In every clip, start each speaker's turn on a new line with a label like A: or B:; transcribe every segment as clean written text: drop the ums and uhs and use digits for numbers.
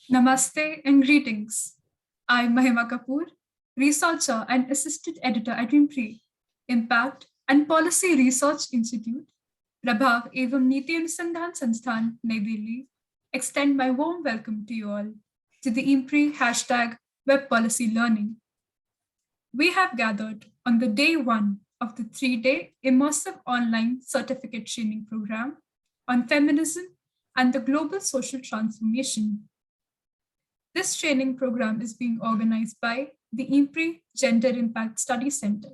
A: Namaste and greetings. I'm Mahima Kapoor, researcher and assistant editor at IMPRI, Impact and Policy Research Institute, Prabhav एवं नीति अनुसंधान संस्थान नई Delhi. Extend my warm welcome to you all to the IMPRI hashtag Web Policy Learning. We have gathered on the day one of the 3-day immersive online certificate training program on feminism and the global social transformation. This training program is being organized by the IMPRI Gender Impact Study Center.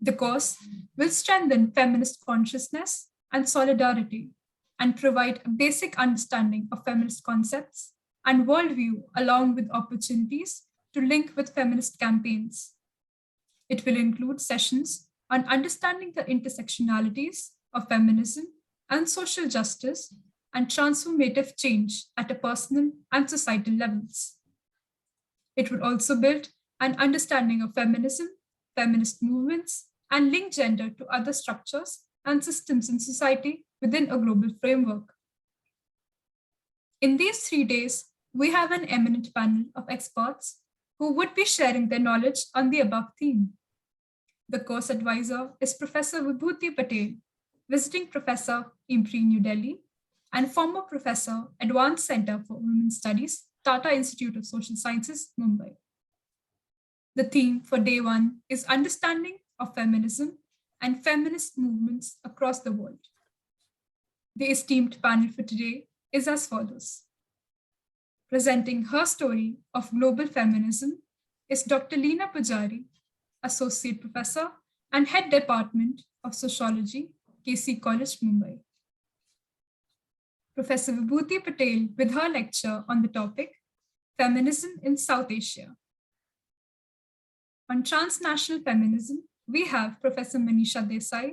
A: The course will strengthen feminist consciousness and solidarity and provide a basic understanding of feminist concepts and worldview along with opportunities to link with feminist campaigns. It will include sessions on understanding the intersectionalities of feminism and social justice and transformative change at a personal and societal levels. It would also build an understanding of feminism, feminist movements, and link gender to other structures and systems in society within a global framework. In these 3 days, we have an eminent panel of experts who would be sharing their knowledge on the above theme. The course advisor is Professor Vibhuti Patel, visiting professor, IMPRI, New Delhi, and former professor, Advanced Center for Women's Studies, Tata Institute of Social Sciences, Mumbai. The theme for day one is understanding of feminism and feminist movements across the world. The esteemed panel for today is as follows. Presenting her story of global feminism is Dr. Leena Pujari, Associate Professor and Head Department of Sociology, KC College, Mumbai. Professor Vibhuti Patel with her lecture on the topic, Feminism in South Asia. On transnational feminism, we have Professor Manisha Desai,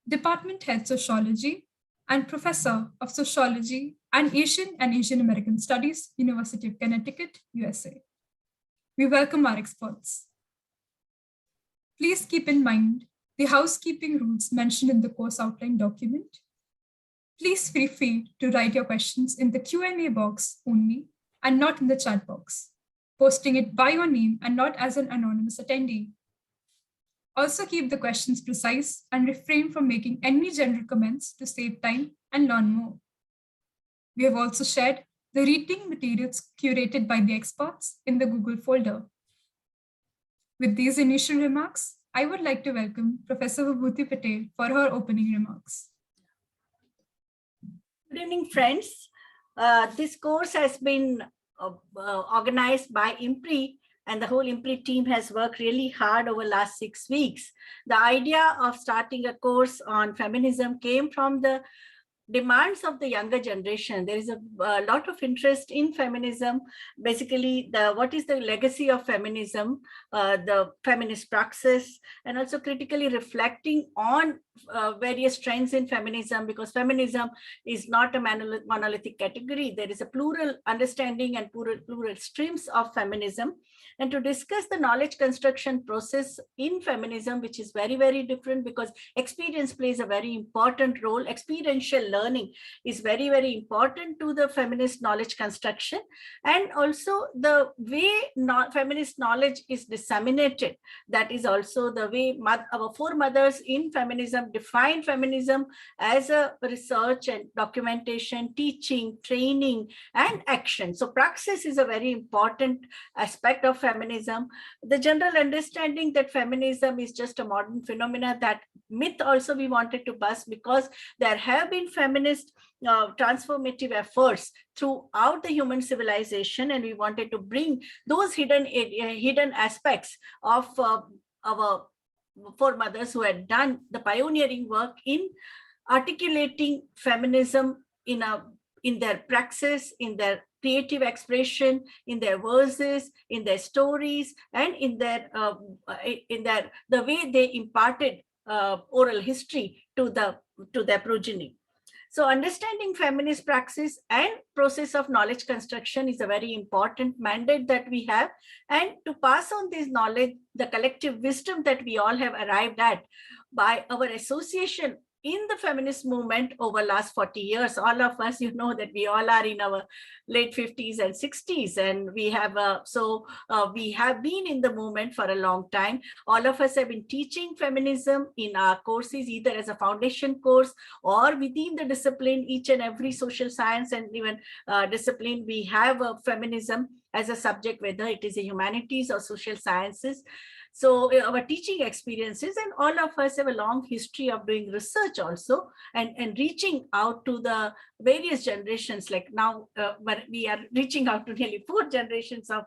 A: Department Head Sociology and Professor of Sociology and Asian American Studies, University of Connecticut, USA. We welcome our experts. Please keep in mind the housekeeping rules mentioned in the course outline document. Please feel free to write your questions in the Q&A box only and not in the chat box, posting it by your name and not as an anonymous attendee. Also keep the questions precise and refrain from making any general comments to save time and learn more. We have also shared the reading materials curated by the experts in the Google folder. With these initial remarks, I would like to welcome Professor Vibhuti Patel for her opening remarks.
B: Good evening, friends. This course has been organized by IMPRI, and the whole IMPRI team has worked really hard over the last 6 weeks. The idea of starting a course on feminism came from the demands of the younger generation. There is a lot of interest in feminism. Basically, what is the legacy of feminism, the feminist praxis, and also critically reflecting on various trends in feminism, because feminism is not a monolithic category. There is a plural understanding and plural streams of feminism. And to discuss the knowledge construction process in feminism, which is very, very different because experience plays a very important role. Experiential learning is very, very important to the feminist knowledge construction. And also the way feminist knowledge is disseminated. That is also the way our foremothers in feminism defined feminism as a research and documentation, teaching, training, and action. So praxis is a very important aspect of feminism. The general understanding that feminism is just a modern phenomena, that myth also we wanted to bust, because there have been feminist transformative efforts throughout the human civilization, and we wanted to bring those hidden aspects of our foremothers who had done the pioneering work in articulating feminism in their praxis, in their creative expression, in their verses, in their stories, and in the way they imparted oral history to their progeny. So understanding feminist praxis and process of knowledge construction is a very important mandate that we have. And to pass on this knowledge, the collective wisdom that we all have arrived at by our association in the feminist movement over last 40 years, all of us, you know that we all are in our late 50s and 60s, and we have we have been in the movement for a long time. All of us have been teaching feminism in our courses, either as a foundation course or within the discipline, each and every social science and even discipline, we have feminism as a subject, whether it is a humanities or social sciences. So our teaching experiences, and all of us have a long history of doing research also, and reaching out to the various generations. Like now, we are reaching out to nearly 4 generations of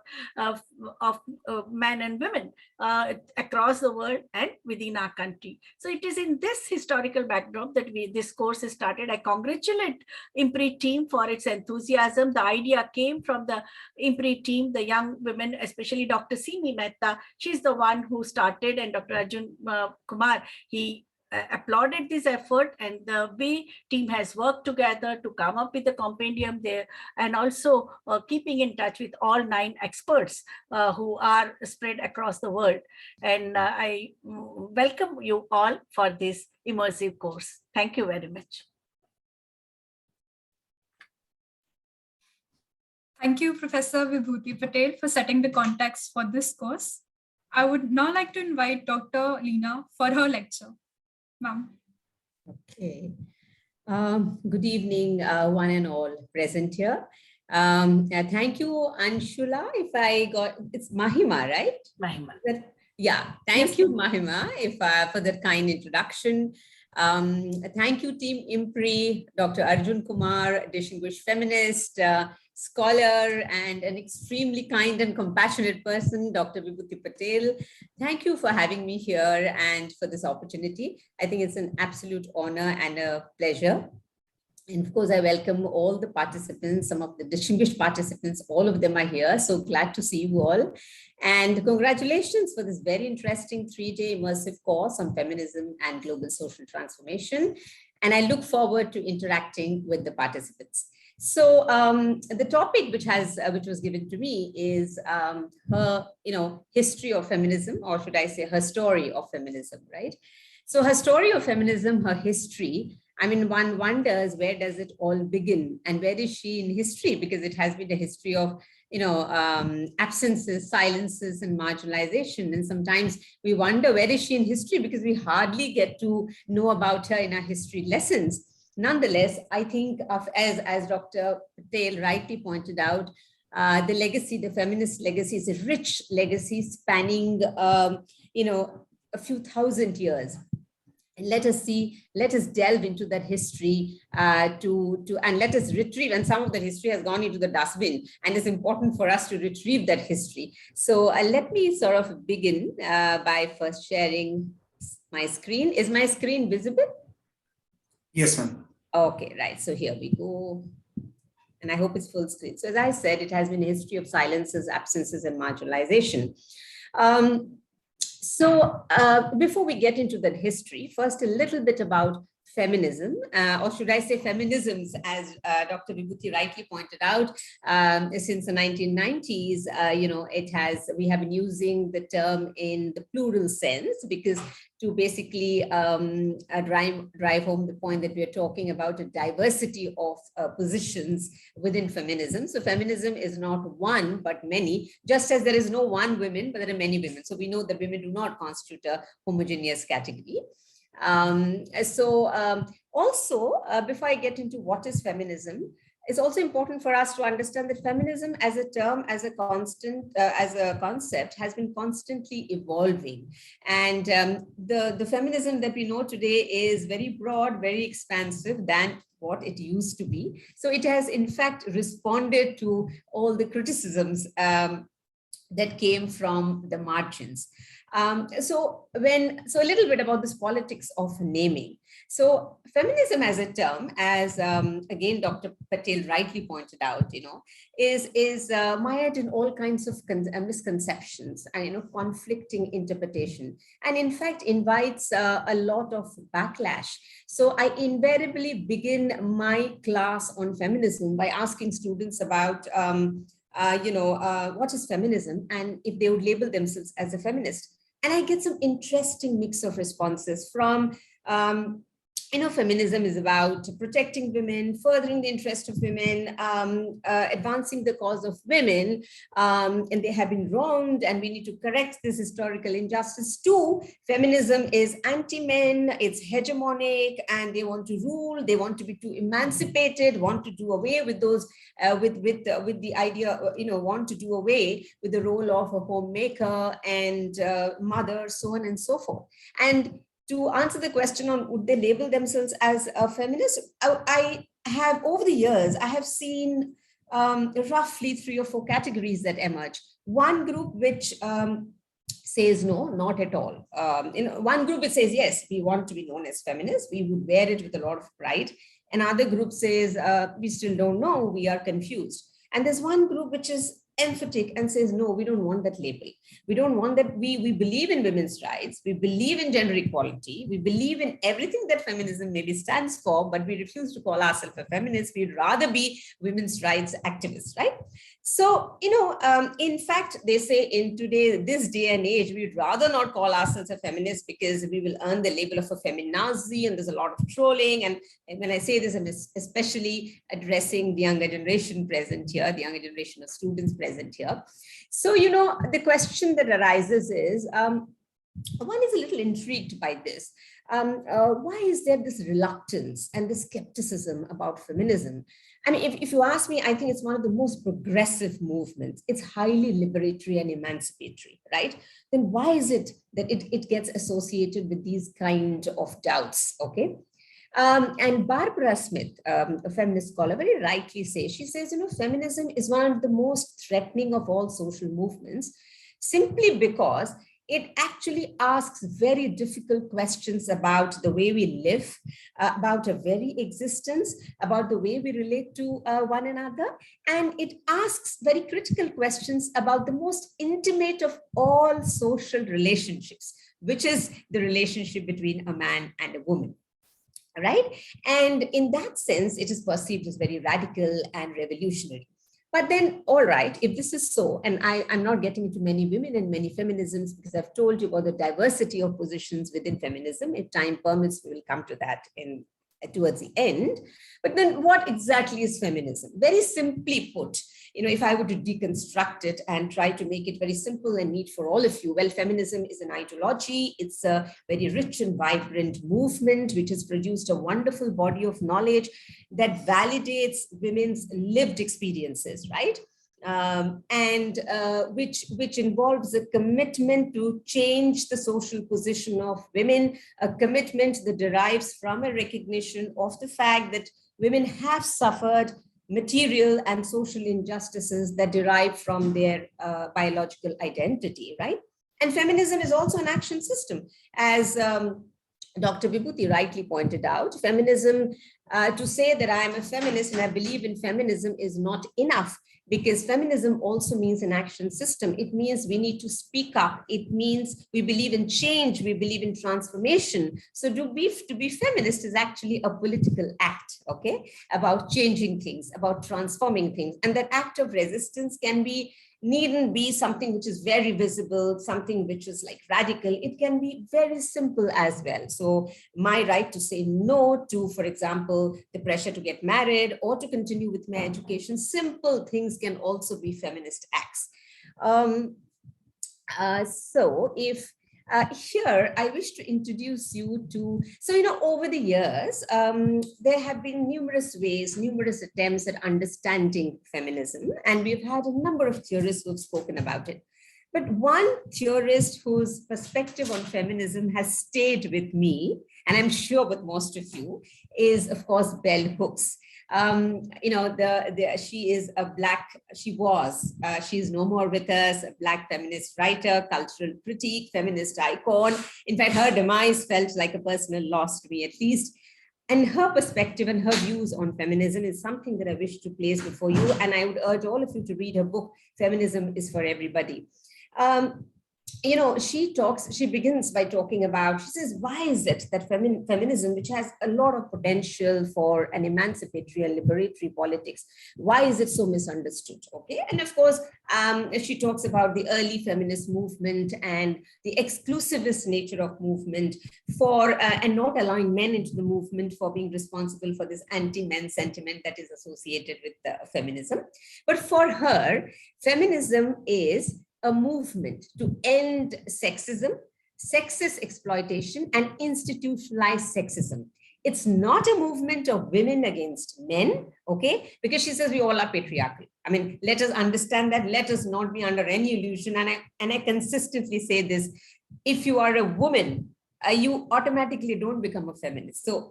B: men and women across the world and within our country. So it is in this historical backdrop that this course is started. I congratulate IMPRI team for its enthusiasm. The idea came from the IMPRI team, the young women, especially Dr. Simi Mehta. She's the one who started, and Dr. Arjun Kumar, he applauded this effort, and the way team has worked together to come up with the compendium there, and also keeping in touch with all 9 experts who are spread across the world. And I welcome you all for this immersive course. Thank you very much.
A: Thank you, Professor Vibhuti Patel, for setting the context for this course. I would now like to invite Dr. Leena for her lecture. Ma'am.
C: Okay. Good evening, one and all present here. Thank you, Anshula. If I got, it's Mahima, right?
B: Mahima.
C: Yeah, thank you, Mahima, for that kind introduction. Thank you, Team IMPRI, Dr. Arjun Kumar, distinguished feminist, scholar, and an extremely kind and compassionate person, Dr. Vibhuti Patel. Thank you for having me here and for this opportunity. I think it's an absolute honor and a pleasure. And of course, I welcome all the participants, some of the distinguished participants, all of them are here. So glad to see you all. And congratulations for this very interesting 3-day immersive course on feminism and global social transformation. And I look forward to interacting with the participants. So the topic which was given to me is her, history of feminism, or should I say her story of feminism, right? So her story of feminism, her history, I mean, one wonders, where does it all begin and where is she in history? Because it has been a history of, absences, silences, and marginalization. And sometimes we wonder, where is she in history? Because we hardly get to know about her in our history lessons. Nonetheless, I think as Dr. Patel rightly pointed out, the legacy, the feminist legacy is a rich legacy spanning, a few thousand years. And let us delve into that history and let us retrieve, and some of the history has gone into the dustbin, and it's important for us to retrieve that history. So let me sort of begin by first sharing my screen. Is my screen visible?
D: Yes, ma'am. Okay,
C: right. So here we go. And I hope it's full screen. So as I said, it has been a history of silences, absences, and marginalization. So before we get into that history, first a little bit about feminism, or should I say feminisms, as Dr. Vibhuti rightly pointed out, since the 1990s, we have been using the term in the plural sense, because to basically drive home the point that we are talking about a diversity of positions within feminism. So feminism is not one, but many, just as there is no one woman, but there are many women. So we know that women do not constitute a homogeneous category. Also, before I get into what is feminism, it's also important for us to understand that feminism as a term, as a concept, has been constantly evolving. And the feminism that we know today is very broad, very expansive than what it used to be. So it has, in fact, responded to all the criticisms that came from the margins. So a little bit about this politics of naming. So feminism as a term, as again Dr. Patel rightly pointed out, is mired in all kinds of misconceptions and conflicting interpretation, and in fact invites a lot of backlash. So I invariably begin my class on feminism by asking students about what is feminism, and if they would label themselves as a feminist. And I get some interesting mix of responses from feminism is about protecting women, furthering the interest of women, advancing the cause of women, and they have been wronged, and we need to correct this historical injustice. Two, feminism is anti-men, it's hegemonic, and they want to rule, they want to be too emancipated, want to do away with those, with the idea, want to do away with the role of a homemaker and mother, so on and so forth. And to answer the question on would they label themselves as a feminist, I have, over the years, I have seen roughly 3 or 4 categories that emerge. One group which says no, not at all. One group which says, yes, we want to be known as feminists, we would wear it with a lot of pride. Another group says, we still don't know, we are confused. And there's one group which is emphatic and says, no, we don't want that label. We don't want that. We believe in women's rights. We believe in gender equality. We believe in everything that feminism maybe stands for, but we refuse to call ourselves a feminist. We'd rather be women's rights activists, right? So, in fact, they say in this day and age, we'd rather not call ourselves a feminist because we will earn the label of a feminazi, and there's a lot of trolling. And when I say this, I'm especially addressing the younger generation present here, the younger generation of students present here. So, the question that arises is, one is a little intrigued by this. Why is there this reluctance and this skepticism about feminism? I mean, if you ask me, I think it's one of the most progressive movements. It's highly liberatory and emancipatory, right? Then why is it that it gets associated with these kind of doubts, okay? And Barbara Smith, a feminist scholar, very rightly says, she says, feminism is one of the most threatening of all social movements, simply because it actually asks very difficult questions about the way we live, about our very existence, about the way we relate to one another. And it asks very critical questions about the most intimate of all social relationships, which is the relationship between a man and a woman. Right? And in that sense, it is perceived as very radical and revolutionary. But then, all right, if this is so, and I'm not getting into many women and many feminisms because I've told you about the diversity of positions within feminism. If time permits, we will come to that towards the end. But then what exactly is feminism? Very simply put, if I were to deconstruct it and try to make it very simple and neat for all of you, well, feminism is an ideology. It's a very rich and vibrant movement, which has produced a wonderful body of knowledge that validates women's lived experiences, right? Which involves a commitment to change the social position of women, a commitment that derives from a recognition of the fact that women have suffered material and social injustices that derive from their biological identity, right? And feminism is also an action system. As Dr. Vibhuti rightly pointed out, feminism, to say that I am a feminist and I believe in feminism is not enough, because feminism also means an action system. It means we need to speak up. It means we believe in change. We believe in transformation. So to be feminist is actually a political act, okay, about changing things, about transforming things. And that act of resistance needn't be something which is very visible, something which is like radical. It can be very simple as well. So my right to say no to, for example, the pressure to get married or to continue with my education, simple things can also be feminist acts. Here, I wish to introduce you to, over the years, there have been numerous attempts at understanding feminism, and we've had a number of theorists who have spoken about it. But one theorist whose perspective on feminism has stayed with me, and I'm sure with most of you, is, of course, Bell Hooks. She's no more with us, a Black feminist writer, cultural critique, feminist icon. In fact, her demise felt like a personal loss to me, at least. And her perspective and her views on feminism is something that I wish to place before you. And I would urge all of you to read her book, Feminism Is for Everybody. she begins by talking about, she says, why is it that feminism, which has a lot of potential for an emancipatory and liberatory politics, why is it so misunderstood? Okay. And of course, she talks about the early feminist movement and the exclusivist nature of movement and not allowing men into the movement for being responsible for this anti-men sentiment that is associated with feminism. But for her, feminism is a movement to end sexism, sexist exploitation, and institutionalized sexism. It's not a movement of women against men, okay? Because she says we all are patriarchal. I mean, let us understand that. Let us not be under any illusion. And I consistently say this: if you are a woman, you automatically don't become a feminist. So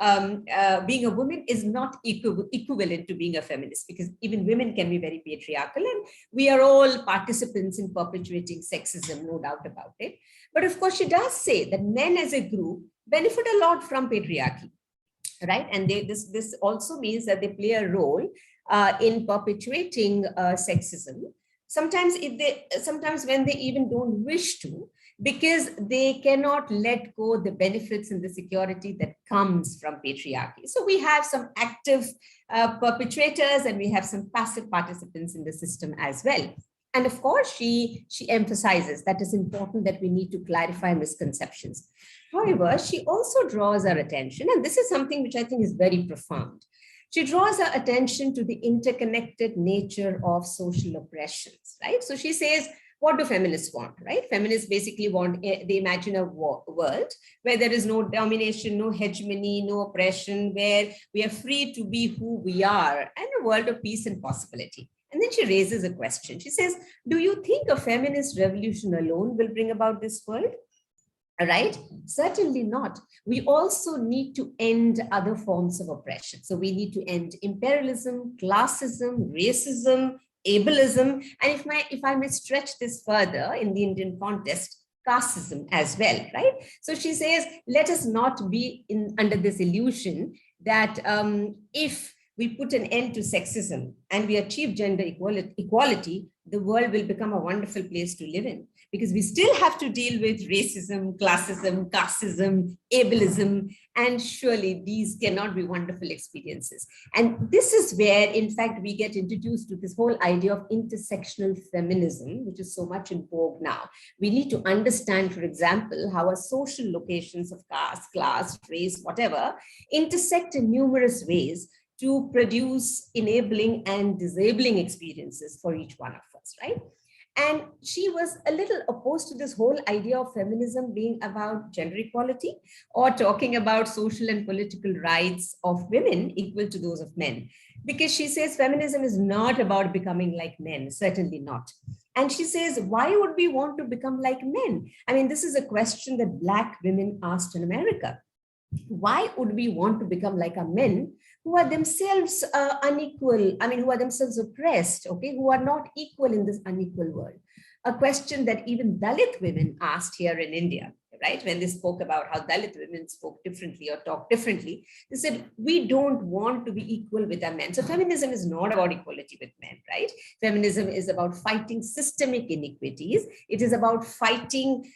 C: being a woman is not equivalent to being a feminist, because even women can be very patriarchal, and we are all participants in perpetuating sexism, no doubt about it. But of course, she does say that men as a group benefit a lot from patriarchy, right? And this also means that they play a role in perpetuating sexism. Sometimes when they even don't wish to, because they cannot let go the benefits and the security that comes from patriarchy. So we have some active perpetrators and we have some passive participants in the system as well. And of course, she emphasizes that it's important that we need to clarify misconceptions. However, she also draws our attention, and this is something which I think is very profound. She draws our attention to the interconnected nature of social oppressions, right? So she says, what do feminists want, right? Feminists basically want, they imagine a world where there is no domination, no hegemony, no oppression, where we are free to be who we are, and a world of peace and possibility. And then she raises a question. She says, do you think a feminist revolution alone will bring about this world? Right? Certainly not. We also need to end other forms of oppression. So we need to end imperialism, classism, racism, ableism, and if I may stretch this further in the Indian context, casteism as well, right? So she says, let us not be under this illusion that if we put an end to sexism and we achieve gender equality, the world will become a wonderful place to live in. Because we still have to deal with racism, classism, casteism, ableism, and surely these cannot be wonderful experiences. And this is where, in fact, we get introduced to this whole idea of intersectional feminism, which is so much in vogue now. We need to understand, for example, how our social locations of caste, class, race, whatever, intersect in numerous ways to produce enabling and disabling experiences for each one of us, right? And she was a little opposed to this whole idea of feminism being about gender equality or talking about social and political rights of women equal to those of men. Because she says feminism is not about becoming like men, certainly not. And she says, why would we want to become like men? I mean, this is a question that Black women asked in America. Why would we want to become like our men who are themselves unequal, I mean, who are themselves oppressed, okay, who are not equal in this unequal world? A question that even Dalit women asked here in India, right? When they spoke about how Dalit women spoke differently or talked differently, they said, we don't want to be equal with our men. So feminism is not about equality with men, right? Feminism is about fighting systemic inequities. It is about fighting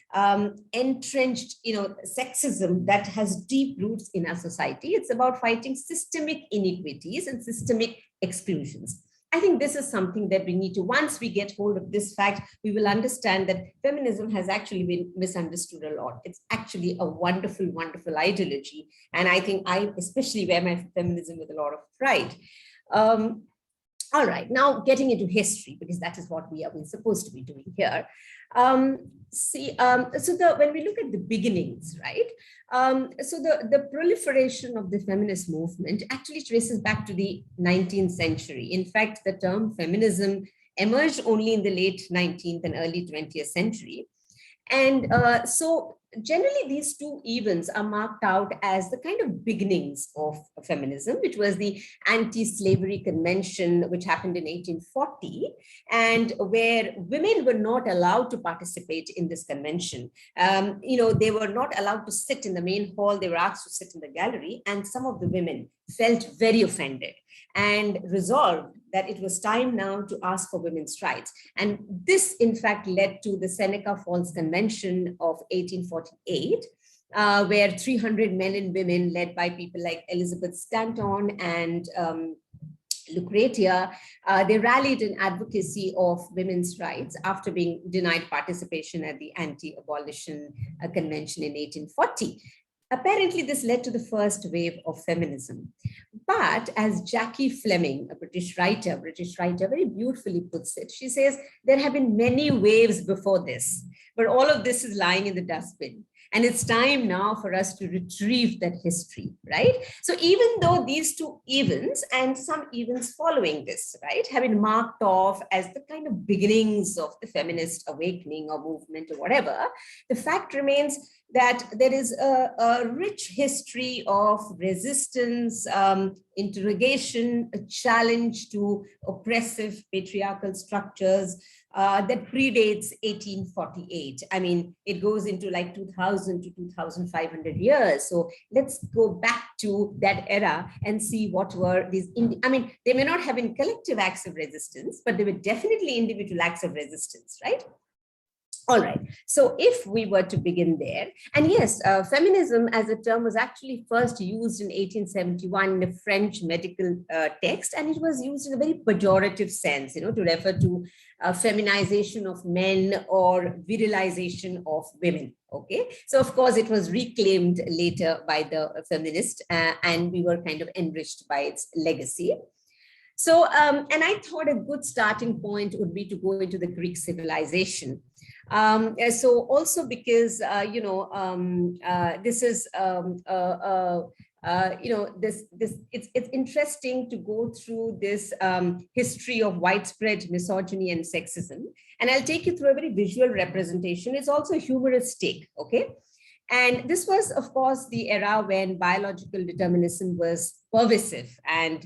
C: entrenched, sexism that has deep roots in our society. It's about fighting systemic inequities and systemic exclusions. I think this is something that we need to, once we get hold of this fact, we will understand that feminism has actually been misunderstood a lot. It's actually a wonderful, wonderful ideology. And I think I especially wear my feminism with a lot of pride. All right, now getting into history, because that is what we are supposed to be doing here. When we look at the beginnings, right? So the proliferation of the feminist movement actually traces back to the 19th century. In fact, the term feminism emerged only in the late 19th and early 20th century. And so generally these two events are marked out as the kind of beginnings of feminism, which was the anti-slavery convention, which happened in 1840, and where women were not allowed to participate in this convention. They were not allowed to sit in the main hall. They were asked to sit in the gallery, and some of the women felt very offended. and resolved that it was time now to ask for women's rights. And this, in fact, led to the Seneca Falls Convention of 1848, where 300 men and women led by people like Elizabeth Stanton and Lucretia, they rallied in advocacy of women's rights after being denied participation at the anti-abolition convention in 1840. Apparently, this led to the first wave of feminism. But as Jackie Fleming, a British writer, very beautifully puts it, she says, there have been many waves before this, but all of this is lying in the dustbin. And it's time now for us to retrieve that history, right? So even though these two events and some events following this, right, have been marked off as the kind of beginnings of the feminist awakening or movement or whatever, the fact remains that there is a rich history of resistance, interrogation, a challenge to oppressive patriarchal structures that predates 1848. I mean, it goes into like 2000 to 2500 years. So let's go back to that era and see what were these, I mean, they may not have been collective acts of resistance, but they were definitely individual acts of resistance, right? All right, so if we were to begin there, and yes, feminism as a term was actually first used in 1871 in a French medical text, and it was used in a very pejorative sense, you know, to refer to feminization of men or virilization of women, okay? So of course, it was reclaimed later by the feminist, and we were kind of enriched by its legacy. So, and I thought a good starting point would be to go into the Greek civilization. So also because, you know, this is, you know, it's interesting to go through this history of widespread misogyny and sexism. And I'll take you through a very visual representation. It's also a humorous take, okay? And this was, of course, the era when biological determinism was pervasive and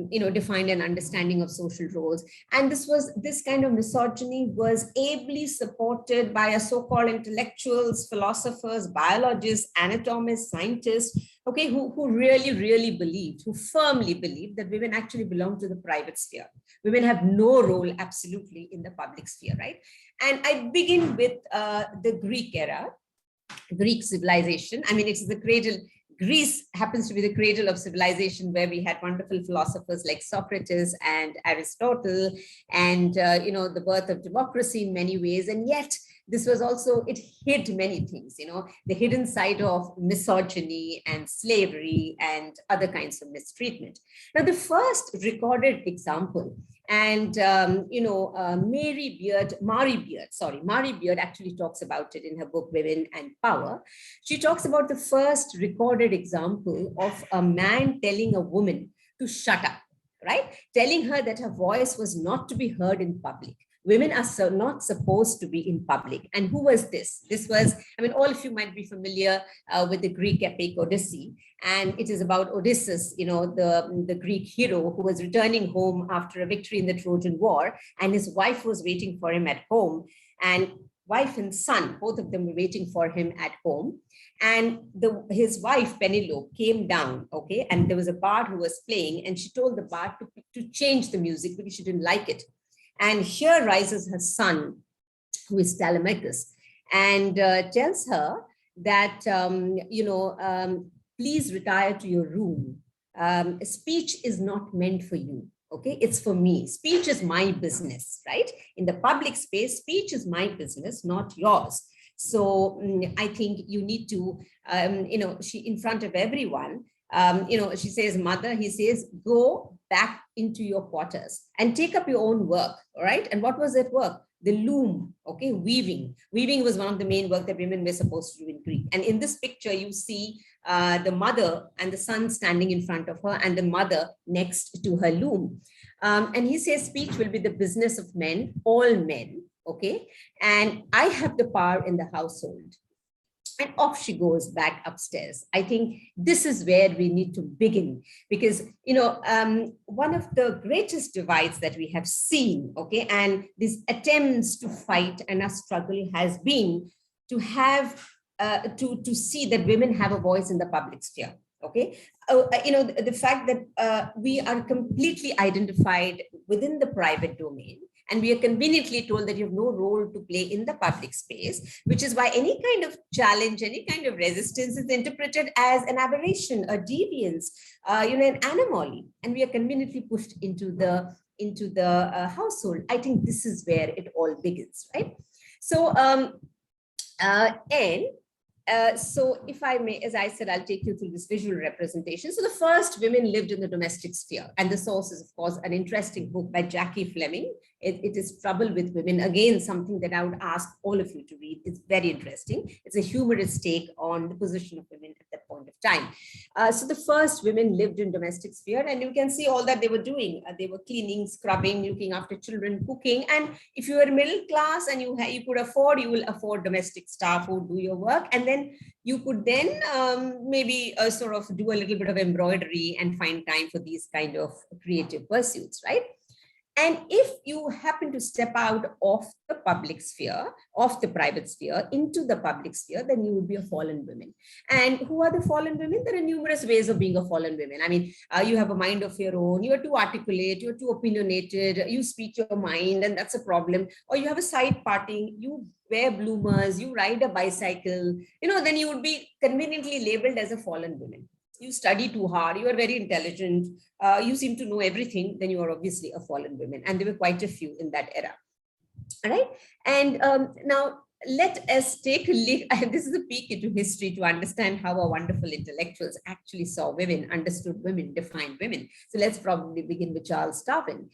C: you know, defined an understanding of social roles. And this kind of misogyny was ably supported by a so-called intellectuals, philosophers, biologists, anatomists, scientists, okay, who really believed, who firmly believed that women actually belong to the private sphere. Women have no role absolutely in the public sphere, right? And I begin with the Greek era, Greek civilization. I mean, it's the cradle. Greece happens to be the cradle of civilization, where we had wonderful philosophers like Socrates and Aristotle, and you know, the birth of democracy in many ways. And yet this was also, it hid many things, you know, the hidden side of misogyny and slavery and other kinds of mistreatment. Now, the first recorded example, and you know, Mary Beard actually talks about it in her book Women and Power. She talks about the first recorded example of a man telling a woman to shut up, right? Telling her that her voice was not to be heard in public. Women are not supposed to be in public. And who was this? This was, I mean, all of you might be familiar with the Greek epic Odyssey. And it is about Odysseus, you know, the Greek hero who was returning home after a victory in the Trojan War. And his wife was waiting for him at home. And wife and son, both of them were waiting for him at home. And his wife, Penelope, came down, okay? And there was a bard who was playing, and she told the bard to change the music because she didn't like it. And here rises her son, who is Telemachus, and tells her that, you know, please retire to your room. Speech is not meant for you, okay? It's for me. Speech is my business, right? In the public space, speech is my business, not yours. So I think you need to, you know, she, in front of everyone, you know, she says, mother, he says, go back into your quarters and take up your own work, all right? And what was that work? The loom, okay, weaving. Weaving was one of the main work that women were supposed to do in Greek. And in this picture, you see the mother and the son standing in front of her, and the mother next to her loom. And he says, speech will be the business of men, all men, okay? And I have the power in the household. And off she goes back upstairs. I think this is where we need to begin, because, you know, one of the greatest divides that we have seen, okay, and these attempts to fight and a struggle has been to have, to see that women have a voice in the public sphere. Okay, the fact that we are completely identified within the private domain, and we are conveniently told that you have no role to play in the public space, which is why any kind of challenge, any kind of resistance is interpreted as an aberration, a deviance, an anomaly, and we are conveniently pushed into the household. I think this is where it all begins, right? So, so if I may, as I said, I'll take you through this visual representation. So the first women lived in the domestic sphere, and the source is, of course, an interesting book by Jackie Fleming. It is Trouble with Women. Again, something that I would ask all of you to read. It's very interesting. It's a humorous take on the position of women at that point of time. So the first women lived in domestic sphere, and you can see all that they were doing. They were cleaning, scrubbing, looking after children, cooking. And if you were middle class and you could afford, you will afford domestic staff who do your work. And then you could then maybe sort of do a little bit of embroidery and find time for these kind of creative pursuits, right? And if you happen to step out of the public sphere, of the private sphere, into the public sphere, then you would be a fallen woman. And who are the fallen women? There are numerous ways of being a fallen woman. I mean, you have a mind of your own, you are too articulate, you're too opinionated, you speak your mind, and that's a problem. Or you have a side parting, you wear bloomers, you ride a bicycle, then you would be conveniently labeled as a fallen woman. You study too hard, you are very intelligent, you seem to know everything, then you are obviously a fallen woman. And there were quite a few in that era. All right. And now let us take a look, and this is a peek into history to understand how our wonderful intellectuals actually saw women, understood women, defined women. So let's probably begin with Charles Darwin.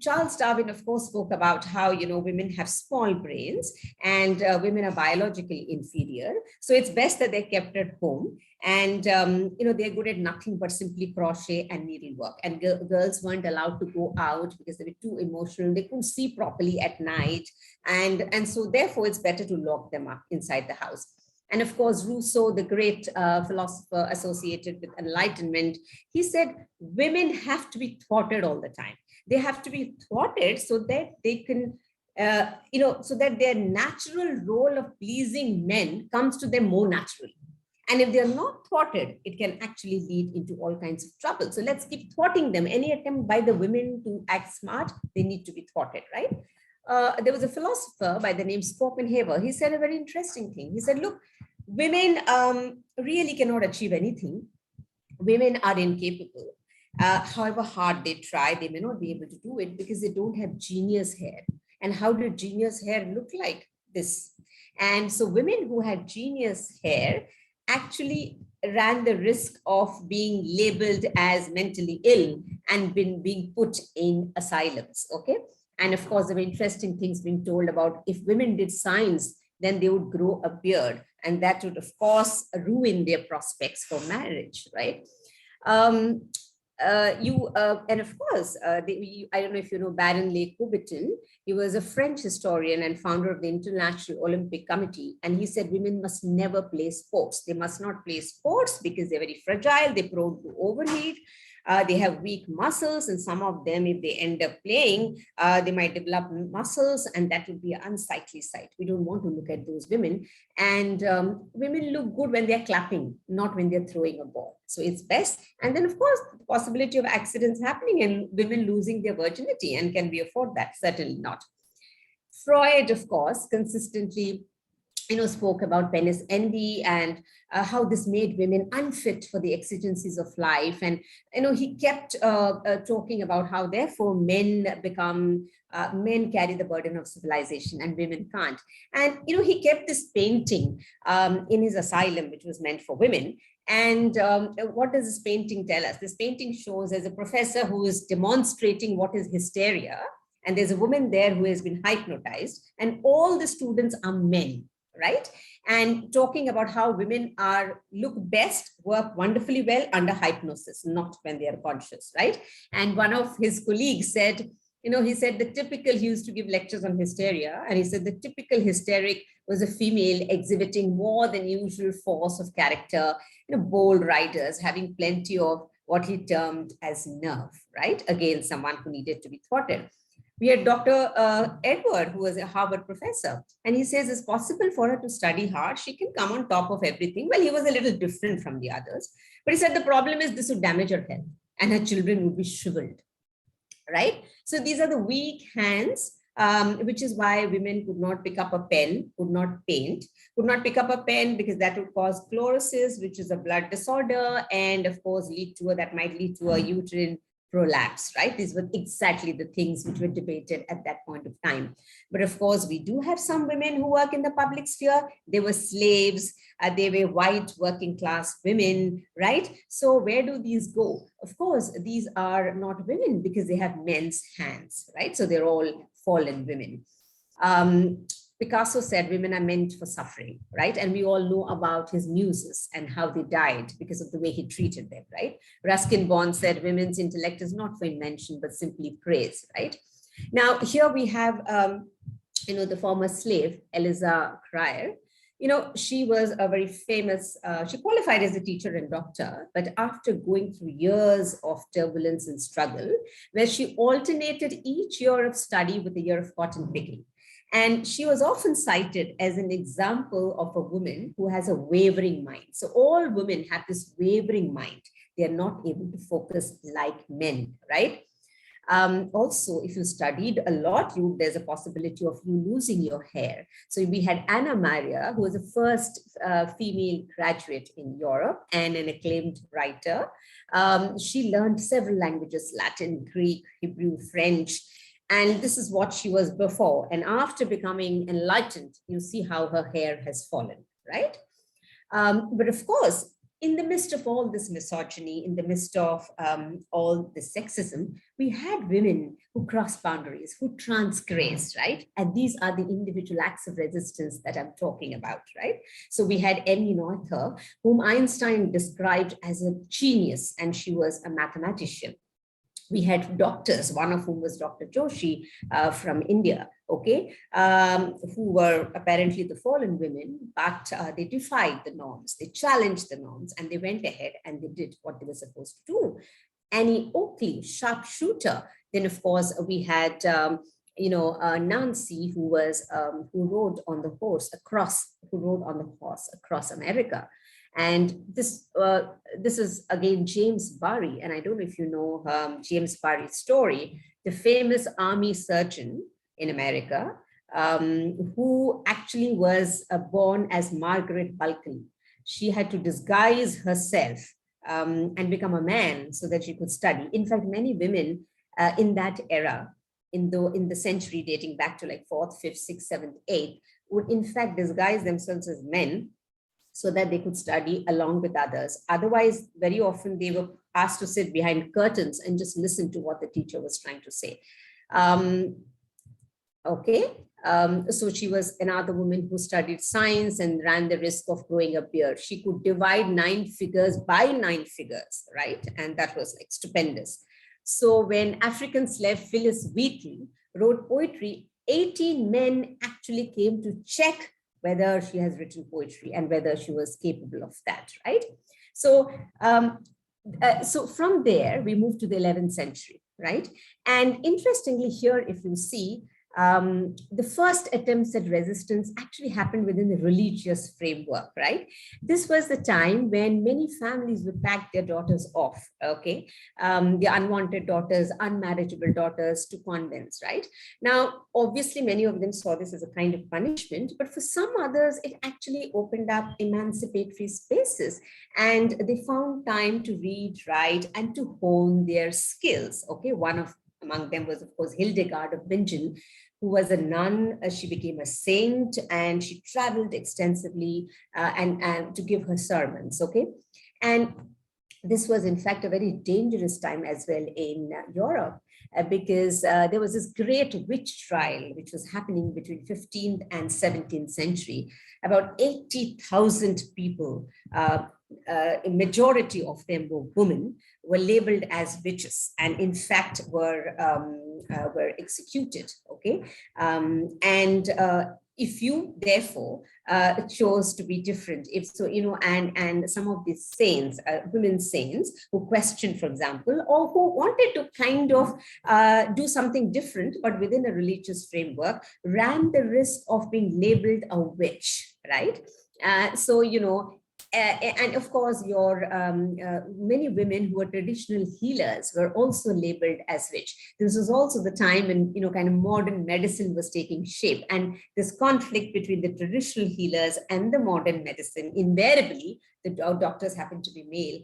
C: Charles Darwin, of course, spoke about how, women have small brains and women are biologically inferior. So it's best that they're kept at home. And, they're good at nothing but simply crochet and needlework. And girls weren't allowed to go out because they were too emotional. They couldn't see properly at night. And so therefore, it's better to lock them up inside the house. And of course, Rousseau, the great philosopher associated with Enlightenment, he said, women have to be thwarted all the time. They have to be thwarted so that they can so that their natural role of pleasing men comes to them more naturally. And if they're not thwarted, it can actually lead into all kinds of trouble. So let's keep thwarting them. Any attempt by the women to act smart, they need to be thwarted, right? There was a philosopher by the name Schopenhauer. He said a very interesting thing. He said, look, women really cannot achieve anything. Women are incapable. However hard they try, they may not be able to do it because they don't have genius hair. And how did genius hair look like? This. And so women who had genius hair actually ran the risk of being labeled as mentally ill and being put in asylums, okay? And of course, there were interesting things being told about if women did science, then they would grow a beard, and that would, of course, ruin their prospects for marriage, right? And of course, I don't know if you know Baron Le Coubertin. He was a French historian and founder of the International Olympic Committee. And he said women must never play sports. They must not play sports because they're very fragile. They're prone to overheat. They have weak muscles, and some of them, if they end up playing, they might develop muscles, and that would be an unsightly sight. We don't want to look at those women. And women look good when they're clapping, not when they're throwing a ball. So it's best. And then, of course, the possibility of accidents happening and women losing their virginity. And can we afford that? Certainly not. Freud, of course, consistently spoke about penis envy and how this made women unfit for the exigencies of life. And, he kept talking about how therefore men carry the burden of civilization and women can't. And, he kept this painting in his asylum, which was meant for women. And what does this painting tell us? This painting shows as a professor who is demonstrating what is hysteria. And there's a woman there who has been hypnotized, and all the students are men. Right? And talking about how women look best, work wonderfully well under hypnosis, not when they are conscious, right? And one of his colleagues said, he said he used to give lectures on hysteria, and he said the typical hysteric was a female exhibiting more than usual force of character, bold riders, having plenty of what he termed as nerve, right? Again, someone who needed to be thwarted. We had Dr. Edward, who was a Harvard professor, and he says it's possible for her to study hard. She can come on top of everything. Well, he was a little different from the others, but he said the problem is this would damage her health and her children would be shriveled, right? So these are the weak hands, which is why women could not pick up a pen, could not paint, could not pick up a pen because that would cause chlorosis, which is a blood disorder, and of course that might lead to a uterine prolapse, right? These were exactly the things which were debated at that point of time. But of course, we do have some women who work in the public sphere. They were slaves, they were white working class women, right? So where do these go? Of course, these are not women because they have men's hands, right? So they're all fallen women. Picasso said women are meant for suffering, right? And we all know about his muses and how they died because of the way he treated them, right? Ruskin Bond said women's intellect is not for invention, but simply praise, right? Now, here we have, the former slave, Eliza Cryer. She was a very famous, she qualified as a teacher and doctor, but after going through years of turbulence and struggle, where she alternated each year of study with a year of cotton picking. And she was often cited as an example of a woman who has a wavering mind. So all women have this wavering mind. They are not able to focus like men, right? Also, if you studied a lot, there's a possibility of you losing your hair. So we had Anna Maria, who was the first female graduate in Europe and an acclaimed writer. She learned several languages, Latin, Greek, Hebrew, French. And this is what she was before. And after becoming enlightened, you see how her hair has fallen, right? But of course, in the midst of all this misogyny, in the midst of all the sexism, we had women who crossed boundaries, who transgressed, right? And these are the individual acts of resistance that I'm talking about, right? So we had Emmy Noether, whom Einstein described as a genius, and she was a mathematician. We had doctors, one of whom was Dr. Joshi from India, okay, who were apparently the fallen women, but they defied the norms, they challenged the norms, and they went ahead and they did what they were supposed to do. Annie Oakley, sharpshooter. Then, of course, we had Nancy, who rode on the horse across America. And this is again James Barry, and I don't know if you know James Barry's story, the famous army surgeon in America, who actually was born as Margaret Bulkeley. She had to disguise herself and become a man so that she could study. In fact, many women in that era, in the century dating back to like 4th, 5th, 6th, 7th, 8th, would in fact disguise themselves as men so that they could study along with others. Otherwise, very often they were asked to sit behind curtains and just listen to what the teacher was trying to say. So she was another woman who studied science and ran the risk of growing a beard. She could divide 9 figures by 9 figures, right? And that was like stupendous. So when African slave Phyllis Wheatley wrote poetry, 18 men actually came to check whether she has written poetry and whether she was capable of that, right? So, so from there, we move to the 11th century, right? And interestingly here, if you see, the first attempts at resistance actually happened within the religious framework, right? This was the time when many families would pack their daughters off, okay? The unwanted daughters, unmarriageable daughters to convents, right? Now, obviously, many of them saw this as a kind of punishment, but for some others, it actually opened up emancipatory spaces, and they found time to read, write, and to hone their skills, okay? Among them was, of course, Hildegard of Bingen, who was a nun. She became a saint, and she traveled extensively and to give her sermons, okay? And this was, in fact, a very dangerous time as well in Europe, because there was this great witch trial, which was happening between 15th and 17th century. About 80,000 people, a majority of them were women, were labeled as witches, and in fact were executed, okay? if you therefore chose to be different, if so, and some of these saints, women saints who questioned, for example, or who wanted to kind of do something different, but within a religious framework, ran the risk of being labeled a witch, right? And of course, many women who were traditional healers were also labeled as witch. This was also the time when, kind of modern medicine was taking shape. And this conflict between the traditional healers and the modern medicine, invariably, the doctors happened to be male.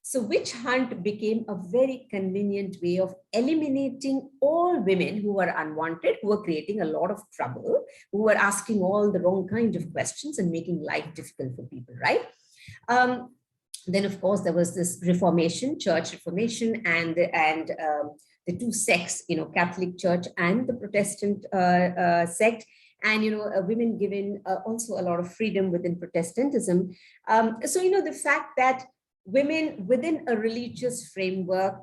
C: So witch hunt became a very convenient way of eliminating all women who were unwanted, who were creating a lot of trouble, who were asking all the wrong kind of questions and making life difficult for people, right? Then, of course, there was this Reformation, Church Reformation, and the two sects, Catholic Church and the Protestant sect, and women given also a lot of freedom within Protestantism. The fact that women within a religious framework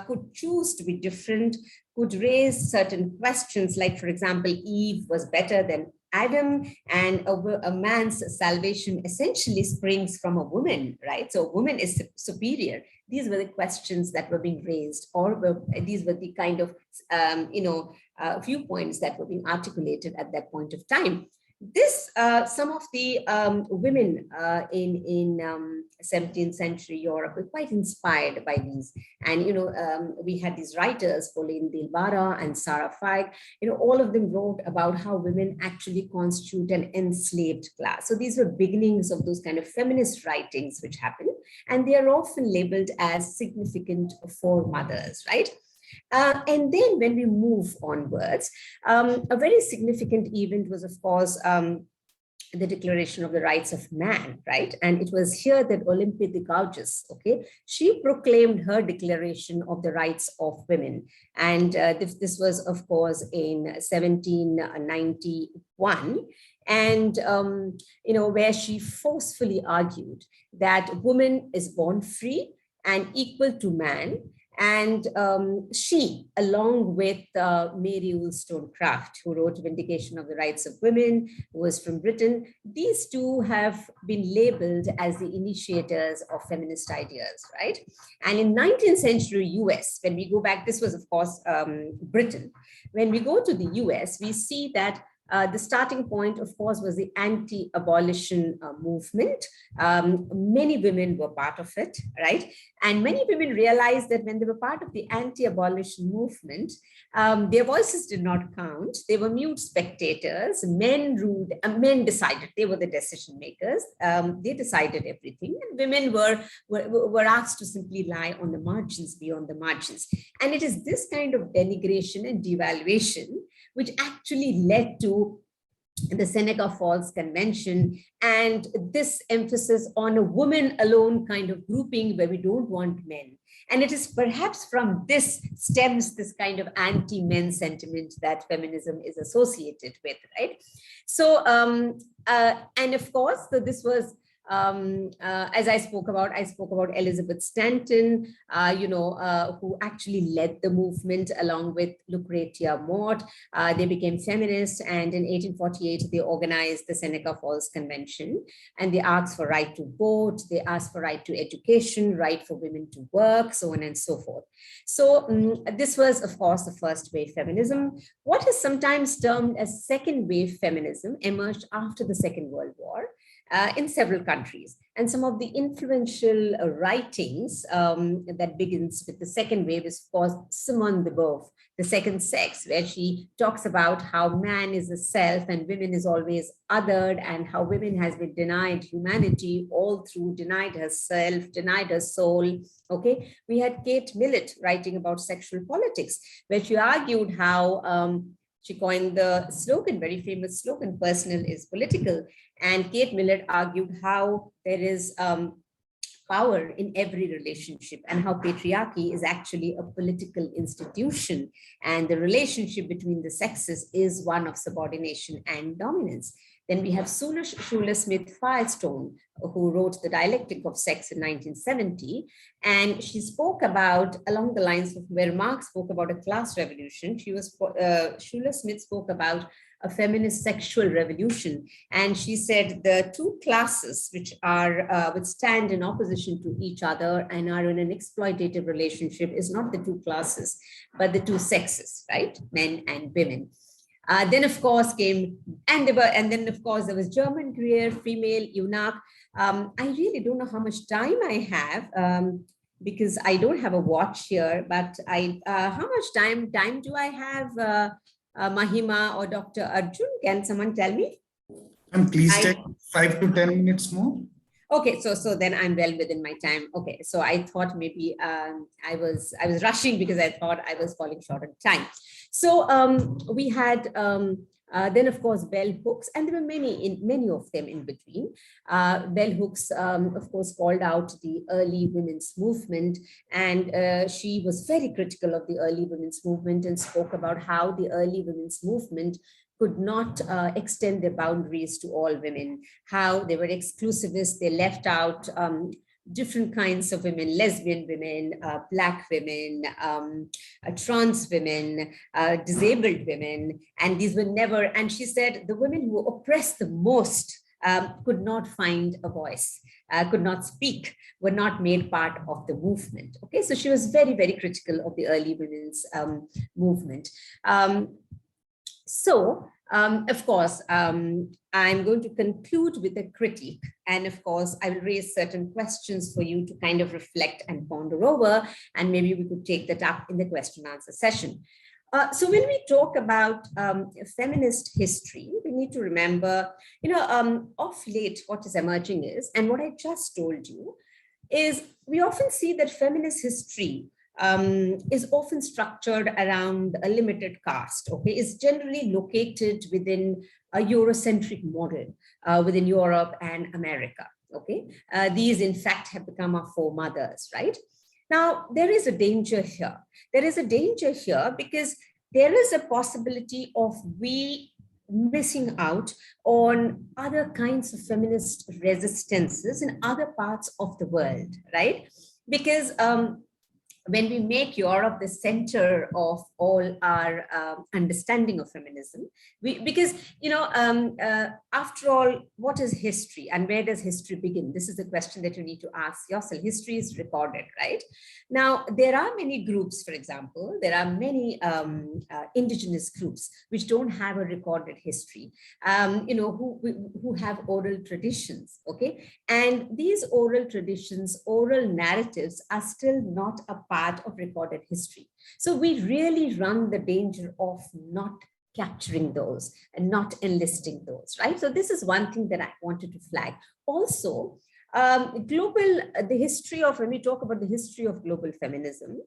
C: could choose to be different, could raise certain questions, like, for example, Eve was better than Adam, and a man's salvation essentially springs from a woman, right? So a woman is superior. These were the questions that were being raised, or these were the kind of, viewpoints that were being articulated at that point of time. Some of the women in 17th century Europe were quite inspired by these. And, we had these writers, Pauline Dilbara and Sarah Feig, all of them wrote about how women actually constitute an enslaved class. So these were beginnings of those kind of feminist writings which happened. And they are often labeled as significant for mothers, right? And then when we move onwards, a very significant event was, of course, the Declaration of the Rights of Man, right? And it was here that Olympe de Gouges, she proclaimed her Declaration of the Rights of Women. And this was, of course, in 1791. And, where she forcefully argued that woman is born free and equal to man. And she, along with Mary Wollstonecraft, who wrote Vindication of the Rights of Women, who was from Britain, these two have been labeled as the initiators of feminist ideas, right? And in 19th century US, when we go back, this was, of course, Britain. When we go to the US, we see that the starting point, of course, was the anti-abolition movement. Many women were part of it, right? And many women realized that when they were part of the anti-abolition movement, their voices did not count. They were mute spectators. Men ruled, men decided. They were the decision makers. They decided everything. And women were asked to simply lie on the margins, beyond the margins. And it is this kind of denigration and devaluation which actually led to the Seneca Falls Convention and this emphasis on a woman alone kind of grouping where we don't want men. And it is perhaps from this stems this kind of anti-men sentiment that feminism is associated with, right? So, and of course, so this was, as I spoke about Elizabeth Stanton, who actually led the movement along with Lucretia Mott. They became feminists, and in 1848, they organized the Seneca Falls Convention, and they asked for right to vote, they asked for right to education, right for women to work, so on and so forth. So this was, of course, the first wave feminism. What is sometimes termed as second wave feminism emerged after the Second World War. In several countries. And some of the influential writings that begins with the second wave is, of course, Simone de Beauvoir, The Second Sex, where she talks about how man is a self and women is always othered, and how women has been denied humanity all through, denied herself, denied her soul. Okay, we had Kate Millett writing about sexual politics, where she argued how she coined the slogan, very famous slogan, personal is political. And Kate Millett argued how there is power in every relationship and how patriarchy is actually a political institution. And the relationship between the sexes is one of subordination and dominance. Then we have Schuler Smith Firestone, who wrote The Dialectic of Sex in 1970. And she spoke about, along the lines of where Marx spoke about a class revolution, Schuler Smith spoke about a feminist sexual revolution. And she said the two classes which stand in opposition to each other and are in an exploitative relationship is not the two classes, but the two sexes, right? Men and women. Then of course there was German Greer, female eunuch. I really don't know how much time I have because I don't have a watch here, but how much time do I have, Mahima or Dr. Arjun? Can someone tell me?
D: And please take 5 to 10 minutes more.
C: Okay, so then I'm well within my time. Okay, so I thought maybe I was rushing because I thought I was falling short on time. So we had then of course bell hooks, and there were many of them in between. Bell hooks, of course, called out the early women's movement, and she was very critical of the early women's movement and spoke about how the early women's movement could not extend their boundaries to all women, how they were exclusivist, they left out different kinds of women, lesbian women, Black women, trans women, disabled women, and these were never, and she said the women who were oppressed the most could not find a voice, could not speak, were not made part of the movement. Okay, so she was very, very critical of the early women's movement. Of course, I'm going to conclude with a critique. And of course, I will raise certain questions for you to kind of reflect and ponder over, and maybe we could take that up in the question answer session. So when we talk about feminist history, we need to remember, of late, what is emerging is, and what I just told you, is we often see that feminist history is often structured around a limited caste, okay, is generally located within a Eurocentric model within Europe and America, okay. These, in fact, have become our foremothers, right? Now, there is a danger here. There is a danger here because there is a possibility of we missing out on other kinds of feminist resistances in other parts of the world, right? Because when we make Europe the center of all our understanding of feminism, because after all, what is history and where does history begin? This is the question that you need to ask yourself. History is recorded, right? Now, there are many groups, for example, there are many indigenous groups which don't have a recorded history, who have oral traditions, okay? And these oral traditions, oral narratives are still not a part of recorded history. So we really run the danger of not capturing those and not enlisting those, right? So this is one thing that I wanted to flag. Also, when we talk about the history of global feminism,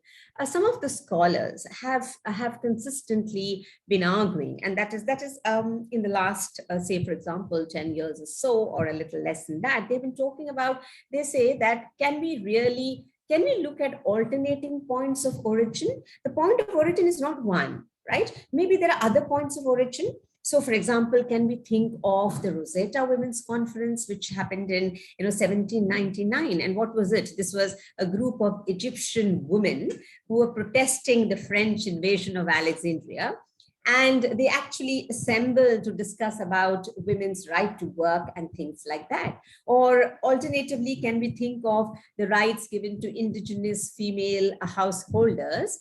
C: some of the scholars have consistently been arguing, and that is in the last, say, for example, 10 years or so, or a little less than that, they've been talking about, they say that can we look at alternating points of origin? The point of origin is not one, right? Maybe there are other points of origin. So, for example, can we think of the Rosetta Women's Conference, which happened in 1799? And what was it? This was a group of Egyptian women who were protesting the French invasion of Alexandria. And they actually assembled to discuss about women's right to work and things like that. Or alternatively, can we think of the rights given to indigenous female householders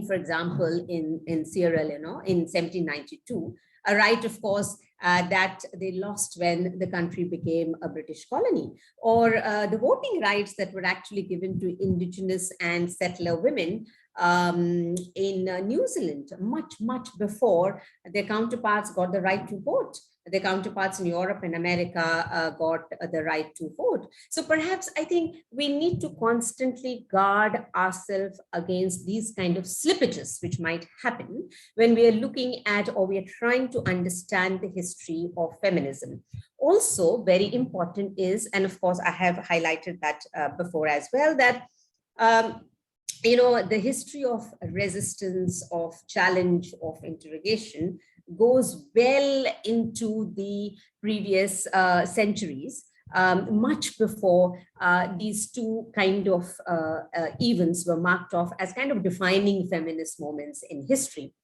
C: for example, in Sierra Leone in 1792, a right, of course, that they lost when the country became a British colony, or the voting rights that were actually given to indigenous and settler women in New Zealand much before their counterparts got the right to vote. Their counterparts in Europe and America got the right to vote. So perhaps I think we need to constantly guard ourselves against these kind of slippages which might happen when we are looking at or we are trying to understand the history of feminism. Also very important is, and of course I have highlighted that before as well, that the history of resistance, of challenge, of interrogation goes well into the previous centuries, much before these two kind of events were marked off as kind of defining feminist moments in history.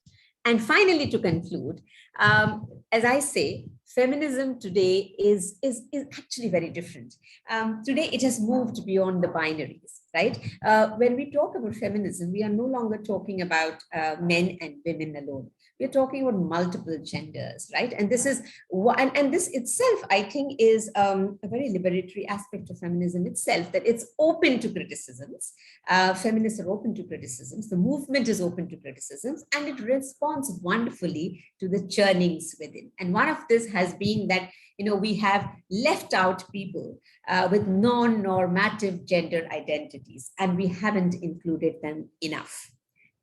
C: And finally, to conclude, as I say, feminism today is actually very different. Today, it has moved beyond the binaries, right? When we talk about feminism, we are no longer talking about men and women alone. We're talking about multiple genders, right? And this is and this itself, I think, is a very liberatory aspect of feminism itself, that it's open to criticisms. Feminists are open to criticisms. The movement is open to criticisms, and it responds wonderfully to the churnings within. And one of this has been that, we have left out people with non-normative gender identities, and we haven't included them enough.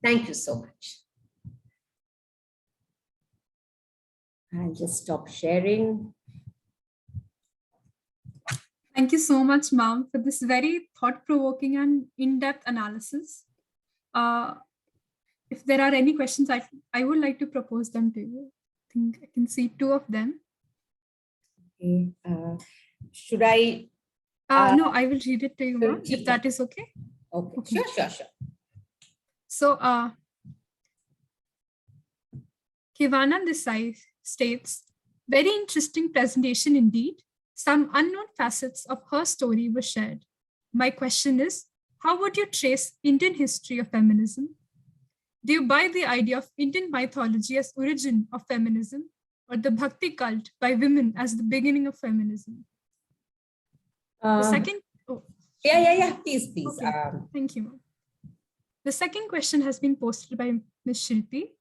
C: Thank you so much. I'll just stop sharing.
A: Thank you so much, ma'am, for this very thought-provoking and in-depth analysis. If there are any questions, I would like to propose them to you. I think I can see two of them.
C: Okay. Should I?
A: No, I will read it to you, ma'am, if that is okay.
C: Okay. Sure.
A: So, Kivana Desai states, very interesting presentation indeed. Some unknown facets of her story were shared. My question is, how would you trace Indian history of feminism? Do you buy the idea of Indian mythology as origin of feminism, or the Bhakti cult by women as the beginning of feminism? The second...
C: Yeah, please.
A: Okay. Thank you. The second question has been posted by Ms. Shilpi.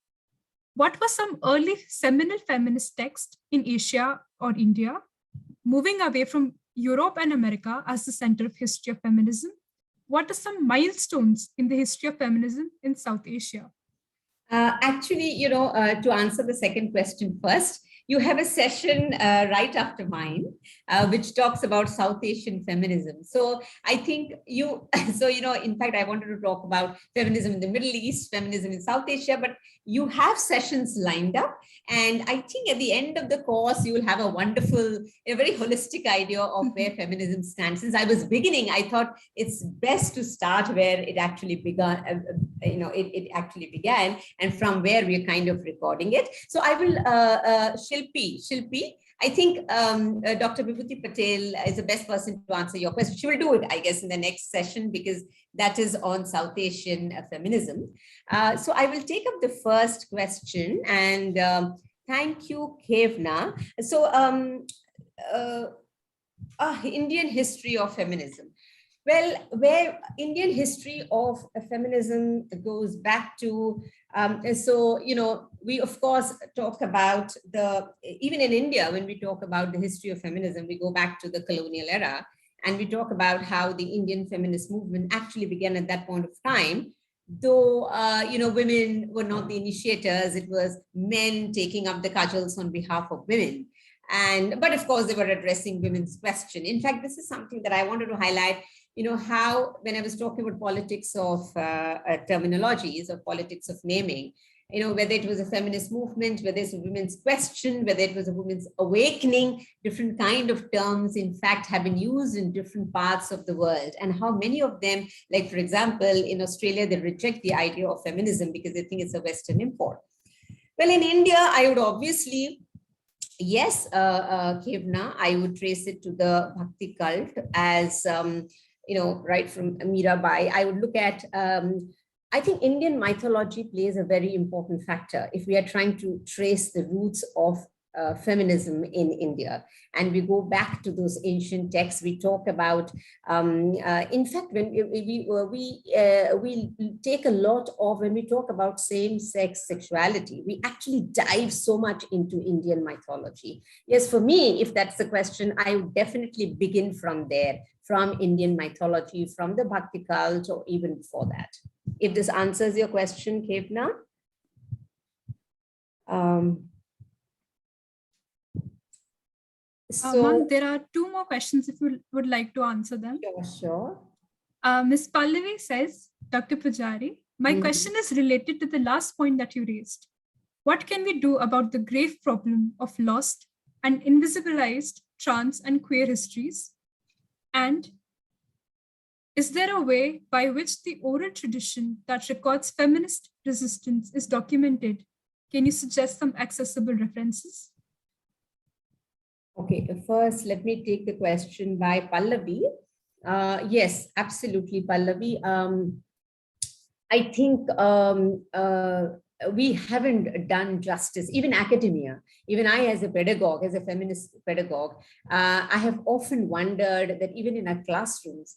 A: What were some early seminal feminist texts in Asia or India, moving away from Europe and America as the center of history of feminism? What are some milestones in the history of feminism in South Asia?
C: Actually, to answer the second question first, you have a session right after mine, which talks about South Asian feminism. So I think in fact, I wanted to talk about feminism in the Middle East, feminism in South Asia, but you have sessions lined up. And I think at the end of the course, you will have a wonderful, a very holistic idea of where feminism stands. Since I was beginning, I thought it's best to start where it actually began, it actually began, and from where we're kind of recording it. So I will, Shilpi, I think Dr. Vibhuti Patel is the best person to answer your question. She will do it, I guess, in the next session, because that is on South Asian feminism. So I will take up the first question, and thank you, Kevna. So Indian history of feminism. Well, where Indian history of feminism goes back to, we of course talk about even in India, when we talk about the history of feminism, we go back to the colonial era, and we talk about how the Indian feminist movement actually began at that point of time. Though, women were not the initiators, it was men taking up the cudgels on behalf of women. But of course, they were addressing women's question. In fact, this is something that I wanted to highlight, how when I was talking about politics of terminologies or politics of naming, whether it was a feminist movement, whether it's a women's question, whether it was a women's awakening, different kind of terms, in fact, have been used in different parts of the world. And how many of them, like, for example, in Australia, they reject the idea of feminism because they think it's a Western import. Well, in India, I would obviously, yes, Kevna, I would trace it to the Bhakti cult as, right from Mirabai. I would look at, I think Indian mythology plays a very important factor if we are trying to trace the roots of feminism in India. And we go back to those ancient texts. We talk about, in fact, when we take a lot of, when we talk about same-sex sexuality, we actually dive so much into Indian mythology. Yes, for me, if that's the question, I would definitely begin from there, from Indian mythology, from the Bhakti cult, or even before that. If this answers your question, Kevna.
A: Ma'am, there are two more questions if you would like to answer them.
C: Sure.
A: Ms. Pallavi says, Dr. Pujari, my question is related to the last point that you raised. What can we do about the grave problem of lost and invisibilized trans and queer histories? And is there a way by which the oral tradition that records feminist resistance is documented? Can you suggest some accessible references?
C: Okay, first, let me take the question by Pallavi. Yes, absolutely, Pallavi. I think we haven't done justice, even academia, even I as a pedagogue, as a feminist pedagogue, I have often wondered that even in our classrooms,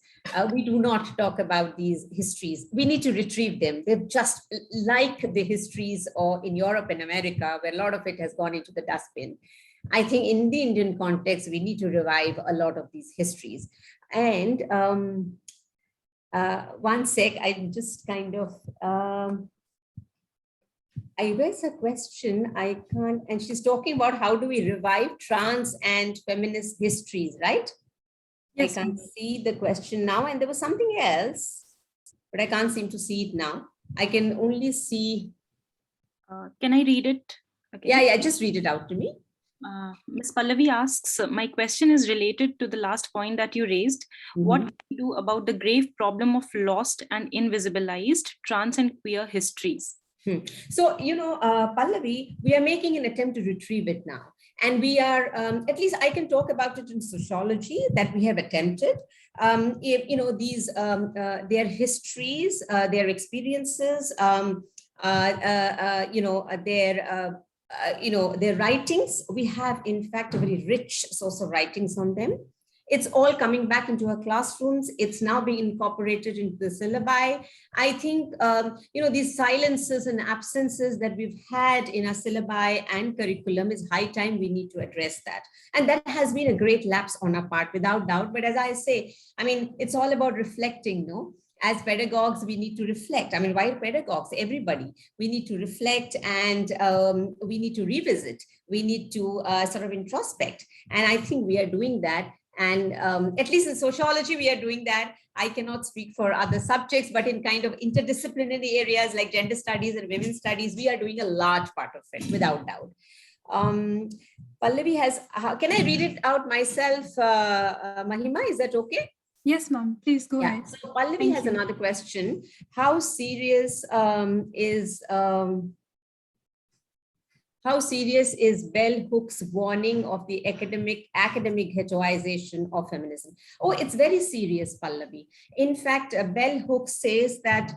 C: we do not talk about these histories. We need to retrieve them. They're just like the histories or in Europe and America, where a lot of it has gone into the dustbin. I think in the Indian context, we need to revive a lot of these histories. And one sec, I just kind of, I raised a question, I can't, and she's talking about how do we revive trans and feminist histories, right? Yes. I can't see the question now, and there was something else, but I can't seem to see it now. I can only see.
E: Can I read it again?
C: Yeah, just read it out to me.
E: Ms. Pallavi asks, my question is related to the last point that you raised. What can we do about the grave problem of lost and invisibilized trans and queer histories?
C: So, Pallavi, we are making an attempt to retrieve it now. And we are, at least I can talk about it in sociology that we have attempted. These, their histories, their experiences, their writings, we have in fact a very rich source of writings on them. It's all coming back into our classrooms. It's now being incorporated into the syllabi. I think, these silences and absences that we've had in our syllabi and curriculum is high time we need to address that. And that has been a great lapse on our part, without doubt. But as I say, I mean, it's all about reflecting, no? As pedagogues, we need to reflect. I mean, why pedagogues? Everybody. We need to reflect and we need to revisit. We need to sort of introspect. And I think we are doing that. And at least in sociology, we are doing that. I cannot speak for other subjects, but in kind of interdisciplinary areas like gender studies and women's studies, we are doing a large part of it, without doubt. Pallavi has, can I read it out myself, Mahima? Is that okay?
A: Yes, ma'am. Please go ahead.
C: So Pallavi has another question. How serious is Bell Hook's warning of the academic heteroization of feminism? Oh, it's very serious, Pallavi. In fact, Bell Hook says that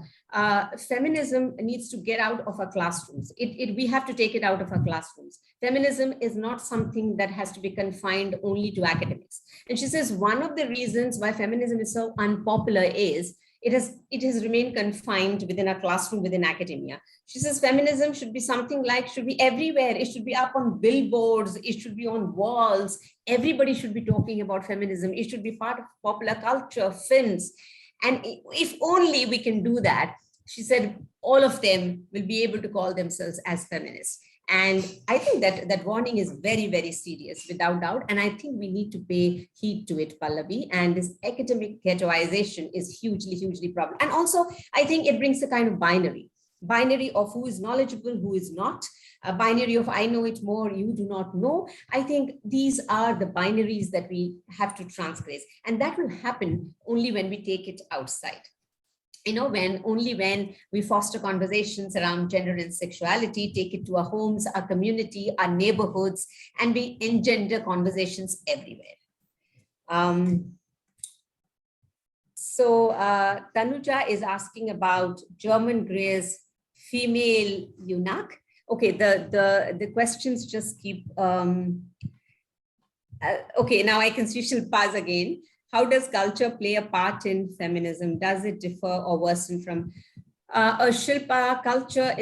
C: feminism needs to get out of our classrooms. We have to take it out of our classrooms. Feminism is not something that has to be confined only to academics. And she says one of the reasons why feminism is so unpopular is it has remained confined within a classroom, within academia. She says feminism should be something like, should be everywhere. It should be up on billboards. It should be on walls. Everybody should be talking about feminism. It should be part of popular culture, films. And if only we can do that, she said, all of them will be able to call themselves as feminists. And I think that warning is very, very serious, without doubt. And I think we need to pay heed to it, Pallavi. And this academic ghettoization is hugely, hugely problem. And also, I think it brings a kind of binary of who is knowledgeable, who is not, a binary of I know it more, you do not know. I think these are the binaries that we have to transgress. And that will happen only when we take it outside. Only when we foster conversations around gender and sexuality, take it to our homes, our community, our neighborhoods, and we engender conversations everywhere. Tanuja is asking about German Gray's female eunuch. Okay, the questions just keep, okay, now I can see Shilpa's again. How does culture play a part in feminism? Does it differ or worsen from? Shilpa, culture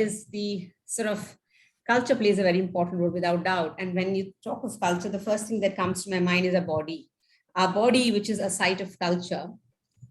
C: plays a very important role, without doubt. And when you talk of culture, the first thing that comes to my mind is our body, which is a site of culture.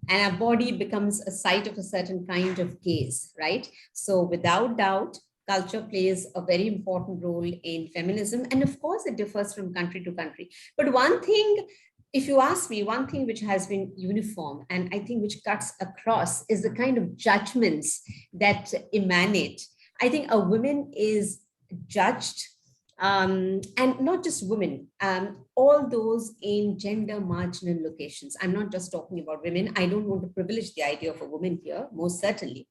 C: And our body becomes a site of a certain kind of gaze, right? So without doubt, culture plays a very important role in feminism. And of course, it differs from country to country. But one thing, if you ask me, one thing which has been uniform and I think which cuts across is the kind of judgments that emanate. I think a woman is judged, and not just women, all those in gender marginal locations. I'm not just talking about women. I don't want to privilege the idea of a woman here, most certainly.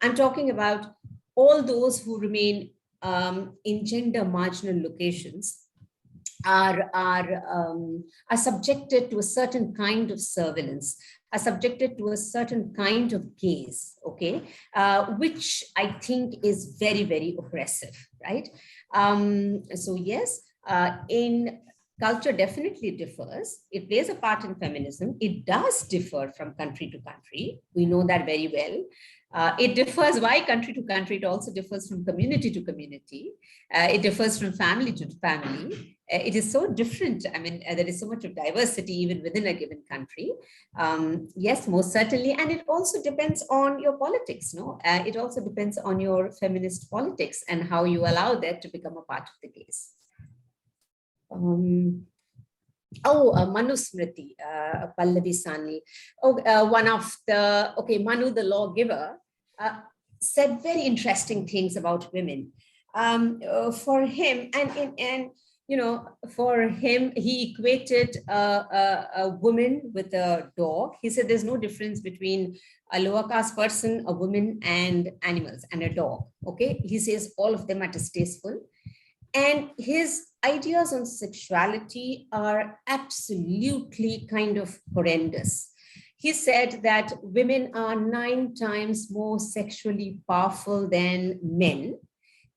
C: I'm talking about all those who remain in gender marginal locations are subjected to a certain kind of surveillance, are subjected to a certain kind of gaze, okay, which I think is very, very oppressive, right? So yes, in culture definitely differs. It plays a part in feminism. It does differ from country to country. We know that very well. It differs why country to country. It also differs from community to community. It differs from family to family. It is so different. I mean, there is so much of diversity even within a given country. Yes, most certainly. And it also depends on your politics, no? It also depends on your feminist politics and how you allow that to become a part of the case. Manu Smriti, Pallavi Sani. One of the, Manu, the lawgiver, said very interesting things about women. For him, for him, he equated a woman with a dog. He said there's no difference between a lower caste person, a woman, and animals, and a dog. Okay, he says all of them are distasteful. And his ideas on sexuality are absolutely kind of horrendous. He said that women are 9 times more sexually powerful than men.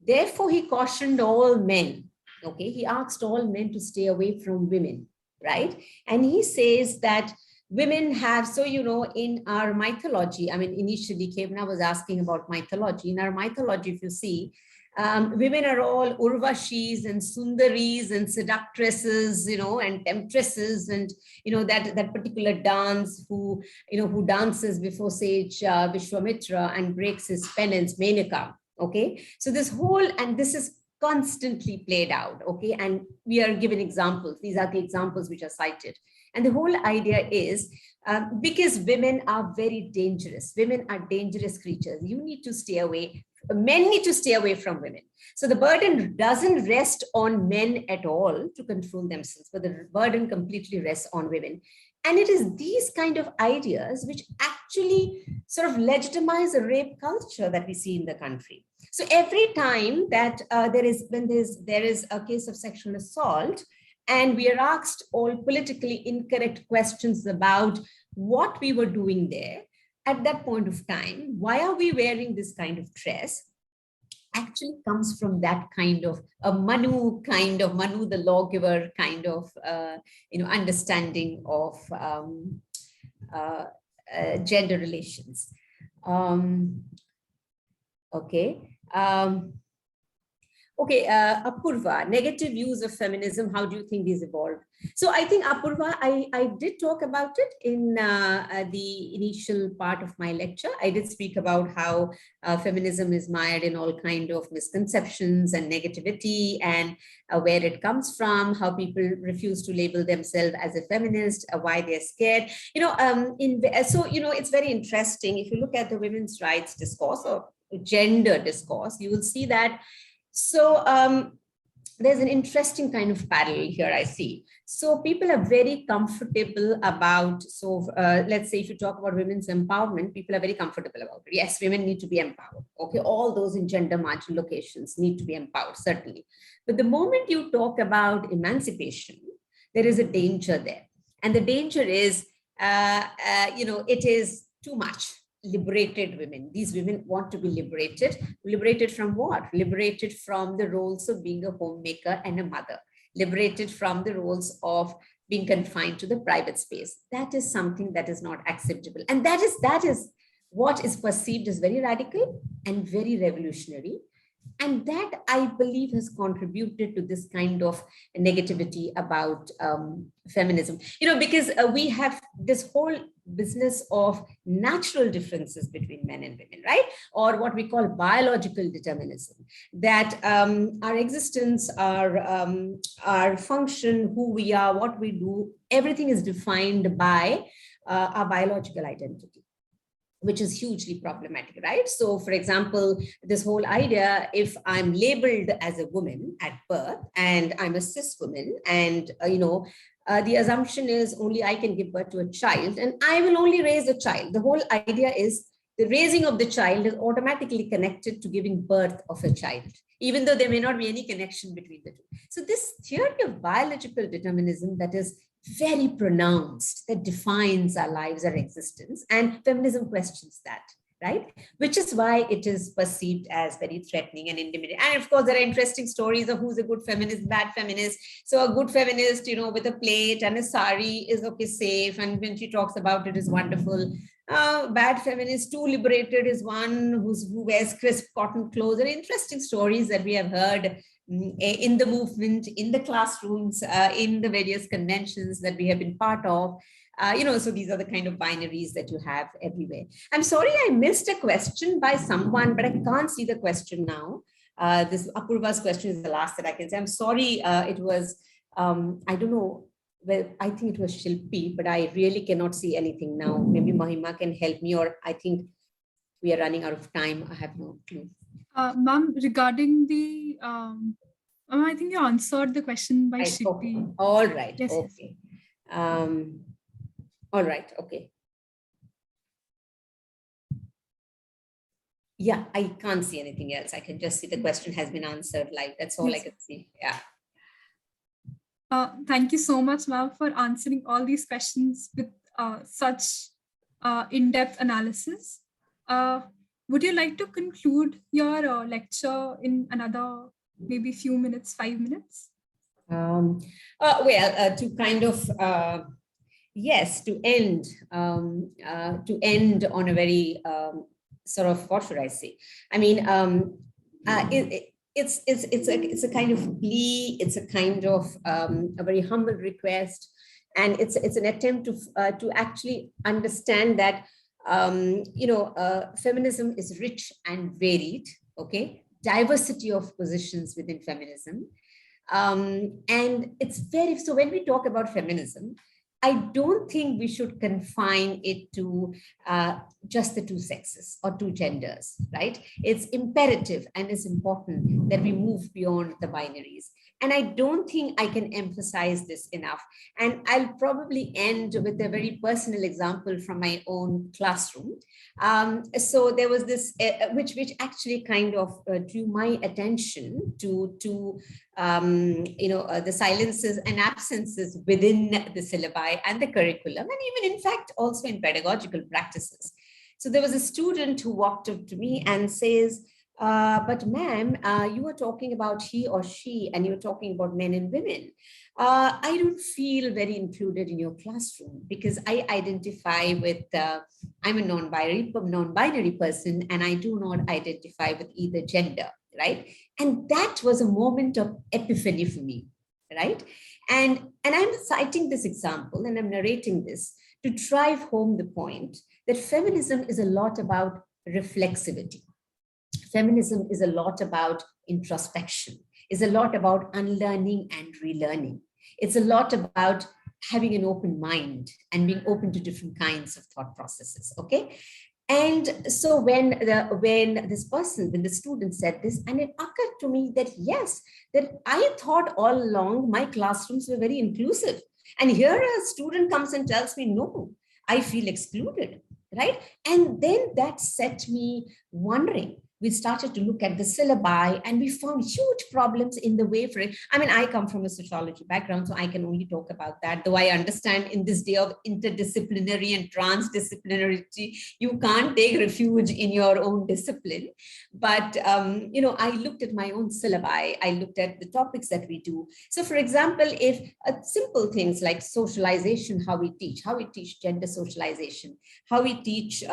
C: Therefore, he cautioned all men. Okay, he asked all men to stay away from women, right? And he says that women have, so, in our mythology, I mean, initially Kevna was asking about mythology. In our mythology, if you see, women are all urvashis and sundaris and seductresses, and temptresses, and that particular dance who dances before sage Vishwamitra and breaks his penance, Menaka. Okay, so this is constantly played out. Okay, and we are given examples. These are the examples which are cited, and the whole idea is because women are very dangerous. Women are dangerous creatures. You need to stay away. Men need to stay away from women. So the burden doesn't rest on men at all to control themselves, but the burden completely rests on women. And it is these kind of ideas which actually sort of legitimize a rape culture that we see in the country. So every time that there is a case of sexual assault, and we are asked all politically incorrect questions about what we were doing there, at that point of time, why are we wearing this kind of dress, actually comes from that kind of Manu the lawgiver kind of understanding of gender relations. Apurva, negative views of feminism, how do you think these evolved? So I think, Apurva, I did talk about it in the initial part of my lecture. I did speak about how feminism is mired in all kind of misconceptions and negativity, and where it comes from, how people refuse to label themselves as a feminist, why they're scared. It's very interesting. If you look at the women's rights discourse or gender discourse, you will see that. So there's an interesting kind of parallel here I see. So people are very comfortable about, let's say if you talk about women's empowerment, people are very comfortable about it. Yes, women need to be empowered. Okay, all those in gender marginal locations need to be empowered, certainly. But the moment you talk about emancipation, there is a danger there. And the danger is, it is too much. Liberated women. These women want to be liberated. Liberated from what? Liberated from the roles of being a homemaker and a mother. Liberated from the roles of being confined to the private space. That is something that is not acceptable. And that is what is perceived as very radical and very revolutionary. And that, I believe, has contributed to this kind of negativity about feminism. Because we have this whole business of natural differences between men and women, right? Or what we call biological determinism, that our existence, our function, who we are, what we do, everything is defined by our biological identity. which is hugely problematic, right? So for example, this whole idea, if I'm labeled as a woman at birth and I'm a cis woman, and the assumption is only I can give birth to a child and I will only raise a child. The whole idea is the raising of the child is automatically connected to giving birth of a child, even though there may not be any connection between the two. So this theory of biological determinism that is very pronounced, that defines our lives, our existence, and feminism questions that, right? Which is why it is perceived as very threatening and intimidating. And of course, there are interesting stories of who's a good feminist, bad feminist. So a good feminist, with a plate and a sari is okay, safe. And when she talks about it is wonderful. Bad feminist, too liberated is one who wears crisp cotton clothes. There are interesting stories that we have heard in the movement, in the classrooms, in the various conventions that we have been part of. So these are the kind of binaries that you have everywhere. I'm sorry, I missed a question by someone, but I can't see the question now. This Apurva's question is the last that I can say. I'm sorry, it was, I don't know, well, I think it was Shilpi, but I really cannot see anything now. Maybe Mahima can help me, or I think we are running out of time. I have no clue.
A: Ma'am, regarding the, I think you answered the question by Shilpi.
C: Okay. All right,
A: yes,
C: okay. All right, okay. Yeah, I can't see anything else. I can just see the question has been answered live. That's all I can see. Yeah.
A: Thank you so much, ma'am, for answering all these questions with such in-depth analysis. Would you like to conclude your lecture in another maybe few minutes, 5 minutes?
C: To kind of, yes, to end on a very sort of, what should I say? I mean, it's a kind of plea. It's a kind of a very humble request, and it's an attempt to actually understand that feminism is rich and varied. Okay, diversity of positions within feminism, and it's very, so when we talk about feminism, I don't think we should confine it to just the two sexes or two genders, right? It's imperative and it's important that we move beyond the binaries. And I don't think I can emphasize this enough. And I'll probably end with a very personal example from my own classroom. So there was this, which actually kind of drew my attention to the silences and absences within the syllabi and the curriculum, and even in fact also in pedagogical practices. So there was a student who walked up to me and says, but ma'am, you were talking about he or she, and you were talking about men and women. I don't feel very included in your classroom because I identify with, I'm a non-binary person, and I do not identify with either gender, right? And that was a moment of epiphany for me, right? And I'm citing this example and I'm narrating this to drive home the point that feminism is a lot about reflexivity. Feminism is a lot about introspection, is a lot about unlearning and relearning. It's a lot about having an open mind and being open to different kinds of thought processes, okay? And so when the student said this, and it occurred to me that yes, that I thought all along my classrooms were very inclusive. And here a student comes and tells me, no, I feel excluded, right? And then that set me wondering. We started to look at the syllabi and we found huge problems in the way for it. I mean, I come from a sociology background, so I can only talk about that, though I understand in this day of interdisciplinary and transdisciplinarity, you can't take refuge in your own discipline. But, I looked at my own syllabi, I looked at the topics that we do. So for example, if simple things like socialization, how we teach gender socialization, how we teach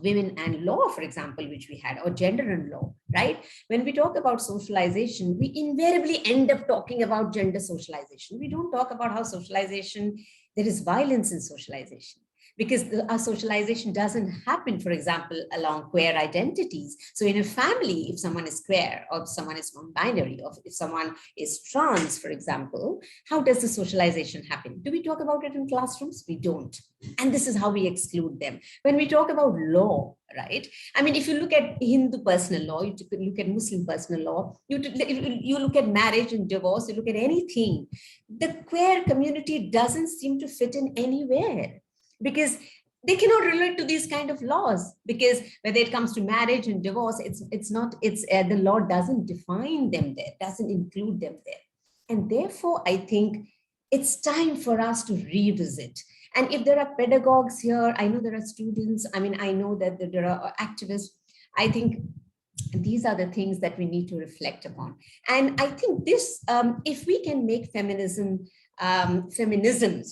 C: women and law, for example, which we had, or gender and law, right? When we talk about socialization, we invariably end up talking about gender socialization. We don't talk about how socialization, there is violence in socialization. because our socialization doesn't happen, for example, along queer identities. So in a family, if someone is queer or if someone is non-binary or if someone is trans, for example, how does the socialization happen? Do we talk about it in classrooms? We don't. And this is how we exclude them. When we talk about law, right? I mean, if you look at Hindu personal law, you look at Muslim personal law, you look at marriage and divorce, you look at anything, the queer community doesn't seem to fit in anywhere, because they cannot relate to these kind of laws, because whether it comes to marriage and divorce, the law doesn't define them there, doesn't include them there. And therefore, I think it's time for us to revisit. And if there are pedagogues here, I know there are students, I mean, I know that there are activists, I think these are the things that we need to reflect upon. And I think this, if we can make feminisms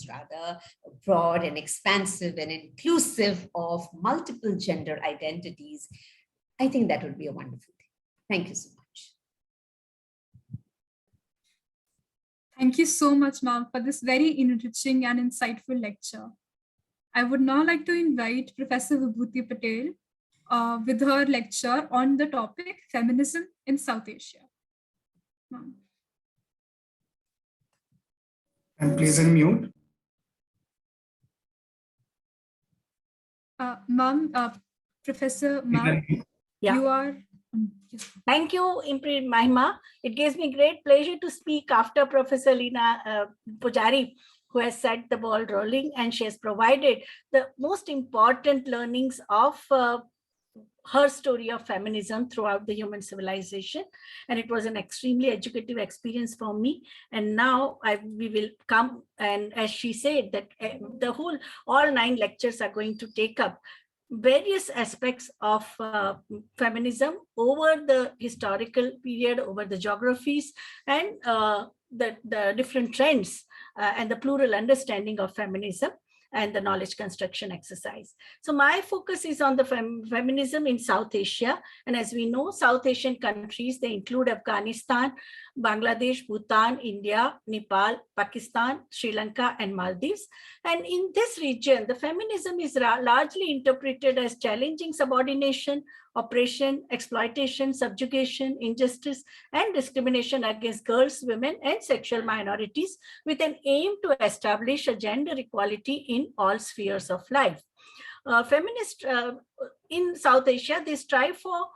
C: rather broad and expansive and inclusive of multiple gender identities, I think that would be a wonderful thing. Thank you so much.
A: Thank you so much, ma'am, for this very enriching and insightful lecture. I would now like to invite Professor Vibhuti Patel with her lecture on the topic Feminism in South Asia. Ma'am.
D: And please unmute.
A: Ma'am, Professor, ma'am,
B: Yeah.
A: you are. Yes.
B: Thank you, IMPRI Mahima. It gives me great pleasure to speak after Professor Leena Pujari, who has set the ball rolling, and she has provided the most important learnings of her story of feminism throughout the human civilization. And it was an extremely educative experience for me. And now we will come, and as she said, that all 9 lectures are going to take up various aspects of feminism over the historical period, over the geographies, and the different trends and the plural understanding of feminism and the knowledge construction exercise. So my focus is on the feminism in South Asia. And as we know, South Asian countries, they include Afghanistan, Bangladesh, Bhutan, India, Nepal, Pakistan, Sri Lanka, and Maldives. And in this region, the feminism is largely interpreted as challenging subordination, oppression, exploitation, subjugation, injustice, and discrimination against girls, women, and sexual minorities, with an aim to establish a gender equality in all spheres of life. Feminists in South Asia, they strive for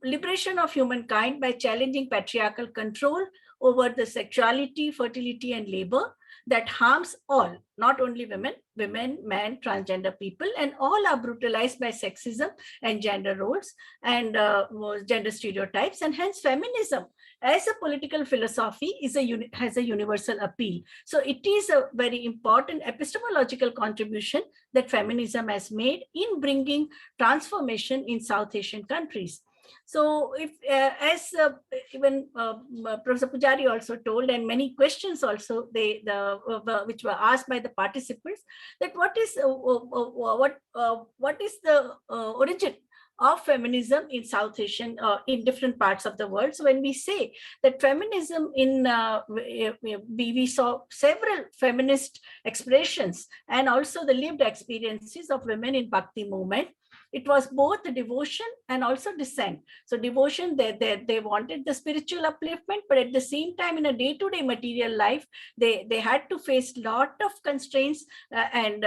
B: liberation of humankind by challenging patriarchal control over the sexuality, fertility, and labor that harms all, not only women, men, transgender people, and all are brutalized by sexism and gender roles and gender stereotypes. And hence feminism as a political philosophy has a universal appeal. So it is a very important epistemological contribution that feminism has made in bringing transformation in South Asian countries. So if, as even Professor Pujari also told, and many questions also which were asked by the participants, that what is the origin of feminism in South Asian, in different parts of the world. So when we say that feminism we saw several feminist expressions and also the lived experiences of women in Bhakti movement. It was both the devotion and also dissent. So devotion, they wanted the spiritual upliftment, but at the same time, in a day-to-day material life, they had to face a lot of constraints, and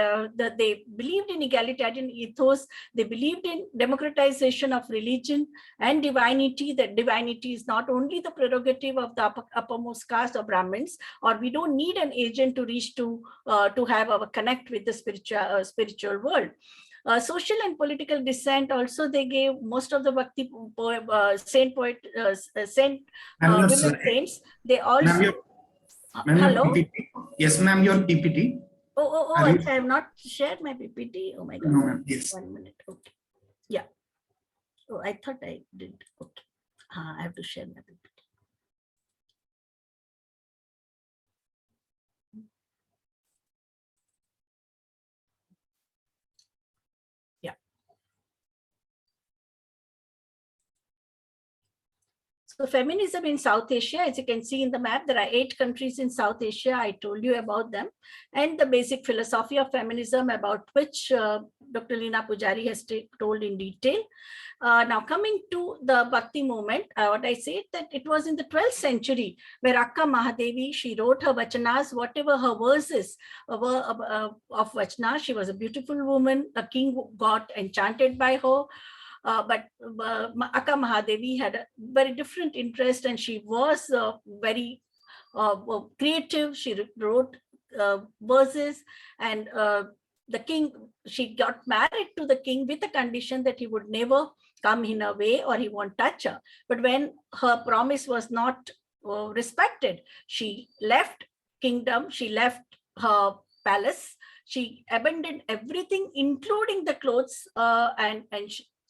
B: they believed in egalitarian ethos. They believed in democratization of religion and divinity, that divinity is not only the prerogative of the uppermost caste or Brahmins, or we don't need an agent to reach to have our connect with the spiritual world. Social and political dissent also, they gave most of the Bhakti women saints. They also... Hello?
D: Yes, ma'am, your PPT.
B: I have not shared my PPT. Oh my God.
D: No, ma'am. Yes.
B: 1 minute. Okay. Yeah. Oh, I thought I did. Okay. I have to share my PPT. So feminism in South Asia, as you can see in the map, there are 8 countries in South Asia. I told you about them. And the basic philosophy of feminism, about which Dr. Leena Pujari has told in detail. Now coming to the Bhakti movement, what I said that it was in the 12th century where Akka Mahadevi, she wrote her vachanas, whatever her verses were of vachana. She was a beautiful woman. A king got enchanted by her. But Akka Mahadevi had a very different interest, and she was very creative. She wrote verses, and the king, she got married to the king with the condition that he would never come in her way or he won't touch her. But when her promise was not respected, she left kingdom, she left her palace, she abandoned everything, including the clothes, and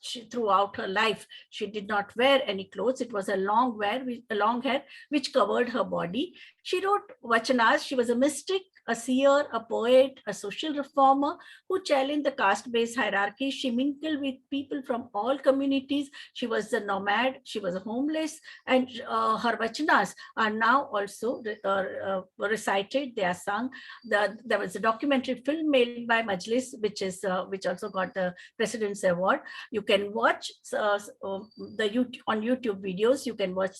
B: she, throughout her life, she did not wear any clothes. It was a long hair which covered her body. She wrote vachanas. She was a mystic, a seer, a poet, a social reformer who challenged the caste-based hierarchy. She mingled with people from all communities. She was a nomad. She was a homeless, and her vachanas are now also recited. They are sung. There was a documentary film made by Majlis, which also got the President's Award. You can watch on YouTube videos. You can watch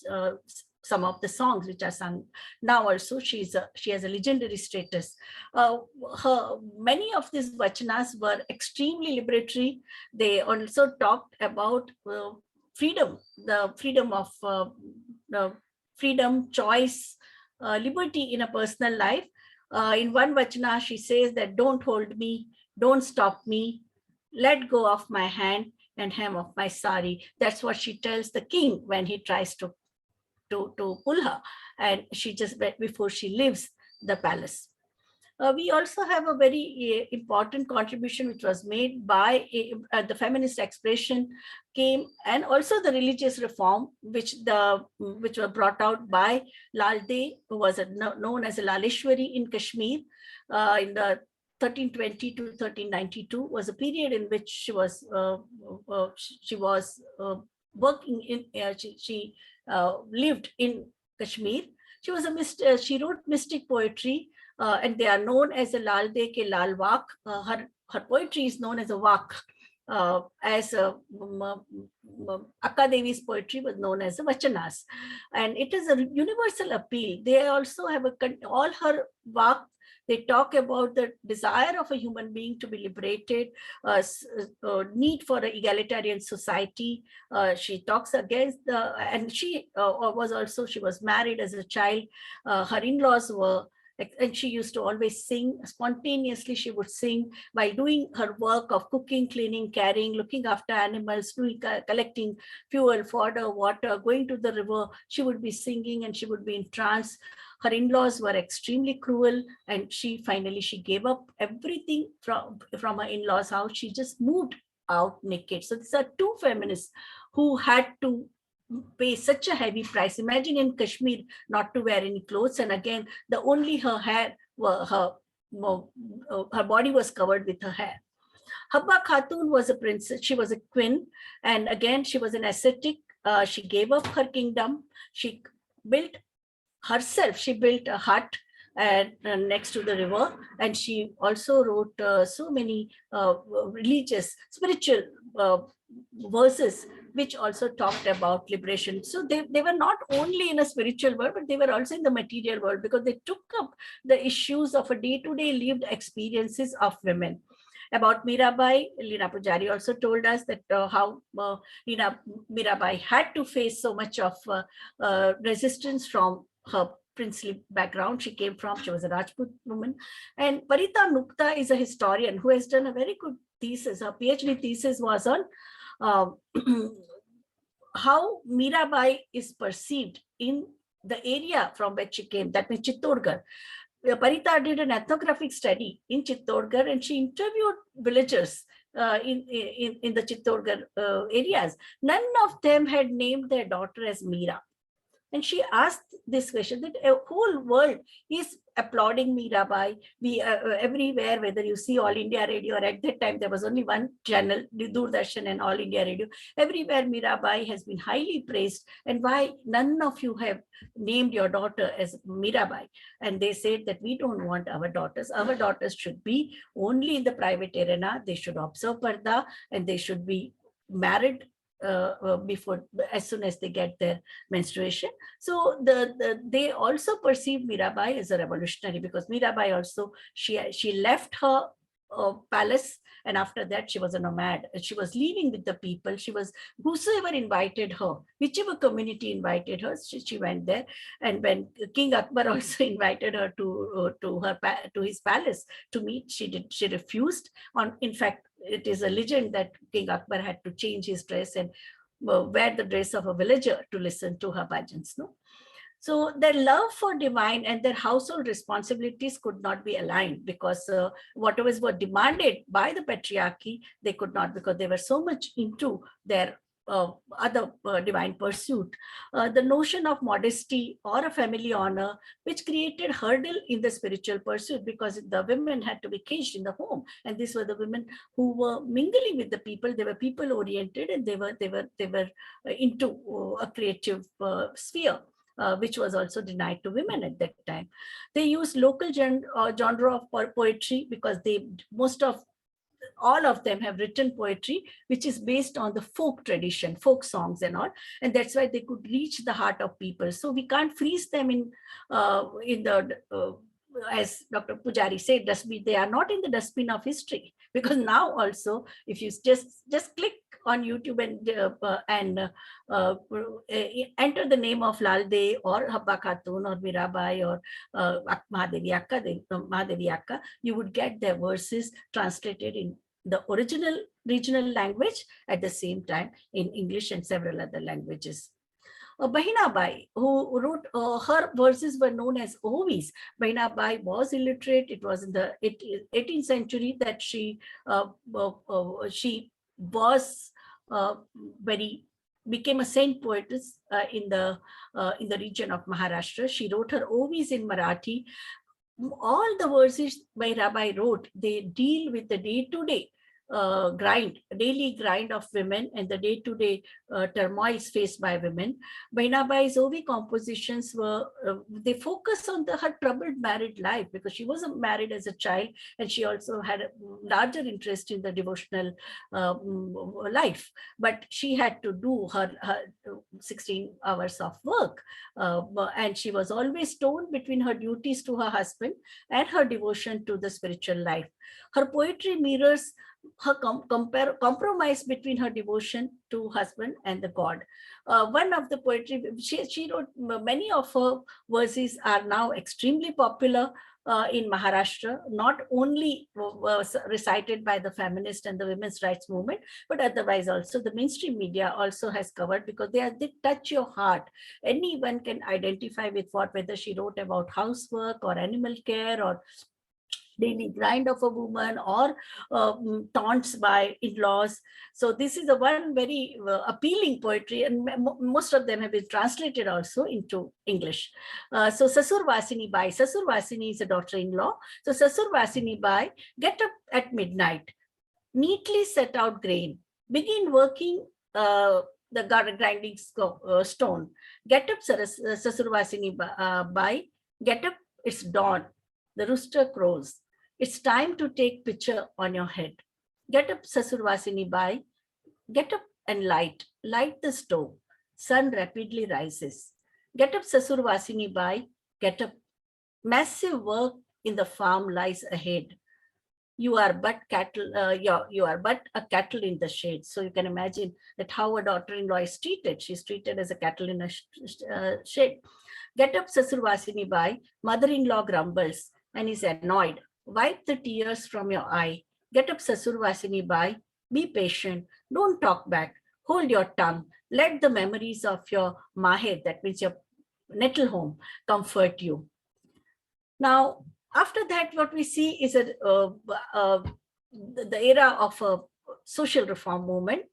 B: some of the songs which are sung now. Also, she has a legendary status. Many of these vachanas were extremely liberatory. They also talked about freedom, the freedom of freedom, choice, liberty in a personal life. In one vachana, she says that don't hold me, don't stop me, let go of my hand and hem of my sari. That's what she tells the king when he tries to pull her, and she just, before she leaves the palace. We also have a very important contribution which was made by the feminist expression came, and also the religious reform which were brought out by Lal De, who was known as a Laleshwari in Kashmir in the 1320 to 1392 was a period in which she was working in. She lived in Kashmir. She was she wrote mystic poetry, and they are known as a Lal De ke Lal Wak. Her poetry is known as a Wak, as Akka Devi's poetry was known as a Vachanas, and it is a universal appeal. They also have all her Wak. They talk about the desire of a human being to be liberated, need for an egalitarian society. She talks against and she was married as a child. Her in-laws were, and she used to always sing spontaneously. She would sing while doing her work of cooking, cleaning, carrying, looking after animals, collecting fuel, fodder, water, going to the river. She would be singing and she would be in trance. Her in-laws were extremely cruel, and she gave up everything from her in-laws' house. She just moved out naked. So these are two feminists who had to pay such a heavy price. Imagine in Kashmir not to wear any clothes, and again her hair, her body was covered with her hair. Habba Khatun was a princess. She was a queen, and again she was an ascetic. She gave up her kingdom. She built herself. She built a hut next to the river, and she also wrote so many religious, spiritual verses which also talked about liberation. So they were not only in a spiritual world, but they were also in the material world, because they took up the issues of a day-to-day lived experiences of women. About Mirabai, Leena Pujari also told us that how Mirabai had to face so much of resistance from her princely background she came from. She was a Rajput woman. And Parita Nukta is a historian who has done a very good thesis. Her PhD thesis was on how Mirabai is perceived in the area from which she came, that means Chittorgarh. Parita did an ethnographic study in Chittorgarh, and she interviewed villagers in the Chittorgarh areas. None of them had named their daughter as Meera. And she asked this question that a whole world is applauding Mirabai. We everywhere, whether you see All India Radio, or at that time there was only one channel, Doordarshan and All India Radio. Everywhere Mirabai has been highly praised. And why none of you have named your daughter as Mirabai? And they said that we don't want our daughters. Our daughters should be only in the private arena. They should observe Parda, and they should be married before, as soon as they get their menstruation. So they also perceive Mirabai as a revolutionary, because Mirabai also, she left her palace, and after that she was a nomad. She was living with the people. She was, whosoever invited her, whichever community invited her, she went there. And when King Akbar also invited her to his palace to meet, she refused. In fact, it is a legend that King Akbar had to change his dress and wear the dress of a villager to listen to her bhajans. No? So their love for divine and their household responsibilities could not be aligned, because whatever were demanded by the patriarchy, they could not, because they were so much into their other divine pursuit. The notion of modesty or a family honor, which created hurdle in the spiritual pursuit, because the women had to be caged in the home, and these were the women who were mingling with the people. They were people oriented, and they were into a creative sphere. Which was also denied to women at that time. They used local genre of poetry, because all of them have written poetry which is based on the folk tradition, folk songs and all, and that's why they could reach the heart of people. So we can't freeze them in the as Dr. Pujari said, dustbin. They are not in the dustbin of history, because now also, if you just click on YouTube and enter the name of Lalde or Habba Khatun or Mirabai or Mahadevi Akka, you would get their verses translated in the original regional language, at the same time in English and several other languages. Bahina Bai, who wrote, her verses were known as ovis. Bahina Bai was illiterate. It was in the 18th century that she was became a saint poetess in the region of Maharashtra. She wrote her ovis in Marathi. All the verses Bahina Bai wrote, they deal with the day-to-day daily grind of women and the day-to-day turmoils faced by women. Bahina Bai's ovi compositions were, they focus on her troubled married life, because she was married as a child, and she also had a larger interest in the devotional life. But she had to do her 16 hours of work, and she was always torn between her duties to her husband and her devotion to the spiritual life. Her poetry mirrors her compromise between her devotion to husband and the God. One of the poetry, she wrote, many of her verses are now extremely popular in Maharashtra, not only recited by the feminist and the women's rights movement, but otherwise also the mainstream media also has covered, because they touch your heart. Anyone can identify with whether she wrote about housework or animal care or daily grind of a woman, or taunts by in-laws. So this is the one very appealing poetry, and most of them have been translated also into English. So Sasur Vasini Bai, Sasur Vasini is a daughter-in-law. So Sasur Vasini Bai, get up at midnight, neatly set out grain, begin working the grinding stone. Get up, Sasur Vasini Bai, get up, it's dawn. The rooster crows. It's time to take picture on your head. Get up, Sasur Vasini Bai. Get up and light the stove. Sun rapidly rises. Get up, Sasur Vasini Bai. Get up. Massive work in the farm lies ahead. You are but cattle. You are but a cattle in the shade. So you can imagine that how a daughter-in-law is treated. She's treated as a cattle in a shade. Get up, Sasur Vasini Bai. Mother-in-law grumbles and is annoyed. Wipe the tears from your eye. Get up, Sasur Vasini Bai. Be patient. Don't talk back. Hold your tongue. Let the memories of your mahed, that means your nettle home, comfort you. Now, after that, what we see is the era of a social reform movement.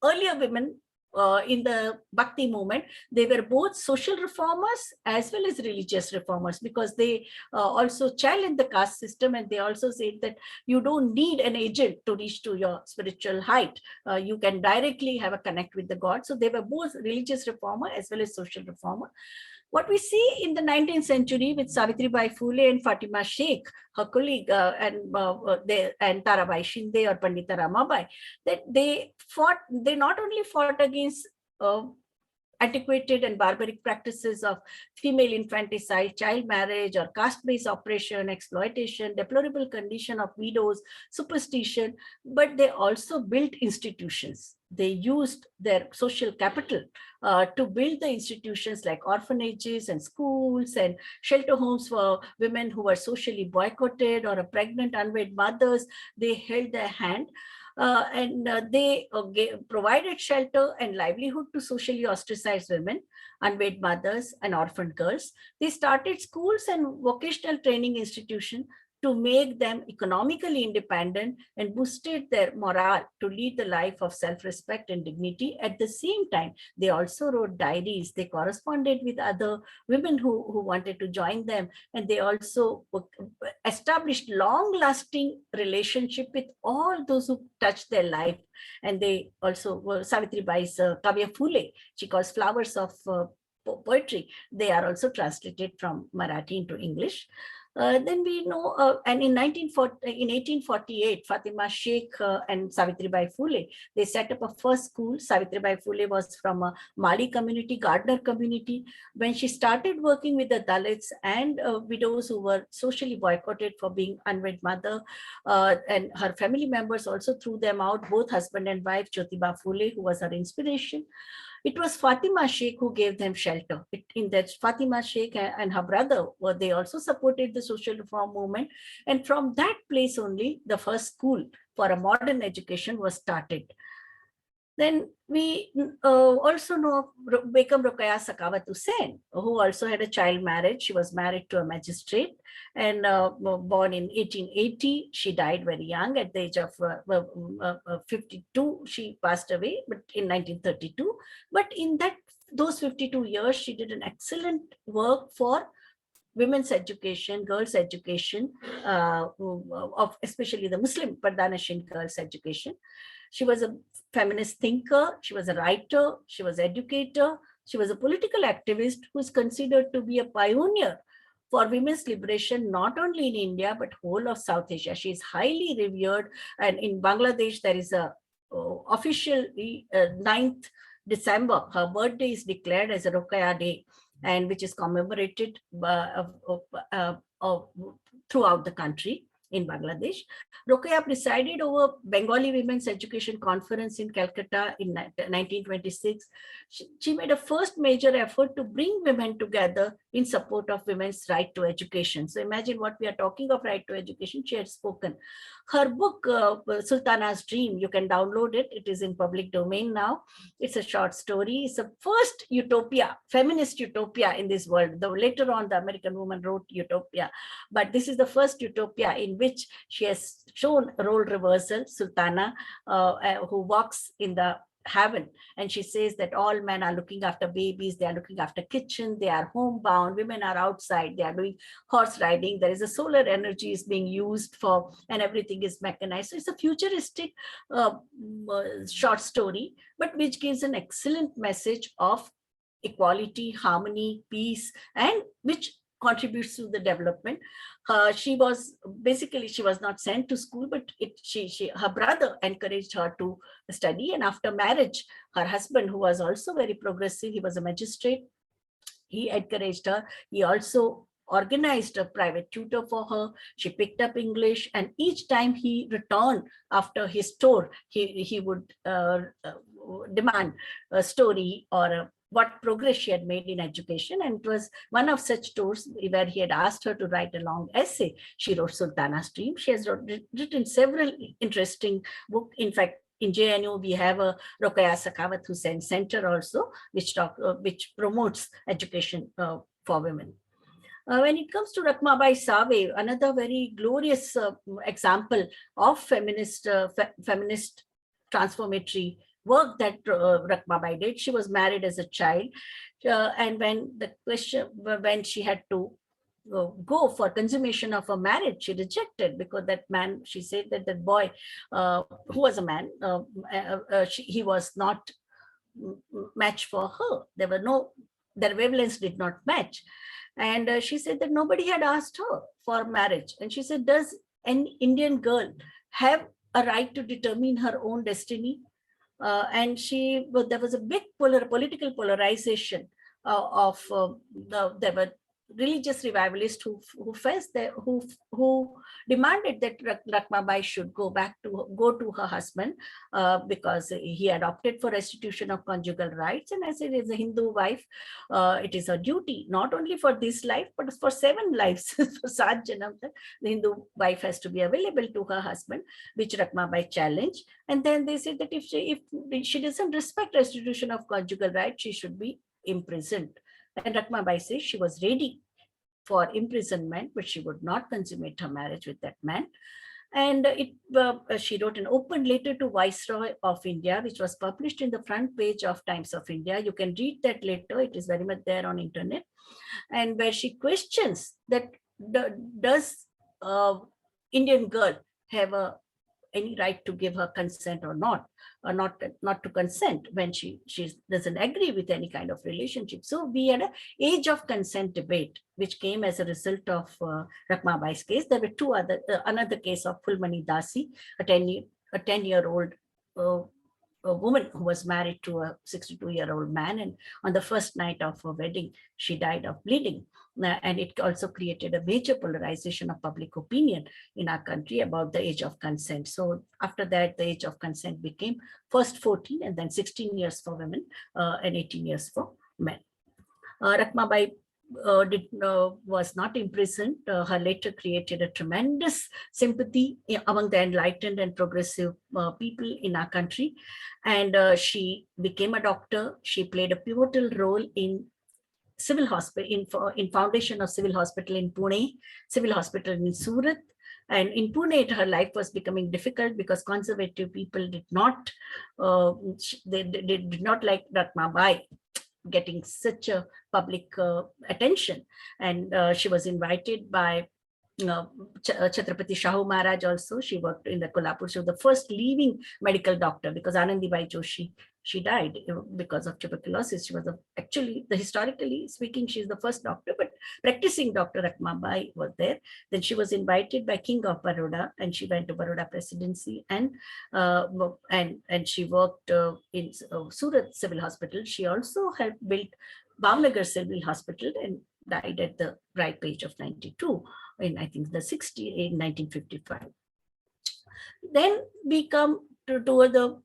B: Earlier women in the Bhakti movement, they were both social reformers as well as religious reformers, because they also challenged the caste system, and they also said that you don't need an agent to reach to your spiritual height. You can directly have a connect with the God. So they were both religious reformer as well as social reformer. What we see in the 19th century with Savitribai Phule and Fatima Sheikh, her colleague, and Tarabai Shinde or Pandita Ramabai, that they not only fought against antiquated and barbaric practices of female infanticide, child marriage, or caste-based oppression, exploitation, deplorable condition of widows, superstition, but they also built institutions. They used their social capital to build the institutions like orphanages and schools and shelter homes for women who were socially boycotted or pregnant unwed mothers. They held their hand. They provided shelter and livelihood to socially ostracized women, unwed mothers, and orphan girls. They started schools and vocational training institutions to make them economically independent and boosted their morale to lead the life of self-respect and dignity. At the same time, they also wrote diaries. They corresponded with other women who wanted to join them. And they also established long-lasting relationship with all those who touched their life. And they also, Savitribai's Kavya Phule, she calls flowers of poetry. They are also translated from Marathi into English. Then we know, and in 1848, Fatima Sheikh and Savitribai Phule, they set up a first school. Savitribai Phule was from a Mali community, gardener community. When she started working with the Dalits and widows who were socially boycotted for being unwed mother, and her family members also threw them out, both husband and wife, Jyotiba Phule, who was her inspiration. It was Fatima Sheikh who gave them shelter. In that, Fatima Sheikh and her brother, they also supported the social reform movement. And from that place only, the first school for a modern education was started. Then we also know Begum Rokaya Sakawat Hussain, who also had a child marriage. She was married to a magistrate and born in 1880. She died very young at the age of 52. She passed away, but in 1932. But in those 52 years, she did an excellent work for women's education, girls' education, of especially the Muslim Pardanashin girls' education. She was a feminist thinker, she was a writer, she was an educator, she was a political activist who is considered to be a pioneer for women's liberation, not only in India, but whole of South Asia. She is highly revered. And in Bangladesh, there is a official 9th December, her birthday is declared as a Rokaya Day, and which is commemorated throughout the country. In Bangladesh, Rokaya presided over Bengali Women's Education Conference in Calcutta in 1926. She made a first major effort to bring women together in support of women's right to education. So imagine what we are talking of, right to education. She had spoken. Her book, Sultana's Dream, you can download it. It is in public domain now. It's a short story. It's the first utopia, feminist utopia in this world. Though later on, the American woman wrote Utopia. But this is the first utopia in which she has shown role reversal, Sultana, who walks in the heaven, and she says that all men are looking after babies, they are looking after kitchen, they are homebound, women are outside, they are doing horse riding, there is a solar energy is being used for, and everything is mechanized. So it's a futuristic short story, but which gives an excellent message of equality, harmony, peace, and which contributes to the development. She was not sent to school, but her brother encouraged her to study. And after marriage, her husband, who was also very progressive, he was a magistrate, he encouraged her. He also organized a private tutor for her. She picked up English, and each time he returned after his tour, he would demand a story or what progress she had made in education. And it was one of such tours where he had asked her to write a long essay. She wrote Sultana's Dream. She has written several interesting books. In fact, in JNU, we have a Rokaya Sakawat Hussain Center also, which promotes education for women. When it comes to Rakmabai Save, another very glorious example of feminist transformatory work that Rakmabai did. She was married as a child. And when she had to go for consummation of a marriage, she rejected, because that man, she said that that boy, who was a man, he was not match for her. Their wavelengths did not match. And she said that nobody had asked her for marriage. And she said, does an Indian girl have a right to determine her own destiny? And there was a big political polarization there were religious revivalists who demanded that Rakmabai should go to her husband because he had opted for restitution of conjugal rights. And as it is a Hindu wife, it is her duty, not only for this life, but for 7 lives, for Saat Janam, the Hindu wife has to be available to her husband, which Rakmabai challenged. And then they said that if she doesn't respect restitution of conjugal rights, she should be imprisoned. And Rakmabai says she was ready for imprisonment, but she would not consummate her marriage with that man. And she wrote an open letter to Viceroy of India, which was published in the front page of Times of India. You can read that letter. It is very much there on internet. And where she questions that does Indian girl have any right to give her consent or not to consent when she doesn't agree with any kind of relationship. So we had an age of consent debate, which came as a result of Rakmabai's case. There were another case of Fulmani Dasi, a 10-year-old a woman who was married to a 62-year-old man, and on the first night of her wedding, she died of bleeding. And it also created a major polarization of public opinion in our country about the age of consent. So after that, the age of consent became first 14 and then 16 years for women and 18 years for men. Rakmabai was not imprisoned. Her letter created a tremendous sympathy among the enlightened and progressive people in our country. And she became a doctor. She played a pivotal role in civil hospital, in foundation of civil hospital in Pune, civil hospital in Surat. And in Pune, her life was becoming difficult because conservative people did not, they did not like Rakmabai getting such a public attention. And she was invited by Chhatrapati Shahu Maharaj also. She worked in the Kolhapur. She was the first leaving medical doctor because Anandibai Joshi, she died because of tuberculosis. She was actually, historically speaking, she's the first doctor, but practicing Dr. Rakmabai was there. Then she was invited by King of Baroda, and she went to Baroda Presidency, and she worked in Surat Civil Hospital. She also helped build Bhavnagar Civil Hospital and died at the ripe age of 92 in, I think, in 1955. Then we come toward the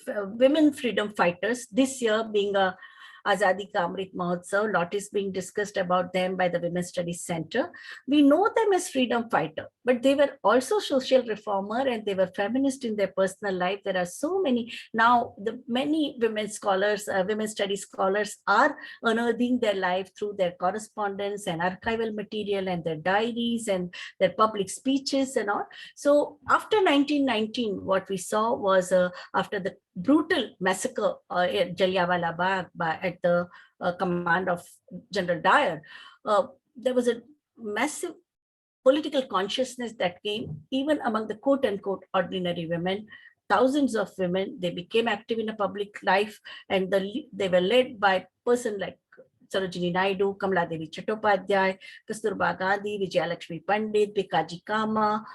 B: women freedom fighters. This year being a Azadi Ka Amrit Mahotsav, a lot is being discussed about them by the Women's Studies Center. We know them as freedom fighter, but they were also social reformer and they were feminist in their personal life. There are so many, now many women scholars, women studies scholars are unearthing their life through their correspondence and archival material and their diaries and their public speeches and all. So after 1919, what we saw was after the brutal massacre at Jallianwala Bagh at the command of General Dyer, there was a massive political consciousness that came even among the quote-unquote ordinary women. Thousands of women, they became active in a public life, and they were led by a person like Sarojini Naidu, Kamala Devi Chattopadhyay, Kasturba Gandhi, Vijayalakshmi Pandit, Bikaji Kama.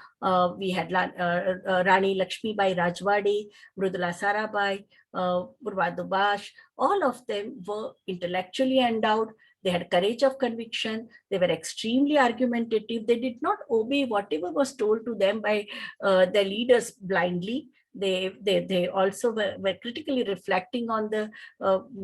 B: We had Rani Lakshmi Bai Rajwade, Mrudula Sarabai, Purva Dubash. All of them were intellectually endowed. They had courage of conviction. They were extremely argumentative. They did not obey whatever was told to them by their leaders blindly. They also were critically reflecting on the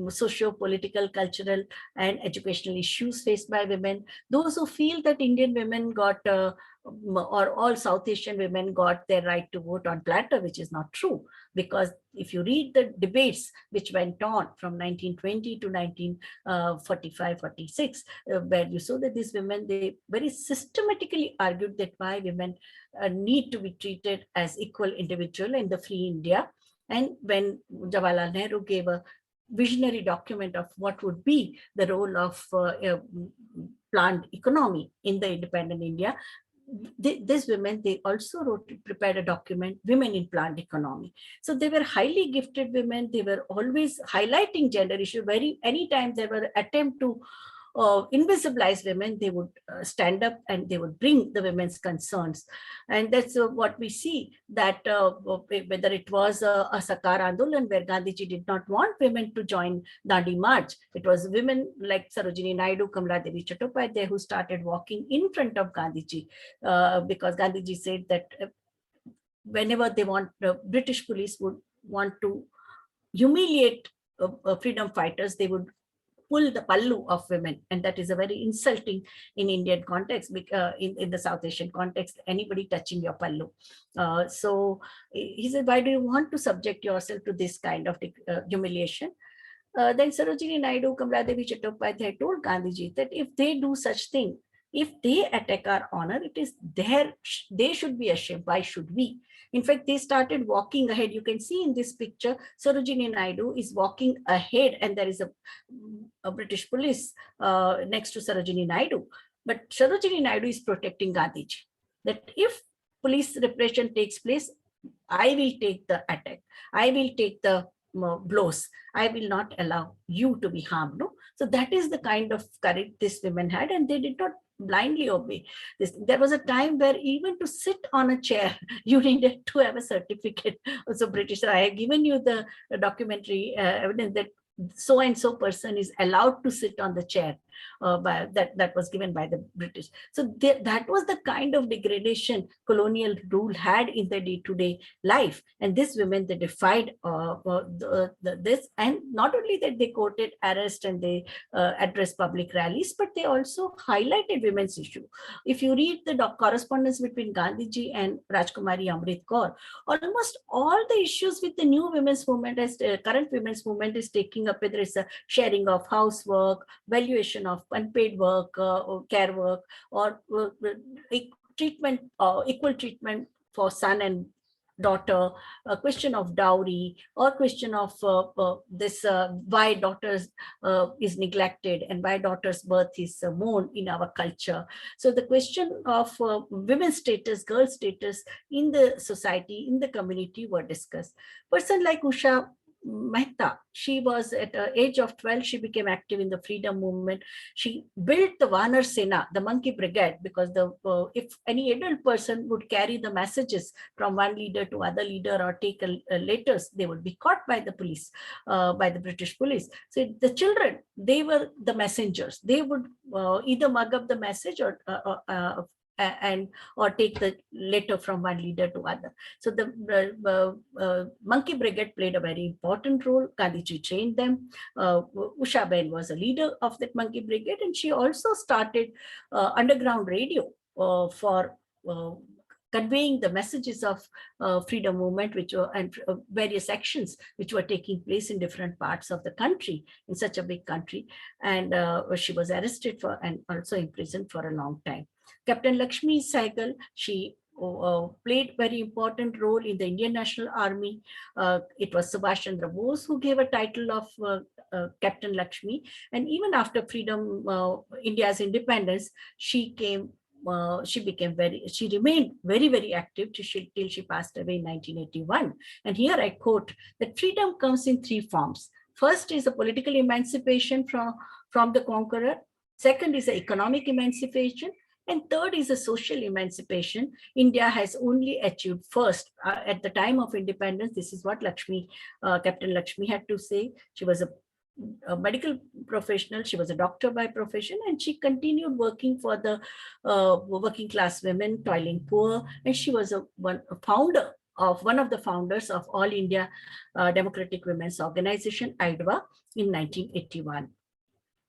B: socio-political, cultural, and educational issues faced by women. Those who feel that Indian women got, or all South Asian women got their right to vote on platter, which is not true. Because if you read the debates which went on from 1920 to 1945-46, where you saw that these women, they very systematically argued that why women need to be treated as equal individual in the free India. And when Jawaharlal Nehru gave a visionary document of what would be the role of planned economy in the independent India, these women, they also prepared a document, Women in Planned Economy. So they were highly gifted women. They were always highlighting gender issue. Anytime there were attempt to invisibilize women, they would stand up and they would bring the women's concerns. And that's what we see, that whether it was a Sakar Andolan where Gandhiji did not want women to join Dandi March, it was women like Sarojini Naidu, Kamala Devi Chattopadhyay who started walking in front of Gandhiji, because Gandhiji said that whenever they want, British police would want to humiliate freedom fighters, they would pull the pallu of women, and that is a very insulting in Indian context, in the South Asian context, anybody touching your pallu. So he said, why do you want to subject yourself to this kind of humiliation? Then Sarojini Naidu, Kamala Devi Chattopadhyay told Gandhiji that if they do such thing, if they attack our honor, it is they should be ashamed. Why should we? In fact, they started walking ahead. You can see in this picture, Sarojini Naidu is walking ahead, and there is a British police next to Sarojini Naidu. But Sarojini Naidu is protecting Gandhiji, that if police repression takes place, I will take the attack. I will take the blows. I will not allow you to be harmed. No? So that is the kind of courage these women had, and they did not blindly obey this. There was a time where even to sit on a chair, you needed to have a certificate. So British, I have given you the documentary evidence that so and so person is allowed to sit on the chair. That was given by the British. So that was the kind of degradation colonial rule had in the day-to-day life. And these women, they defied this. And not only that, they quoted arrest and they addressed public rallies, but they also highlighted women's issue. If you read the correspondence between Gandhiji and Rajkumari Amrit Kaur, almost all the issues with the new women's movement, as current women's movement is taking up, whether it's a sharing of housework, valuation of unpaid work, or care work, or equal treatment for son and daughter, a question of dowry, or question of why daughters is neglected and why daughters' birth is mourned in our culture. So the question of women's status, girls' status in the society, in the community were discussed. Person like Usha Mehta, she was at the age of 12, she became active in the freedom movement. She built the Vanar Sena, the monkey brigade, because if any adult person would carry the messages from one leader to other leader or take letters, they would be caught by the police, by the British police. So the children, they were the messengers. They would either mug up the message or take the letter from one leader to other. So the monkey brigade played a very important role. Gandhiji trained them. Usha Ben was a leader of that monkey brigade, and she also started underground radio for conveying the messages of freedom movement, which were, and various actions which were taking place in different parts of the country, in such a big country. And she was arrested for and also imprisoned for a long time. Captain Lakshmi Sehgal, she played very important role in the Indian National Army. It was Subhash Chandra Bose who gave a title of Captain Lakshmi. And even after freedom, India's independence, she remained very, very active till she passed away in 1981. And here I quote that freedom comes in three forms. First is a political emancipation from the conqueror. Second is the economic emancipation. And third is a social emancipation. India has only achieved first at the time of independence. This is what Captain Lakshmi had to say. She was a medical professional. She was a doctor by profession, and she continued working for the working class women, toiling poor. And she was one of the founders of All India Democratic Women's Organization, IDWA, in 1981.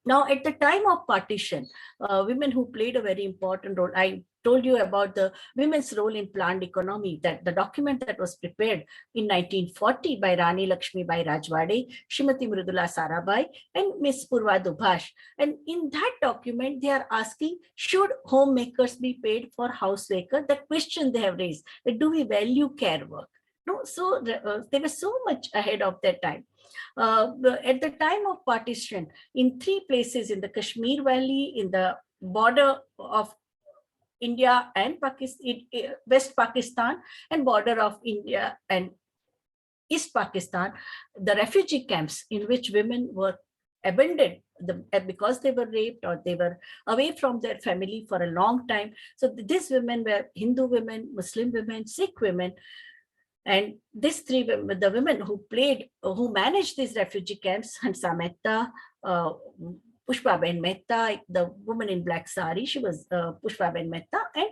B: Now, at the time of partition, women who played a very important role, I told you about the women's role in planned economy, that the document that was prepared in 1940 by Rani Lakshmi Bai Rajwade, Srimati Mridula Sarabhai, and Miss Purva Dubhash. And in that document, they are asking, should homemakers be paid for houseworker? The question they have raised, that do we value care work? No, so they were so much ahead of their time. At the time of partition, in 3 places in the Kashmir Valley, in the border of India and Pakistan, West Pakistan, and border of India and East Pakistan, the refugee camps in which women were abandoned because they were raped or they were away from their family for a long time. So these women were Hindu women, Muslim women, Sikh women. And these 3 women, the women who managed these refugee camps, Hansa Mehta, Pushpaben Mehta, the woman in black sari, she was Pushpaben Mehta, and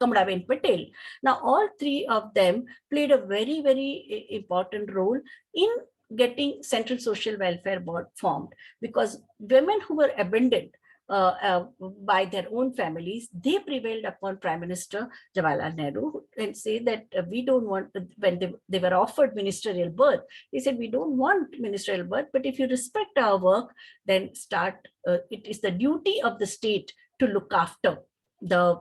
B: Kamraben Patel. Now, all 3 of them played a very, very important role in getting Central Social Welfare Board formed, because women who were abandoned by their own families, they prevailed upon Prime Minister Jawaharlal Nehru and say that we don't want, when they were offered ministerial berth, they said, we don't want ministerial berth, but if you respect our work, then start, it is the duty of the state to look after the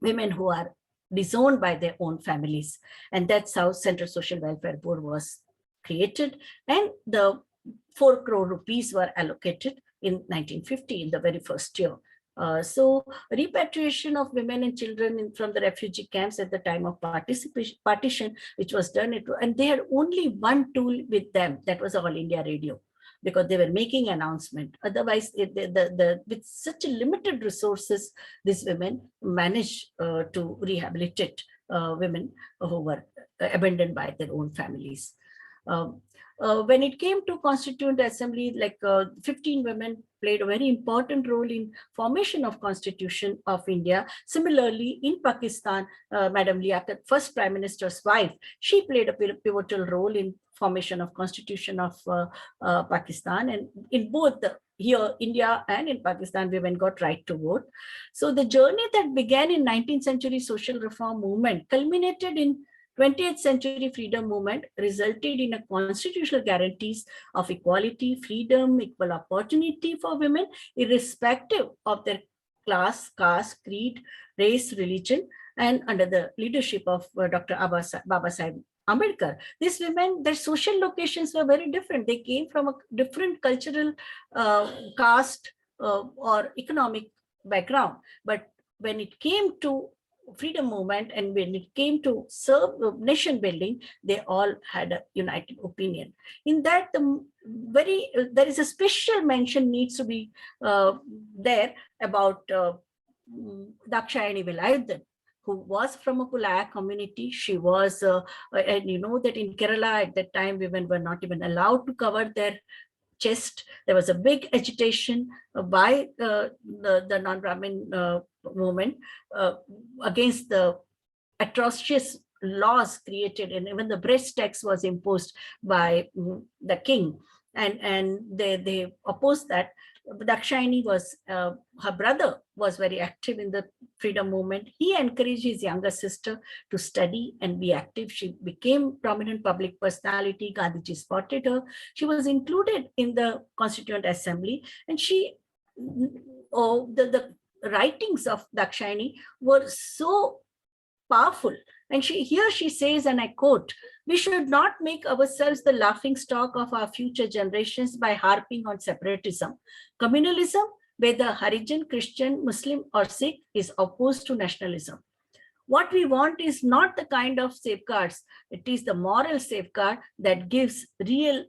B: women who are disowned by their own families. And that's how Central Social Welfare Board was created. And the 4 crore rupees were allocated in 1950, in the very first year. So repatriation of women and children from the refugee camps at the time of partition, which was done, and they had only one tool with them, that was All India Radio, because they were making announcement. Otherwise, with such a limited resources, these women managed to rehabilitate women who were abandoned by their own families. When it came to Constituent Assembly, like 15 women played a very important role in formation of Constitution of India. Similarly, in Pakistan, Madam Liaquat, first Prime Minister's wife, she played a pivotal role in formation of Constitution of Pakistan. And in both here, India and in Pakistan, women got right to vote. So the journey that began in 19th century social reform movement culminated in 20th century freedom movement, resulted in a constitutional guarantees of equality, freedom, equal opportunity for women, irrespective of their class, caste, creed, race, religion, and under the leadership of Dr. Babasaheb Ambedkar. These women, their social locations were very different. They came from a different cultural caste or economic background. But when it came to freedom movement and when it came to serve nation building, they all had a united opinion. In that, there is a special mention needs to be there about Dakshayani Velayuddin, who was from a Pulaya community. She was, and you know that in Kerala at that time, women were not even allowed to cover their chest. There was a big agitation by the non-Brahmin movement against the atrocious laws created, and even the breast tax was imposed by the king, and they opposed that. Dakshayani was, her brother was very active in the freedom movement. He encouraged his younger sister to study and be active. She became prominent public personality. Gandhiji spotted her. She was included in the Constituent Assembly, and she, the writings of Dakshayani were so powerful. And here she says, and I quote, "We should not make ourselves the laughing stock of our future generations by harping on separatism. Communalism, whether Harijan, Christian, Muslim, or Sikh, is opposed to nationalism. What we want is not the kind of safeguards, it is the moral safeguard that gives real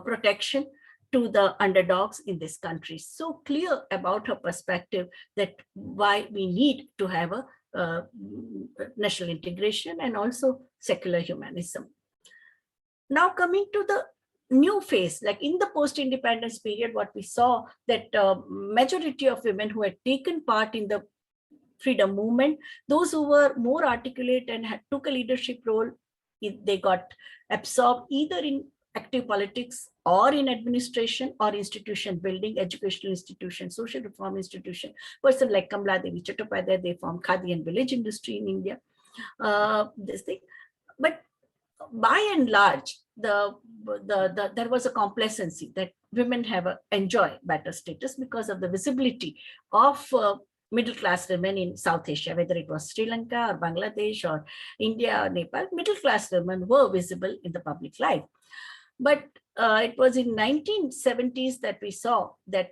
B: protection to the underdogs in this country." So clear about her perspective that why we need to have a national integration and also secular humanism. Now coming to the new phase, like in the post-independence period, what we saw that majority of women who had taken part in the freedom movement, those who were more articulate and took a leadership role, they got absorbed either in active politics or in administration or institution building, educational institution, social reform institution. Person like Kamala Devi Chattopadhyay, they formed Khadi and village industry in India. This thing, but by and large, there was a complacency that women have enjoy better status because of the visibility of middle-class women in South Asia, whether it was Sri Lanka or Bangladesh or India or Nepal, middle-class women were visible in the public life. But it was in 1970s that we saw that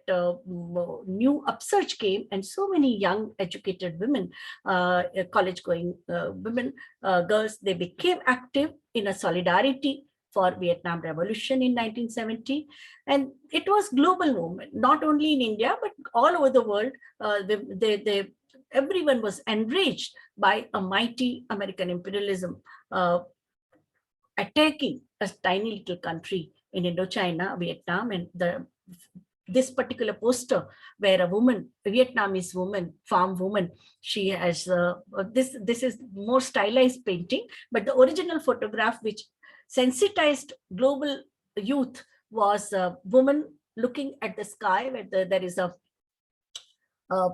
B: new upsurge came, and so many young educated women, college-going women, girls, they became active in a solidarity for Vietnam Revolution in 1970. And it was global movement, not only in India, but all over the world. Everyone was enraged by a mighty American imperialism attacking a tiny little country in Indochina, Vietnam, and this particular poster where a woman, a Vietnamese woman, farm woman, she has this is more stylized painting, but the original photograph which sensitized global youth was a woman looking at the sky where there is a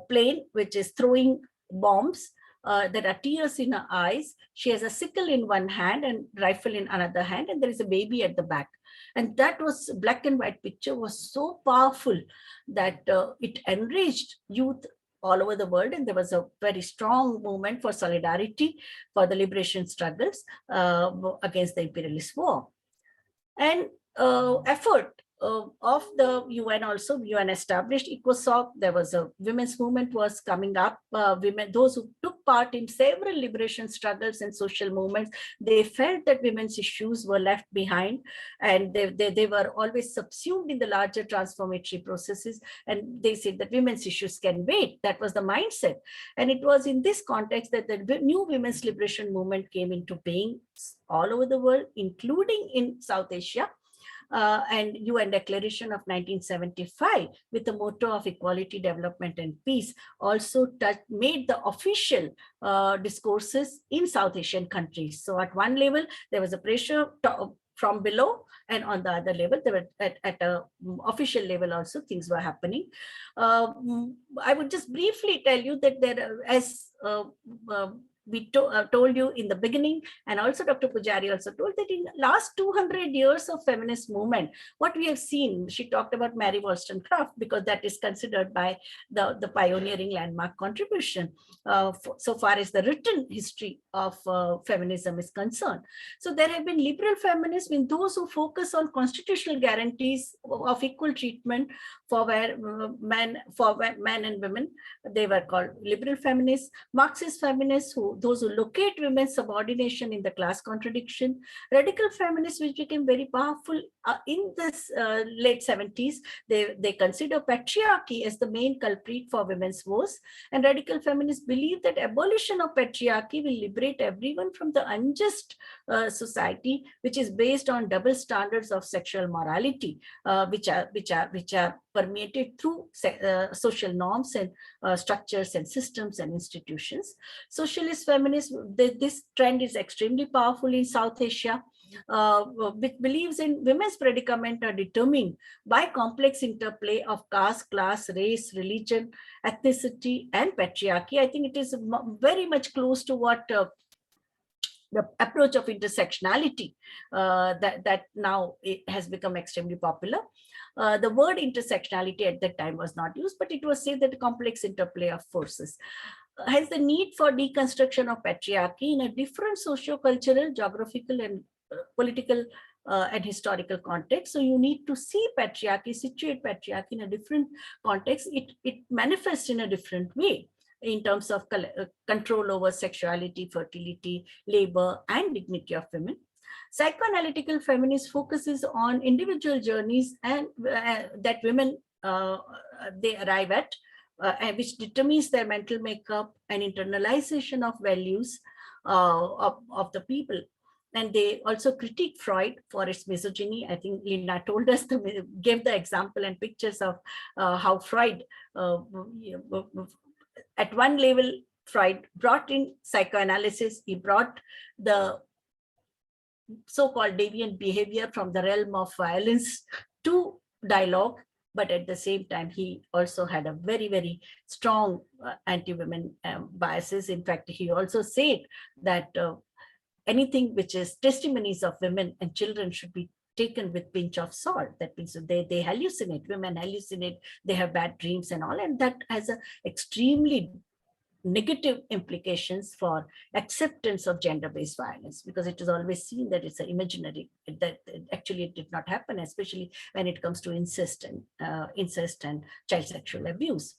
B: plane which is throwing bombs. There are tears in her eyes. She has a sickle in one hand and rifle in another hand, and there is a baby at the back. And that was black and white picture was so powerful that it enraged youth all over the world. And there was a very strong movement for solidarity for the liberation struggles against the imperialist war. And effort of the UN also, UN established ECOSOC. There was a women's movement was coming up. Women, those who took part in several liberation struggles and social movements, they felt that women's issues were left behind, and they were always subsumed in the larger transformatory processes. And they said that women's issues can wait. That was the mindset. And it was in this context that the new women's liberation movement came into being all over the world, including in South Asia. And UN Declaration of 1975 with the motto of equality, development, and peace also made the official discourses in South Asian countries. So at one level, there was a pressure from below, and on the other level, there were at a official level also things were happening. I would just briefly tell you that there, as we told you in the beginning, and also Dr. Pujari also told that in the last 200 years of feminist movement, what we have seen, she talked about Mary Wollstonecraft because that is considered by the pioneering landmark contribution so far as the written history of feminism is concerned. So there have been liberal feminists, in those who focus on constitutional guarantees of equal treatment for men and women. They were called liberal feminists. Marxist feminists, those who locate women's subordination in the class contradiction. Radical feminists, which became very powerful in this late 70s, they consider patriarchy as the main culprit for women's wars. And radical feminists believe that abolition of patriarchy will liberate everyone from the unjust society, which is based on double standards of sexual morality, which are permeated through social norms and structures and systems and institutions. Socialist feminists, this trend is extremely powerful in South Asia, which believes in women's predicament are determined by complex interplay of caste, class, race, religion, ethnicity, and patriarchy. I think it is very much close to what the approach of intersectionality that now it has become extremely popular. The word intersectionality at that time was not used, but it was said that the complex interplay of forces has the need for deconstruction of patriarchy in a different socio-cultural, geographical, and political and historical context. So you need to see patriarchy, situate patriarchy in a different context. It manifests in a different way in terms of control over sexuality, fertility, labor, and dignity of women. Psychoanalytical feminist focuses on individual journeys and that women they arrive at, which determines their mental makeup and internalization of values of the people. And they also critique Freud for its misogyny. I think Leena told us, gave the example and pictures of how Freud, at one level, Freud brought in psychoanalysis. He brought the so-called deviant behavior from the realm of violence to dialogue, but at the same time, he also had a very, very strong anti-women biases. In fact, he also said that anything which is testimonies of women and children should be taken with pinch of salt. That means they hallucinate, women hallucinate, they have bad dreams and all, and that has a extremely negative implications for acceptance of gender-based violence, because it is always seen that it's an imaginary, that actually it did not happen, especially when it comes to incest and child sexual abuse.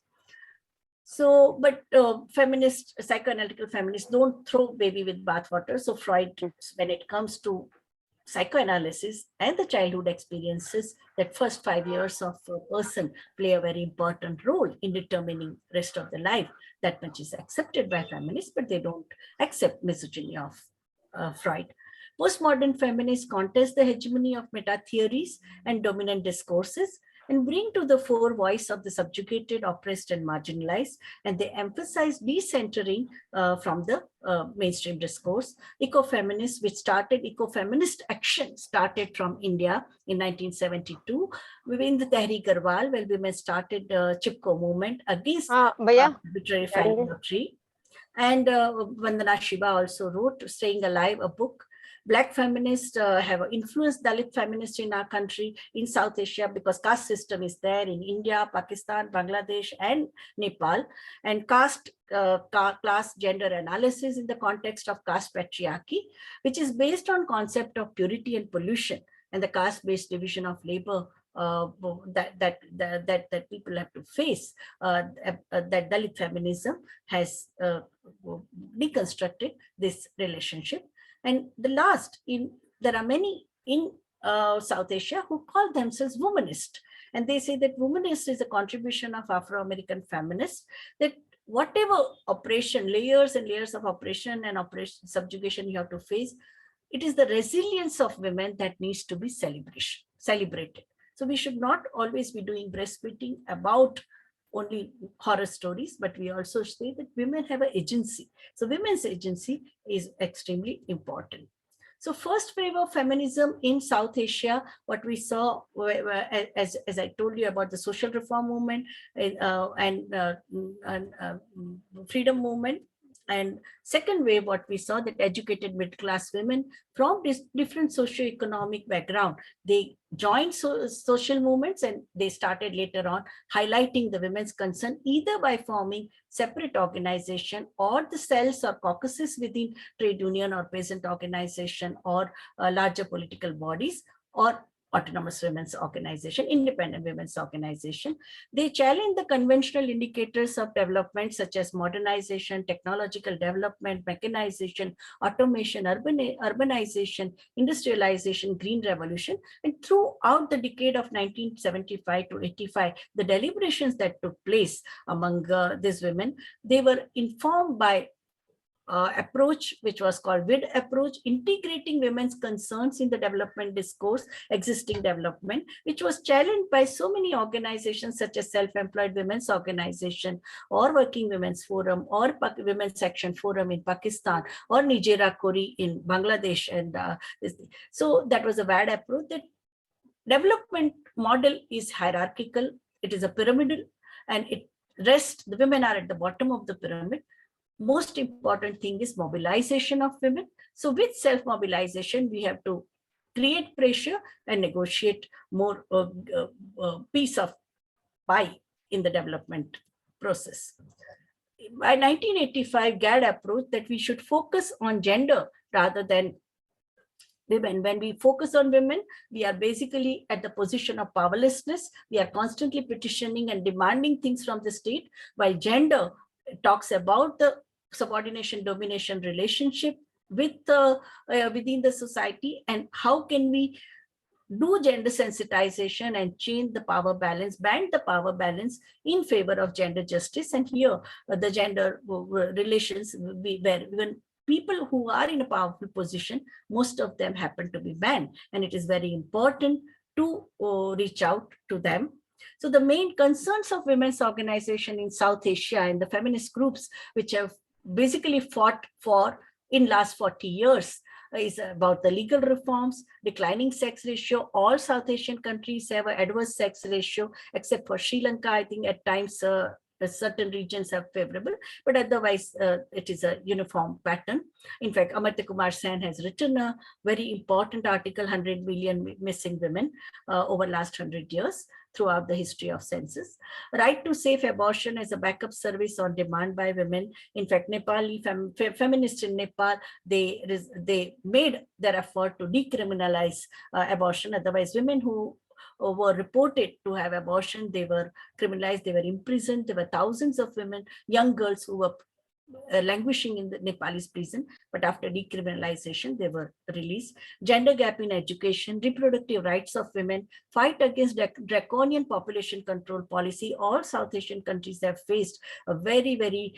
B: So, but psychoanalytical feminists don't throw baby with bathwater. So Freud, when it comes to psychoanalysis and the childhood experiences, that first 5 years of a person play a very important role in determining rest of the life. That much is accepted by feminists, but they don't accept misogyny of Freud. Postmodern feminists contest the hegemony of meta-theories and dominant discourses and bring to the fore voice of the subjugated, oppressed, and marginalized, and they emphasize decentering from the mainstream discourse. Eco-feminists, which started eco-feminist action, started from India in 1972 within the Tehreek Garhwal, where women started Chipko movement against arbitrary felling of tree. And Vandana Shiva also wrote Staying Alive, a book. Black feminists have influenced Dalit feminists in our country, in South Asia, because caste system is there in India, Pakistan, Bangladesh, and Nepal. And caste, class, gender analysis in the context of caste patriarchy, which is based on concept of purity and pollution, and the caste-based division of labor that people have to face, that Dalit feminism has deconstructed this relationship. And the last, there are many in South Asia who call themselves womanist. And they say that womanist is a contribution of Afro-American feminists, that whatever oppression, layers and layers of oppression and subjugation you have to face, it is the resilience of women that needs to be celebrated. So we should not always be doing breastfeeding about only horror stories, but we also say that women have an agency. So women's agency is extremely important. So first wave of feminism in South Asia, what we saw, as I told you about the social reform movement and freedom movement. And second wave, what we saw, that educated middle-class women from different socio-economic background, they joined social movements, and they started later on highlighting the women's concern, either by forming separate organization or the cells or caucuses within trade union or peasant organization or larger political bodies, or autonomous women's organization, independent women's organization. They challenge the conventional indicators of development, such as modernization, technological development, mechanization, automation, urbanization, industrialization, green revolution. And throughout the decade of 1975 to 85, the deliberations that took place among these women, they were informed by approach, which was called WID approach, integrating women's concerns in the development discourse, existing development, which was challenged by so many organizations such as Self-Employed Women's Organization or Working Women's Forum or Women's Action Forum in Pakistan or Nijera Kori in Bangladesh. And so that was a WAD approach. That development model is hierarchical, it is a pyramidal, and it rests, the women are at the bottom of the pyramid. Most important thing is mobilization of women. So with self-mobilization, we have to create pressure and negotiate more piece of pie in the development process. By 1985, GAD approach that we should focus on gender rather than women. When we focus on women, we are basically at the position of powerlessness. We are constantly petitioning and demanding things from the state, while gender talks about the subordination domination relationship with within the society, and how can we do gender sensitization and change the power balance, bend the power balance in favor of gender justice. And here the gender relations will be where even people who are in a powerful position, most of them happen to be men, and it is very important to reach out to them. So the main concerns of women's organization in South Asia and the feminist groups, which have basically fought for in last 40 years, is about the legal reforms, declining sex ratio. All South Asian countries have an adverse sex ratio, except for Sri Lanka. I think at times certain regions are favorable, but otherwise it is a uniform pattern. In fact, Amartya Kumar Sen has written a very important article, 100 million missing women over last 100 years throughout the history of census. Right to safe abortion as a backup service on demand by women. In fact, Nepali feminists in Nepal, they made their effort to decriminalize abortion. Otherwise, women who were reported to have abortion, they were criminalized, they were imprisoned. There were thousands of women, young girls who were languishing in the Nepalese prison, but after decriminalization, they were released. Gender gap in education, reproductive rights of women, fight against draconian population control policy. All South Asian countries have faced a very, very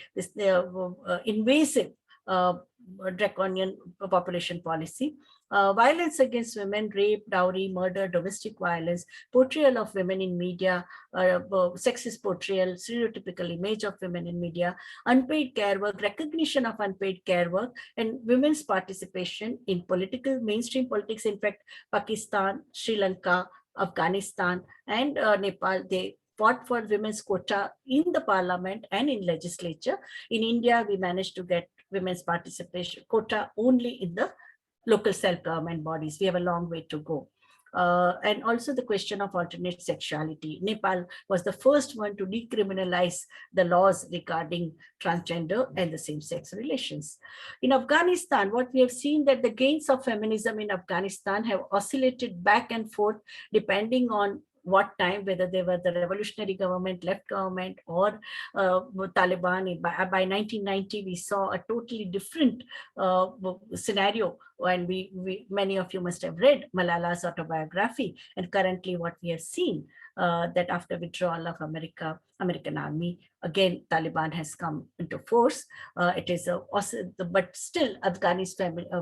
B: invasive draconian population policy. Violence against women, rape, dowry, murder, domestic violence, portrayal of women in media, sexist portrayal, stereotypical image of women in media, unpaid care work, recognition of unpaid care work, and women's participation in mainstream politics. In fact, Pakistan, Sri Lanka, Afghanistan, and Nepal, they fought for women's quota in the parliament and in legislature. In India, we managed to get women's participation quota only in the local self-government bodies. We have a long way to go. And also the question of alternate sexuality. Nepal was the first one to decriminalize the laws regarding transgender and the same-sex relations. In Afghanistan, what we have seen that the gains of feminism in Afghanistan have oscillated back and forth depending on what time, whether they were the revolutionary government, left government, or Taliban. By 1990, we saw a totally different scenario. And many of you must have read Malala's autobiography. And currently what we have seen, that after withdrawal of American army, again, Taliban has come into force. It is but still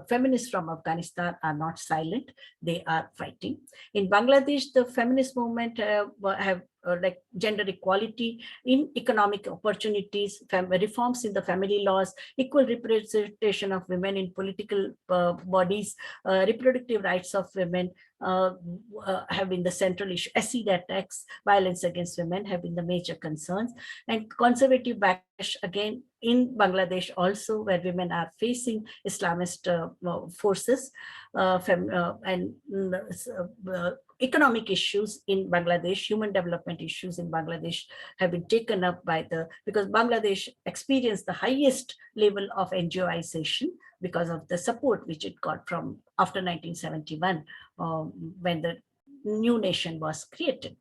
B: feminists from Afghanistan are not silent. They are fighting. In Bangladesh, the feminist movement have like gender equality in economic opportunities, reforms in the family laws, equal representation of women in political bodies, reproductive rights of women have been the central issue. Acid attacks, violence against women have been the major concerns, and conservative backlash again in Bangladesh also, where women are facing Islamist forces and economic issues in Bangladesh, human development issues in Bangladesh have been taken up by because Bangladesh experienced the highest level of NGOization because of the support which it got from after 1971 when the new nation was created.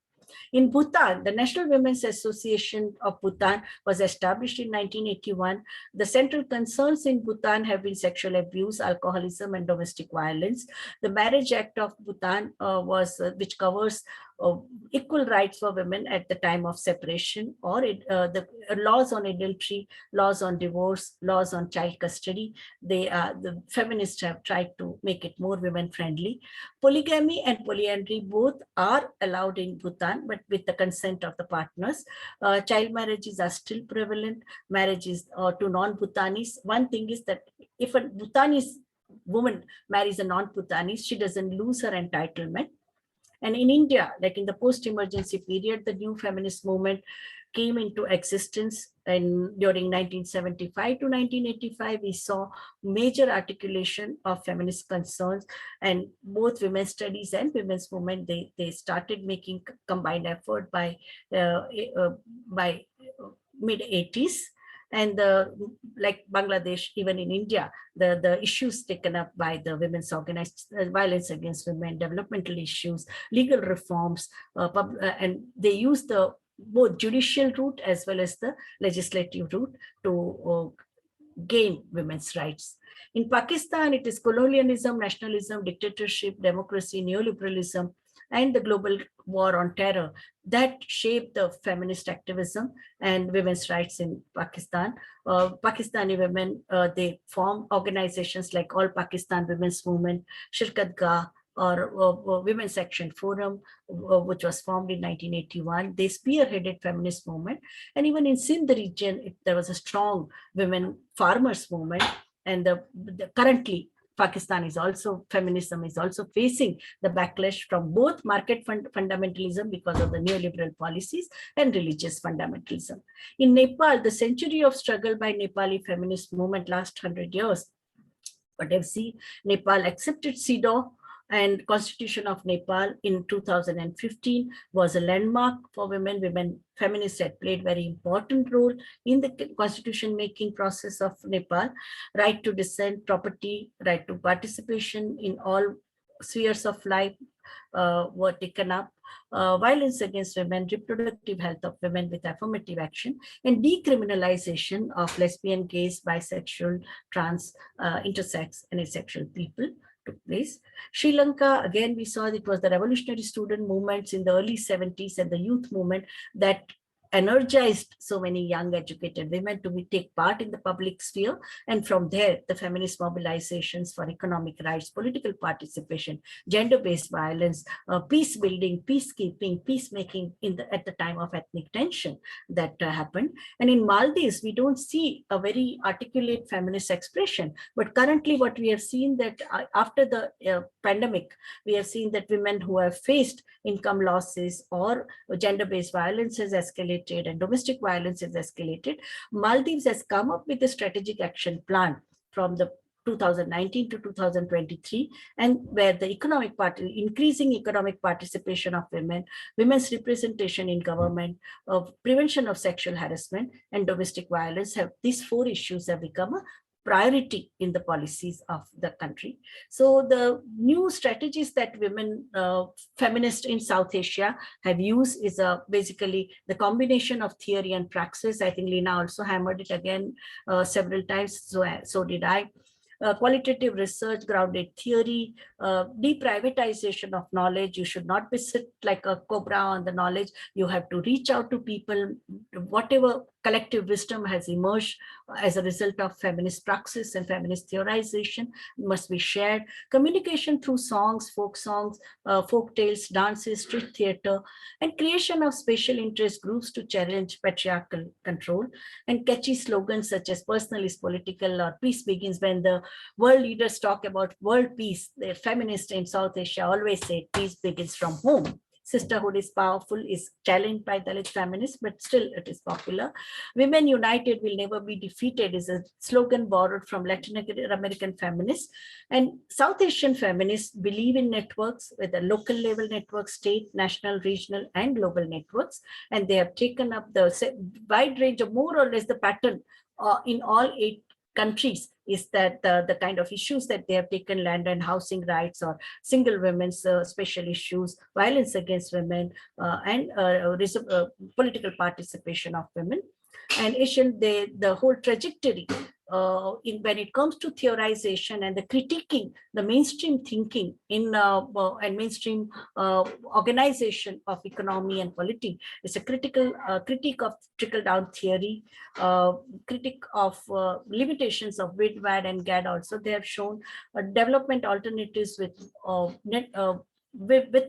B: In Bhutan, the National Women's Association of Bhutan was established in 1981. The central concerns in Bhutan have been sexual abuse, alcoholism, and domestic violence. The Marriage Act of Bhutan which covers equal rights for women at the time of separation, or the laws on adultery, laws on divorce, laws on child custody. The feminists have tried to make it more women friendly. Polygamy and polyandry both are allowed in Bhutan, but with the consent of the partners. Child marriages are still prevalent. Marriages to non-Bhutanese. One thing is that if a Bhutanese woman marries a non-Bhutanese, she doesn't lose her entitlement. And in India, like in the post-emergency period, the new feminist movement came into existence, and during 1975 to 1985, we saw major articulation of feminist concerns, and both women's studies and women's movement, they started making combined effort by mid-80s. And like Bangladesh, even in India, the issues taken up by the women's organized violence against women, developmental issues, legal reforms, and they use the both judicial route as well as the legislative route to gain women's rights. In Pakistan, it is colonialism, nationalism, dictatorship, democracy, neoliberalism, and the global war on terror that shaped the feminist activism and women's rights in Pakistan. Pakistani women, they form organizations like All Pakistan Women's Movement, Shirkatgah, or Women's Action Forum, which was formed in 1981. They spearheaded feminist movement. And even in Sindh region, there was a strong women farmers movement. And currently, Pakistan is also, feminism is also facing the backlash from both market fundamentalism because of the neoliberal policies and religious fundamentalism. In Nepal, the century of struggle by Nepali feminist movement last 100 years, what I've seen, Nepal accepted CEDAW, and Constitution of Nepal in 2015 was a landmark for women. Women feminists had played very important role in the constitution making process of Nepal. Right to dissent, property, right to participation in all spheres of life were taken up. Violence against women, reproductive health of women with affirmative action, and decriminalization of lesbian, gays, bisexual, trans, intersex, and asexual people took place. Sri Lanka, again, we saw it was the revolutionary student movements in the early 70s and the youth movement that energized so many young educated women to take part in the public sphere. And from there, the feminist mobilizations for economic rights, political participation, gender-based violence, peace building, peacekeeping, peacemaking at the time of ethnic tension that happened. And in Maldives, we don't see a very articulate feminist expression. But currently what we have seen that after the pandemic, we have seen that women who have faced income losses or gender-based violence has escalated and domestic violence is escalated. Maldives has come up with a strategic action plan from the 2019 to 2023, and where the increasing economic participation of women, women's representation in government, of prevention of sexual harassment and domestic violence, these 4 issues have become a priority in the policies of the country. So the new strategies that women feminists in South Asia have used is basically the combination of theory and praxis. I think Leena also hammered it again several times, so did I. Qualitative research, grounded theory, deprivatization of knowledge. You should not be sit like a cobra on the knowledge. You have to reach out to people. Whatever collective wisdom has emerged as a result of feminist praxis and feminist theorization must be shared. Communication through songs, folk tales, dances, street theater, and creation of special interest groups to challenge patriarchal control, and catchy slogans such as personal is political or peace begins. When the world leaders talk about world peace, the feminists in South Asia always say peace begins from home. Sisterhood is powerful is challenged by Dalit feminists, but still it is popular. Women united will never be defeated is a slogan borrowed from Latin American feminists. And South Asian feminists believe in networks, with a local level network, state, national, regional, and global networks. And they have taken up the wide range of more or less the pattern in all 8 countries is that the kind of issues that they have taken, land and housing rights, or single women's special issues, violence against women, and political participation of women. And the whole trajectory when it comes to theorization and the critiquing, the mainstream thinking in and mainstream organization of economy and polity is a critical critique of trickle-down theory, critique of limitations of WID, WAD, and GAD. Also, they have shown development alternatives with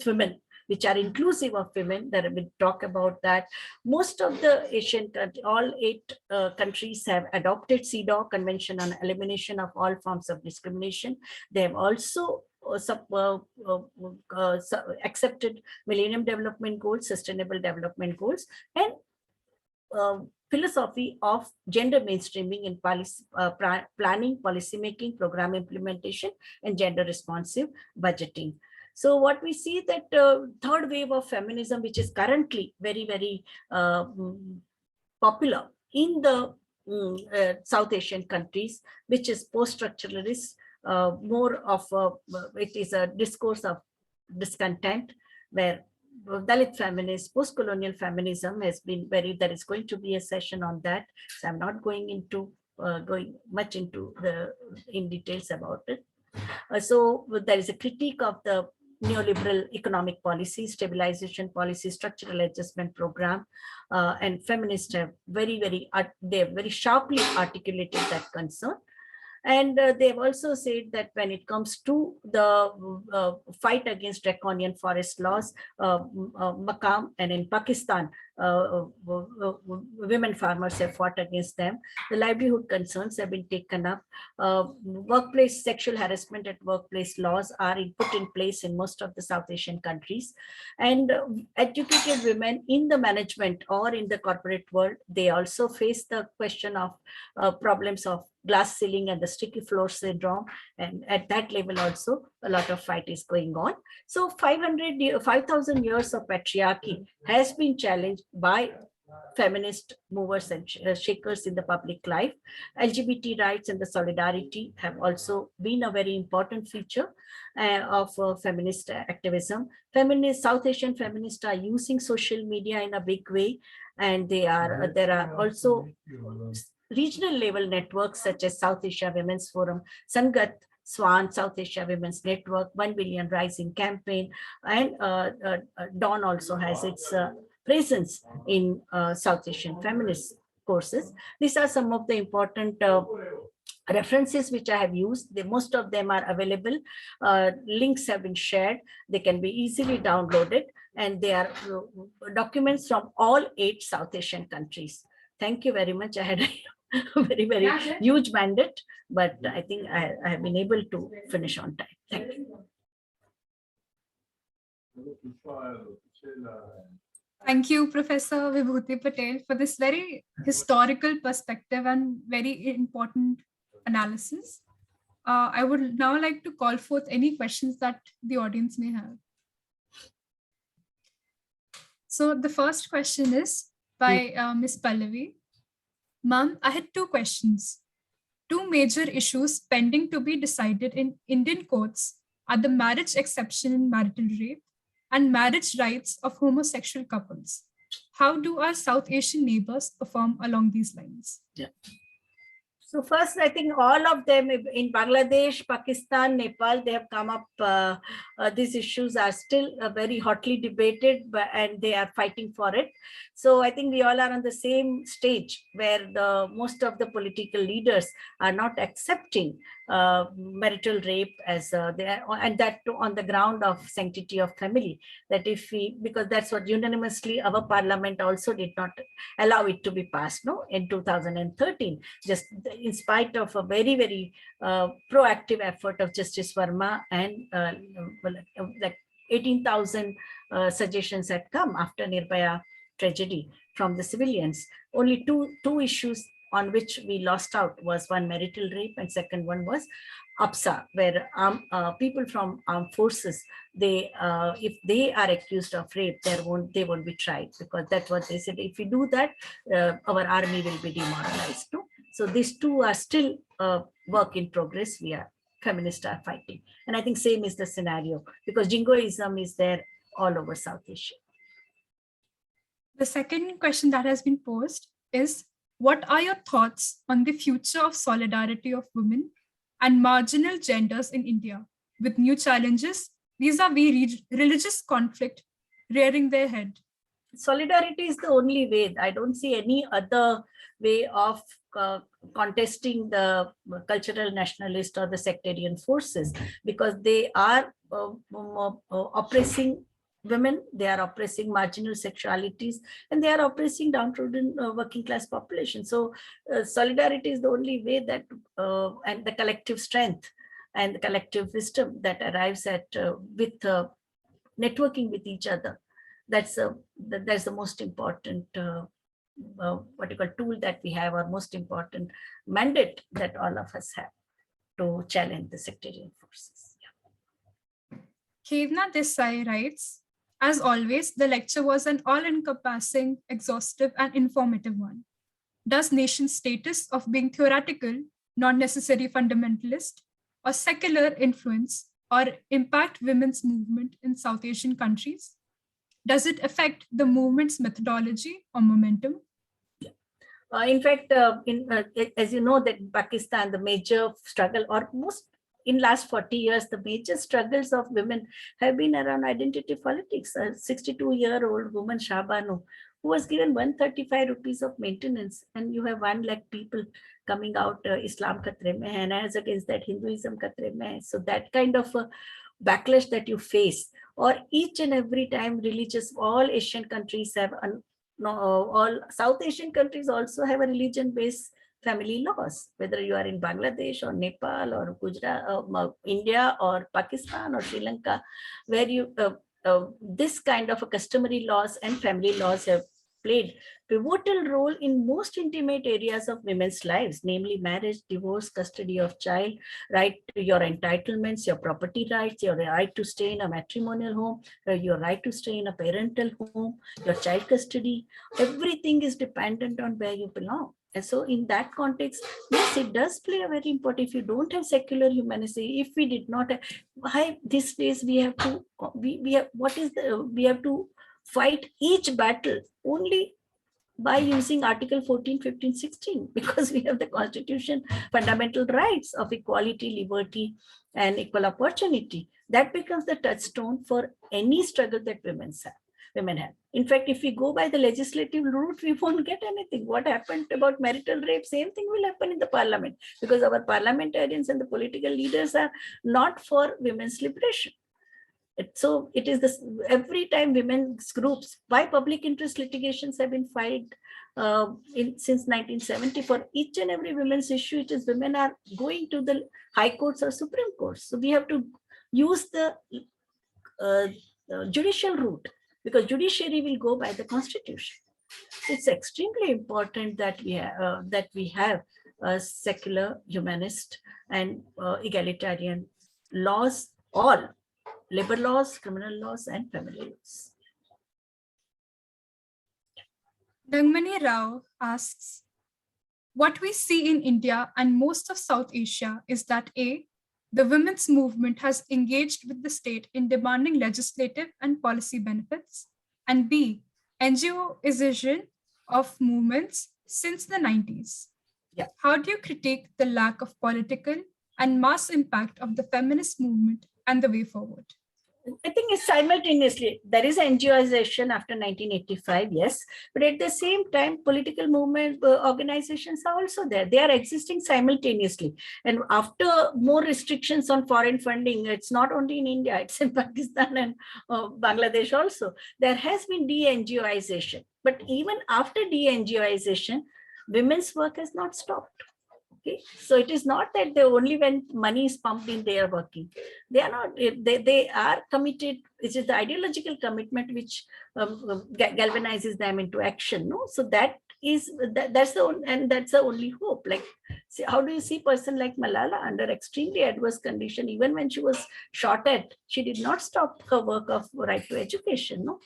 B: women, which are inclusive of women. That we talk about that. Most of the Asian countries, all 8 countries have adopted CEDAW, Convention on Elimination of All Forms of Discrimination. They have also accepted Millennium Development Goals, Sustainable Development Goals, and philosophy of gender mainstreaming in policy, planning, policy making, program implementation, and gender responsive budgeting. So what we see that third wave of feminism, which is currently very, very popular in the South Asian countries, which is post-structuralist, more of it is a discourse of discontent, where Dalit feminists, post-colonial feminism has been there is going to be a session on that. So I'm not going into much into in details about it. So there is a critique of the neoliberal economic policy, stabilization policy, structural adjustment program, and feminists have very sharply articulated that concern. And they've also said that when it comes to the fight against draconian forest laws, Makam, and in Pakistan, women farmers have fought against them. The livelihood concerns have been taken up. Workplace sexual harassment at workplace laws are put in place in most of the South Asian countries. And educated women in the management or in the corporate world, they also face the question of problems of glass ceiling and the sticky floor syndrome. And at that level also, a lot of fight is going on. So 5,000 years of patriarchy has been challenged by feminist movers and shakers in the public life. LGBT rights and the solidarity have also been a very important feature of feminist activism. South Asian feminists are using social media in a big way, and there are also regional level networks such as South Asia Women's Forum, Sangat, SWAN, South Asia Women's Network, 1 Billion Rising Campaign, and Dawn also has its presence in South Asian feminist courses. These are some of the important references which I have used. Most of them are available. Links have been shared. They can be easily downloaded, and they are documents from all 8 South Asian countries. Thank you very much. I had a very, very huge mandate, but I think I have been able to finish on time. Thank you.
A: Thank you, Professor Vibhuti Patel, for this very historical perspective and very important analysis. I would now like to call forth any questions that the audience may have. So the first question is by Ms. Pallavi. Ma'am, I had 2 questions. 2 major issues pending to be decided in Indian courts are the marriage exception in marital rape and marriage rights of homosexual couples. How do our South Asian neighbors perform along these lines?
B: Yeah. So first, I think all of them in Bangladesh, Pakistan, Nepal, they have come up. These issues are still very hotly debated, and they are fighting for it. So I think we all are on the same stage where most of the political leaders are not accepting marital rape as and that too on the ground of sanctity of family. That because that's what unanimously our parliament also did not allow it to be passed in 2013, just in spite of a very, very proactive effort of Justice Verma, and like 18,000 suggestions had come after Nirbhaya tragedy from the civilians. Only two issues on which we lost out was one, marital rape, and second one was APSA, where people from armed forces, if they are accused of rape, they won't be tried, because that's what they said. If we do that, our army will be demoralized. No? So these two are still work in progress. Feminists are fighting. And I think same is the scenario, because jingoism is there all over South Asia.
A: The second question that has been posed is, what are your thoughts on the future of solidarity of women and marginal genders in India, with new challenges vis-a-vis religious conflict rearing their head?
B: Solidarity is the only way. I don't see any other way of contesting the cultural nationalist or the sectarian forces, because they are oppressing women, they are oppressing marginal sexualities, and they are oppressing downtrodden working class population. So solidarity is the only way that, and the collective strength and the collective wisdom that arrives at with networking with each other. That's the most important tool that we have, or most important mandate that all of us have to challenge the sectarian forces. Yeah.
A: Kevna Desai writes, as always, the lecture was an all-encompassing, exhaustive, and informative one. Does nation status of being theoretical, not necessarily fundamentalist, or secular influence or impact women's movement in South Asian countries? Does it affect the movement's methodology or momentum?
B: In fact, as you know, that in Pakistan, the major struggle, or most in last 40 years, the major struggles of women have been around identity politics. A 62-year-old woman, Shahbanu, who was given 135 rupees of maintenance, and you have 1 lakh people coming out, Islam Khatre mein hai, and as against that Hinduism Khatre mein hai. So that kind of a backlash that you face, or each and every time religious, all Asian countries have, all South Asian countries also have a religion-based family laws, whether you are in Bangladesh or Nepal or Gujarat, India or Pakistan or Sri Lanka, where you this kind of a customary laws and family laws have played pivotal role in most intimate areas of women's lives, namely marriage, divorce, custody of child, right to your entitlements, your property rights, your right to stay in a matrimonial home, your right to stay in a parental home, your child custody. Everything is dependent on where you belong. And so in that context, yes, it does play a very important, if you don't have secular humanity, if we did not have, why these days we have to, we have to fight each battle only by using Article 14, 15, 16, because we have the Constitution, fundamental rights of equality, liberty, and equal opportunity. That becomes the touchstone for any struggle that women have. In fact, if we go by the legislative route, we won't get anything. What happened about marital rape, same thing will happen in the parliament, because our parliamentarians and the political leaders are not for women's liberation. So it is this, every time women's groups, why public interest litigations have been filed since 1970 for each and every women's issue, it is women are going to the high courts or Supreme Courts. So we have to use the judicial route, because judiciary will go by the Constitution. It's extremely important that we have secular, humanist, and egalitarian laws, all labor laws, criminal laws, and family laws.
A: Dangmani Rao asks, what we see in India and most of South Asia is that A, the women's movement has engaged with the state in demanding legislative and policy benefits, and B, NGOization of movements since the 90s.
B: Yeah.
A: How do you critique the lack of political and mass impact of the feminist movement and the way forward?
B: I think it's simultaneously. There is NGOization after 1985, yes, but at the same time, political movement organizations are also there. They are existing simultaneously. And after more restrictions on foreign funding, it's not only in India, it's in Pakistan and Bangladesh also. There has been de-NGOization. But even after de-NGOization, women's work has not stopped. Okay, so it is not that they only when money is pumped in, they are working. They are not. They are committed. It is the ideological commitment which galvanizes them into action. No, so that's the only hope. Like, see, how do you see a person like Malala under extremely adverse condition? Even when she was shot at, she did not stop her work of right to education. No.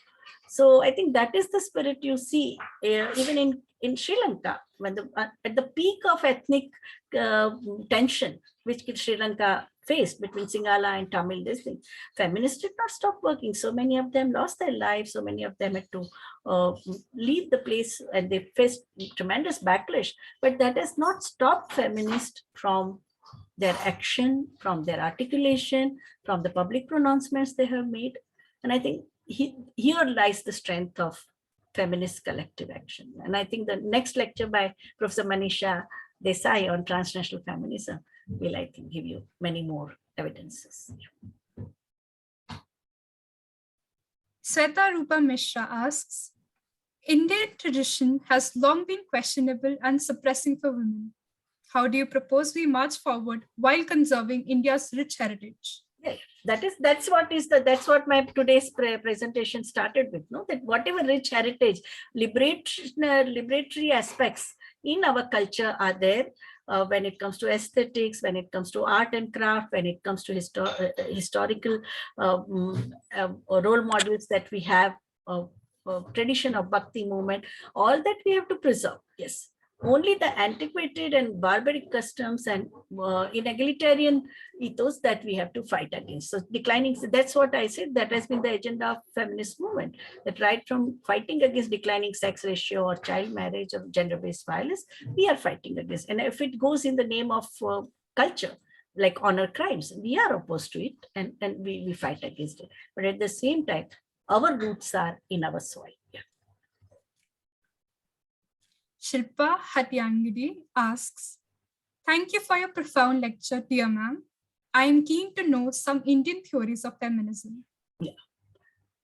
B: So I think that is the spirit you see even in Sri Lanka, when at the peak of ethnic tension which Sri Lanka faced between Sinhala and Tamil, this thing, feminists did not stop working. So many of them lost their lives. So many of them had to leave the place, and they faced tremendous backlash. But that has not stopped feminists from their action, from their articulation, from the public pronouncements they have made. And I think here lies the strength of feminist collective action. And I think the next lecture by Professor Manisha Desai on transnational feminism will, I think, give you many more evidences.
A: Sweta Rupa Mishra asks, Indian tradition has long been questionable and suppressing for women. How do you propose we march forward while conserving India's rich heritage?
B: That's what my today's presentation started with. No, that whatever rich heritage, liberatory aspects in our culture are there. When it comes to aesthetics, when it comes to art and craft, when it comes to historical role models that we have, tradition of Bhakti movement, all that we have to preserve. Yes. Only the antiquated and barbaric customs and inegalitarian ethos that we have to fight against. So declining, that's what I said, that has been the agenda of feminist movement, that right from fighting against declining sex ratio or child marriage or gender-based violence, we are fighting against. And if it goes in the name of culture, like honor crimes, we are opposed to it, and we fight against it. But at the same time, our roots are in our soil. Yeah.
A: Shilpa Hatyangidi asks, thank you for your profound lecture, dear ma'am. I am keen to know some Indian theories of feminism.
B: Yeah.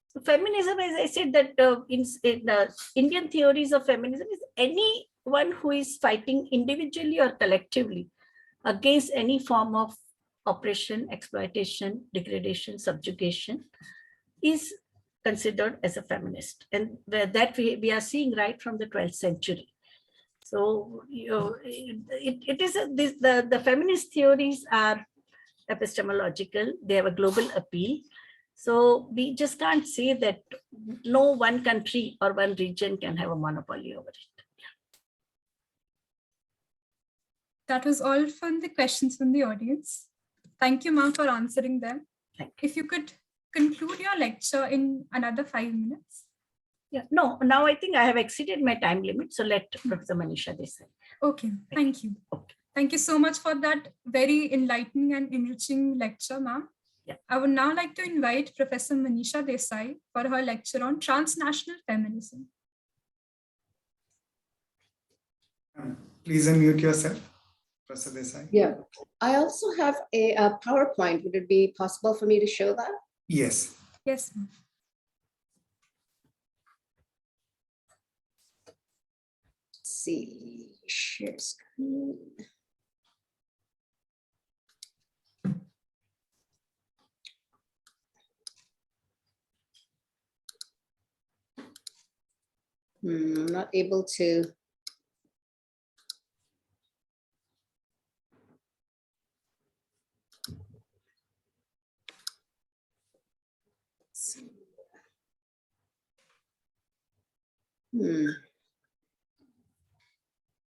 B: So feminism, as I said, that in the Indian theories of feminism is anyone who is fighting individually or collectively against any form of oppression, exploitation, degradation, subjugation is considered as a feminist. And that we are seeing right from the 12th century. So it is the feminist theories are epistemological. They have a global appeal. So we just can't say that no one country or one region can have a monopoly over it.
A: That was all from the questions from the audience. Thank you, ma'am, for answering them. If you could conclude your lecture in another 5 minutes.
B: Yeah, no, now I think I have exceeded my time limit. So let Professor Manisha decide.
A: Okay, thank you.
B: Okay.
A: Thank you so much for that very enlightening and enriching lecture, ma'am.
B: Yeah.
A: I would now like to invite Professor Manisha Desai for her lecture on transnational feminism.
D: Please unmute yourself, Professor Desai.
F: Yeah, I also have a PowerPoint. Would it be possible for me to show that?
D: Yes.
A: Yes, ma'am.
F: Let's see, share screen. I'm not able to.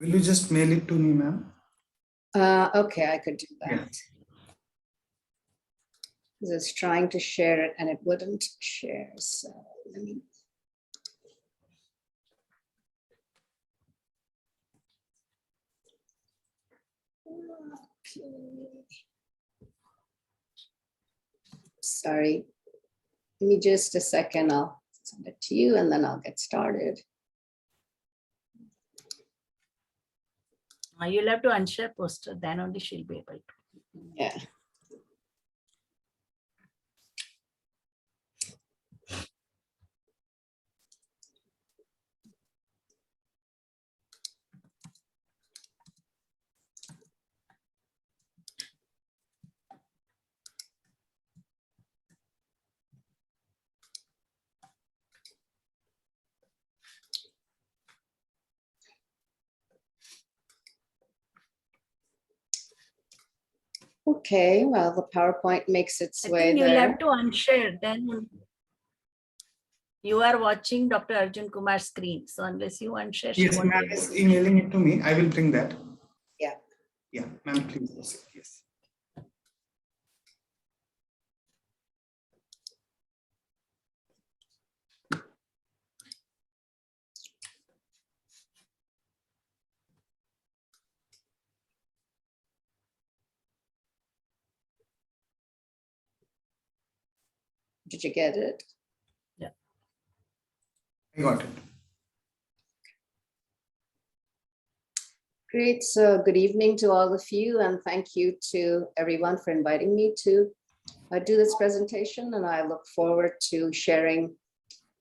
D: Will you just mail it to me, ma'am?
F: Okay, I could do that.
D: Yeah.
F: I was trying to share it and it wouldn't share. So let me. Okay. Sorry. Give me just a second. I'll send it to you and then I'll get started.
B: You'll have to unshare poster, then only she'll be able to.
F: Yeah. Okay, well, the PowerPoint makes its way
B: I think
F: there.
B: you'll have to unshare, then you are watching Dr. Arjun Kumar's screen. So unless you unshare, she
D: Yes,
B: won't
D: ma'am
B: be able
D: is
B: to.
D: emailing it to me. I will bring that.
F: Yeah.
D: Yeah, ma'am, please proceed. Yes.
F: Did you get it?
B: Yeah.
D: I got it.
F: Great. So good evening to all of you, and thank you to everyone for inviting me to do this presentation. And I look forward to sharing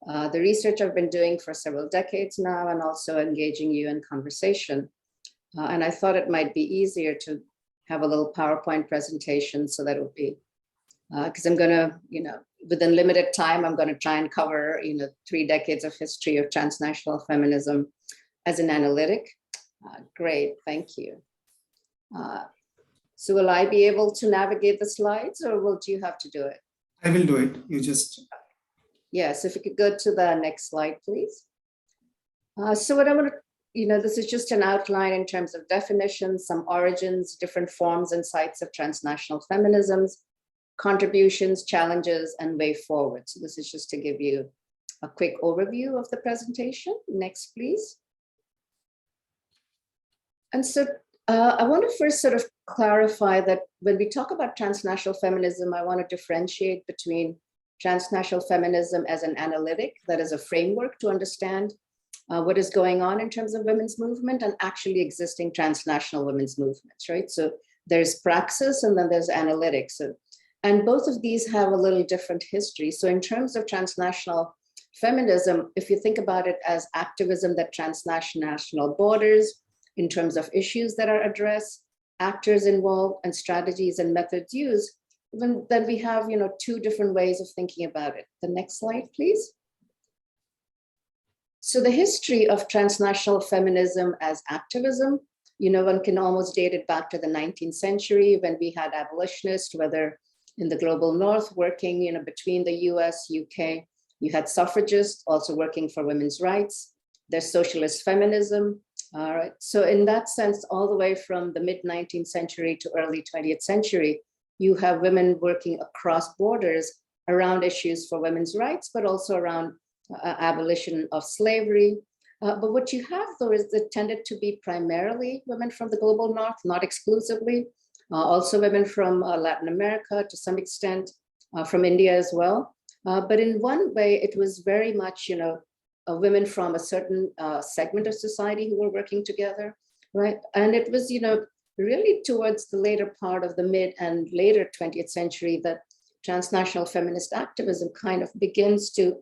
F: the research I've been doing for several decades now, and also engaging you in conversation. And I thought it might be easier to have a little PowerPoint presentation, so that it would be, because I'm going to, within limited time, I'm going to try and cover, 3 decades of history of transnational feminism as an analytic. Great, thank you. So will I be able to navigate the slides, or will you have to do it?
D: I will do it. You just.
F: Yes, if you could go to the next slide, please. So what I want to, this is just an outline in terms of definitions, some origins, different forms and sites of transnational feminisms, contributions, challenges, and way forward. So this is just to give you a quick overview of the presentation. Next, please. And so I want to first sort of clarify that when we talk about transnational feminism, I want to differentiate between transnational feminism as an analytic, that is a framework to understand what is going on in terms of women's movement and actually existing transnational women's movements, right? So there's praxis and then there's analytics. And both of these have a little different history. So in terms of transnational feminism, if you think about it as activism that transnational borders, in terms of issues that are addressed, actors involved, and strategies and methods used, then we have, two different ways of thinking about it. The next slide, please. So the history of transnational feminism as activism, one can almost date it back to the 19th century when we had abolitionists, whether in the global north working, between the US, UK, you had suffragists also working for women's rights. There's socialist feminism. All right. So in that sense, all the way from the mid 19th century to early 20th century, you have women working across borders around issues for women's rights, but also around abolition of slavery. But what you have, though, is it tended to be primarily women from the global north, not exclusively, also women from Latin America to some extent, from India as well. But in one way, it was very much, women from a certain segment of society who were working together, right? And it was, really towards the later part of the mid and later 20th century that transnational feminist activism kind of begins to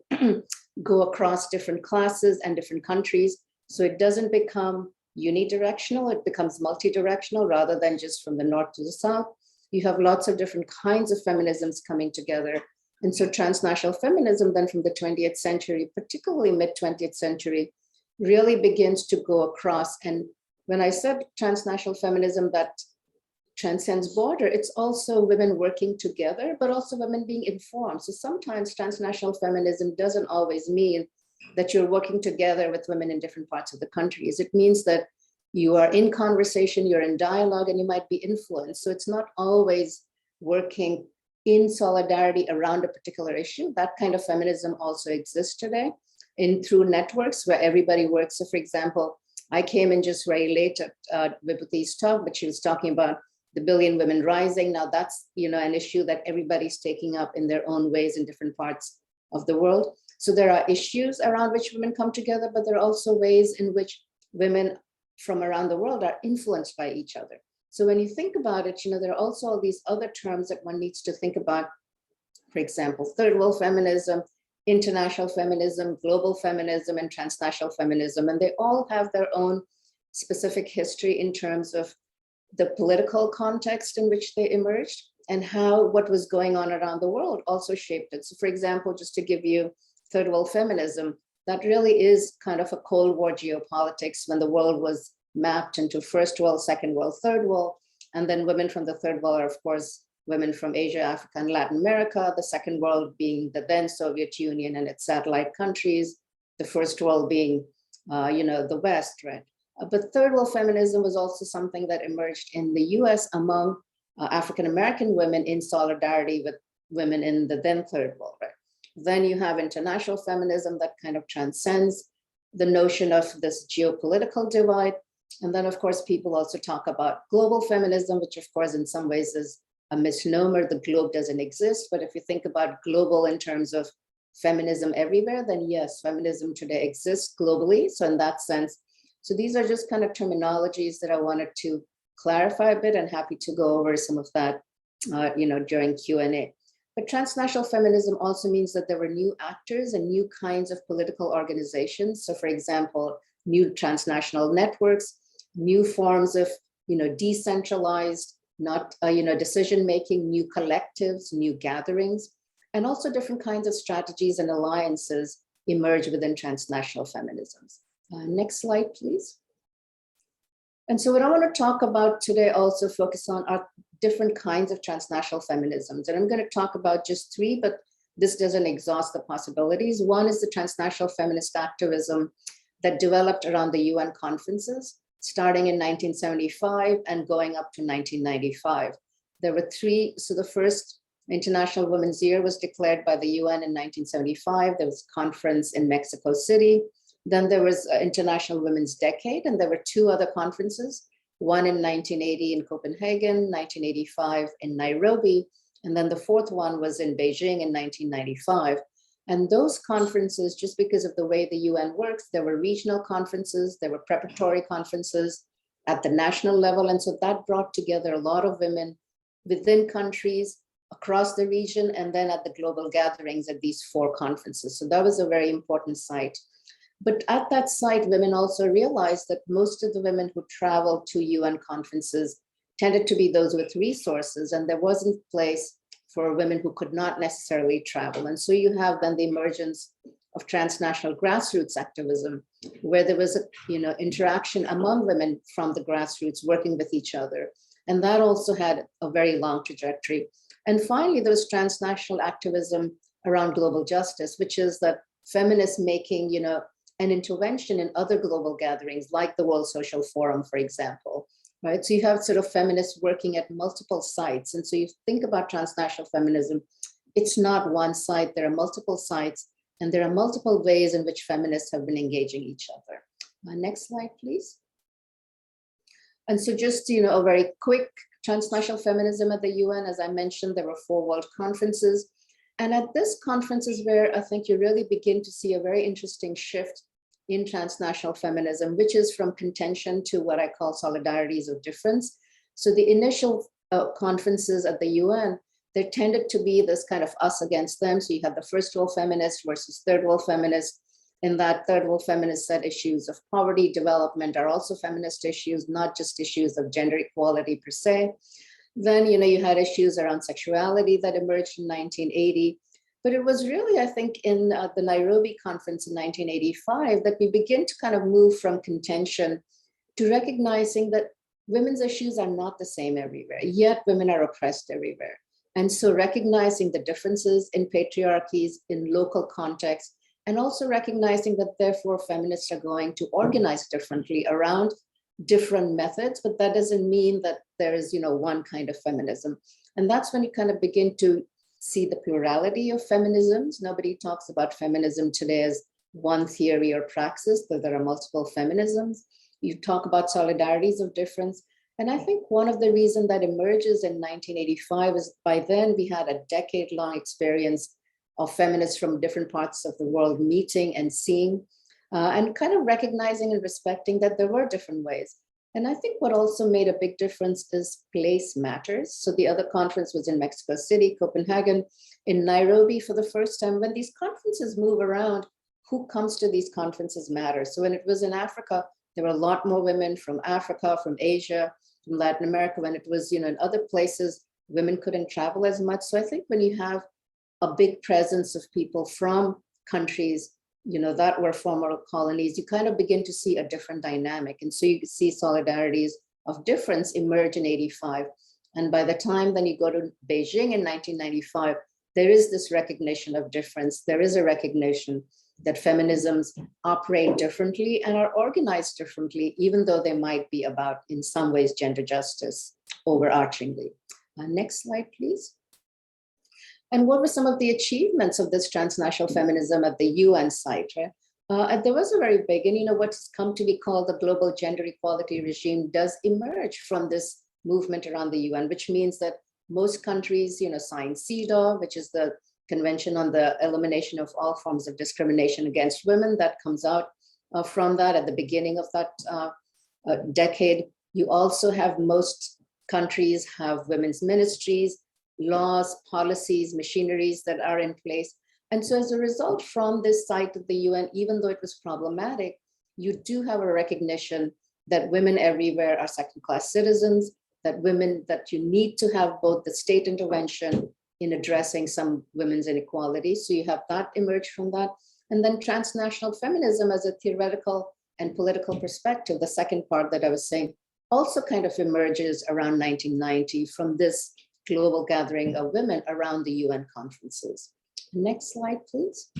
F: go across different classes and different countries. So it doesn't become unidirectional, it becomes multidirectional rather than just from the north to the south. You have lots of different kinds of feminisms coming together. And so transnational feminism then from the 20th century, particularly mid 20th century, really begins to go across. And when I said transnational feminism that transcends border, it's also women working together, but also women being informed. So sometimes transnational feminism doesn't always mean that you're working together with women in different parts of the countries. It means that you are in conversation, you're in dialogue, and you might be influenced. So it's not always working in solidarity around a particular issue. That kind of feminism also exists today through networks where everybody works. So for example, I came in just very late at Vibhuti's talk, but she was talking about the Billion Women Rising. Now that's, an issue that everybody's taking up in their own ways in different parts of the world. So there are issues around which women come together, but there are also ways in which women from around the world are influenced by each other. So when you think about it, there are also all these other terms that one needs to think about. For example, third world feminism, international feminism, global feminism, and transnational feminism. And they all have their own specific history in terms of the political context in which they emerged and how what was going on around the world also shaped it. So for example, just to give you third world feminism, that really is kind of a Cold War geopolitics when the world was mapped into first world, second world, third world. And then women from the third world are, of course, women from Asia, Africa, and Latin America, the second world being the then Soviet Union and its satellite countries, the first world being, the West, right? But third world feminism was also something that emerged in the US among African-American women in solidarity with women in the then third world, right? Then you have international feminism that kind of transcends the notion of this geopolitical divide. And then of course, people also talk about global feminism, which of course in some ways is a misnomer. The globe doesn't exist, but if you think about global in terms of feminism everywhere, then yes, feminism today exists globally. So in that sense, so these are just kind of terminologies that I wanted to clarify a bit, and happy to go over some of that, during Q&A. But transnational feminism also means that there were new actors and new kinds of political organizations. So for example, new transnational networks, new forms of, decentralized, not, decision-making, new collectives, new gatherings, and also different kinds of strategies and alliances emerge within transnational feminisms. Next slide, please. And so what I want to talk about today also focus on are different kinds of transnational feminisms. And I'm going to talk about just three, but this doesn't exhaust the possibilities. One is the transnational feminist activism that developed around the UN conferences, starting in 1975 and going up to 1995. There were three. So the first International Women's Year was declared by the UN in 1975. There was a conference in Mexico City. Then there was International Women's Decade, and there were two other conferences, one in 1980 in Copenhagen, 1985 in Nairobi, and then the fourth one was in Beijing in 1995. And those conferences, just because of the way the UN works, there were regional conferences, there were preparatory conferences at the national level. And so that brought together a lot of women within countries, across the region, and then at the global gatherings at these 4 conferences. So that was a very important site. But at that site, women also realized that most of the women who traveled to UN conferences tended to be those with resources, and there wasn't place for women who could not necessarily travel. And so you have then the emergence of transnational grassroots activism, where there was a interaction among women from the grassroots working with each other. And that also had a very long trajectory. And finally, there was transnational activism around global justice, which is that feminists making an intervention in other global gatherings, like the World Social Forum, for example. Right? So you have sort of feminists working at multiple sites. And so you think about transnational feminism, it's not one site, there are multiple sites, and there are multiple ways in which feminists have been engaging each other. Next slide, please. And so just, a very quick transnational feminism at the UN, as I mentioned, there were 4 world conferences. And at this conference is where I think you really begin to see a very interesting shift in transnational feminism, which is from contention to what I call solidarities of difference. So the initial conferences at the UN, there tended to be this kind of us against them. So you had the first world feminists versus third world feminists. In that, third world feminists said issues of poverty, development are also feminist issues, not just issues of gender equality per se. Then, you had issues around sexuality that emerged in 1980. But it was really, I think, in the Nairobi conference in 1985 that we begin to kind of move from contention to recognizing that women's issues are not the same everywhere, yet women are oppressed everywhere. And so recognizing the differences in patriarchies in local contexts, and also recognizing that therefore feminists are going to organize differently around different methods, but that doesn't mean that there is, one kind of feminism. And that's when you kind of begin to see the plurality of feminisms. Nobody talks about feminism today as one theory or praxis, but there are multiple feminisms. You talk about solidarities of difference. And I think one of the reasons that emerges in 1985 is by then we had a decade-long experience of feminists from different parts of the world meeting and seeing and kind of recognizing and respecting that there were different ways. And I think what also made a big difference is place matters. So the other conference was in Mexico City, Copenhagen, in Nairobi for the first time. When these conferences move around, who comes to these conferences matters. So when it was in Africa, there were a lot more women from Africa, from Asia, from Latin America. When it was, in other places, women couldn't travel as much. So I think when you have a big presence of people from countries that were former colonies, you kind of begin to see a different dynamic. And so you see solidarities of difference emerge in 85. And by the time then you go to Beijing in 1995, there is this recognition of difference. There is a recognition that feminisms operate differently and are organized differently, even though they might be about, in some ways, gender justice overarchingly. Next slide, please. And what were some of the achievements of this transnational feminism at the UN site? Right? There was a very big, and what's come to be called the global gender equality regime does emerge from this movement around the UN, which means that most countries, sign CEDAW, which is the Convention on the Elimination of All Forms of Discrimination Against Women. That comes out from that at the beginning of that decade. You also have most countries have women's ministries, laws, policies, machineries that are in place. And so as a result from this site of the UN, even though it was problematic, you do have a recognition that women everywhere are second-class citizens, that you need to have both the state intervention in addressing some women's inequalities. So you have that emerge from that. And then transnational feminism as a theoretical and political perspective, the second part that I was saying, also kind of emerges around 1990 from this global gathering of women around the UN conferences. Next slide, please.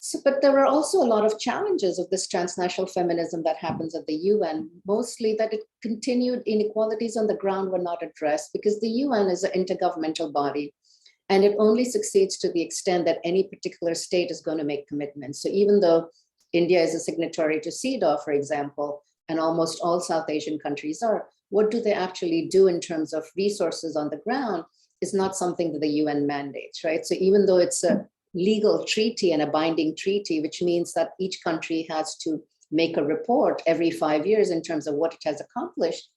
F: So, but there were also a lot of challenges of this transnational feminism that happens at the UN, mostly that it continued inequalities on the ground were not addressed because the UN is an intergovernmental body and it only succeeds to the extent that any particular state is going to make commitments. So even though India is a signatory to CEDAW, for example, and almost all South Asian countries are, what do they actually do in terms of resources on the ground is not something that the UN mandates, right? So even though it's a legal treaty and a binding treaty, which means that each country has to make a report every 5 years in terms of what it has accomplished,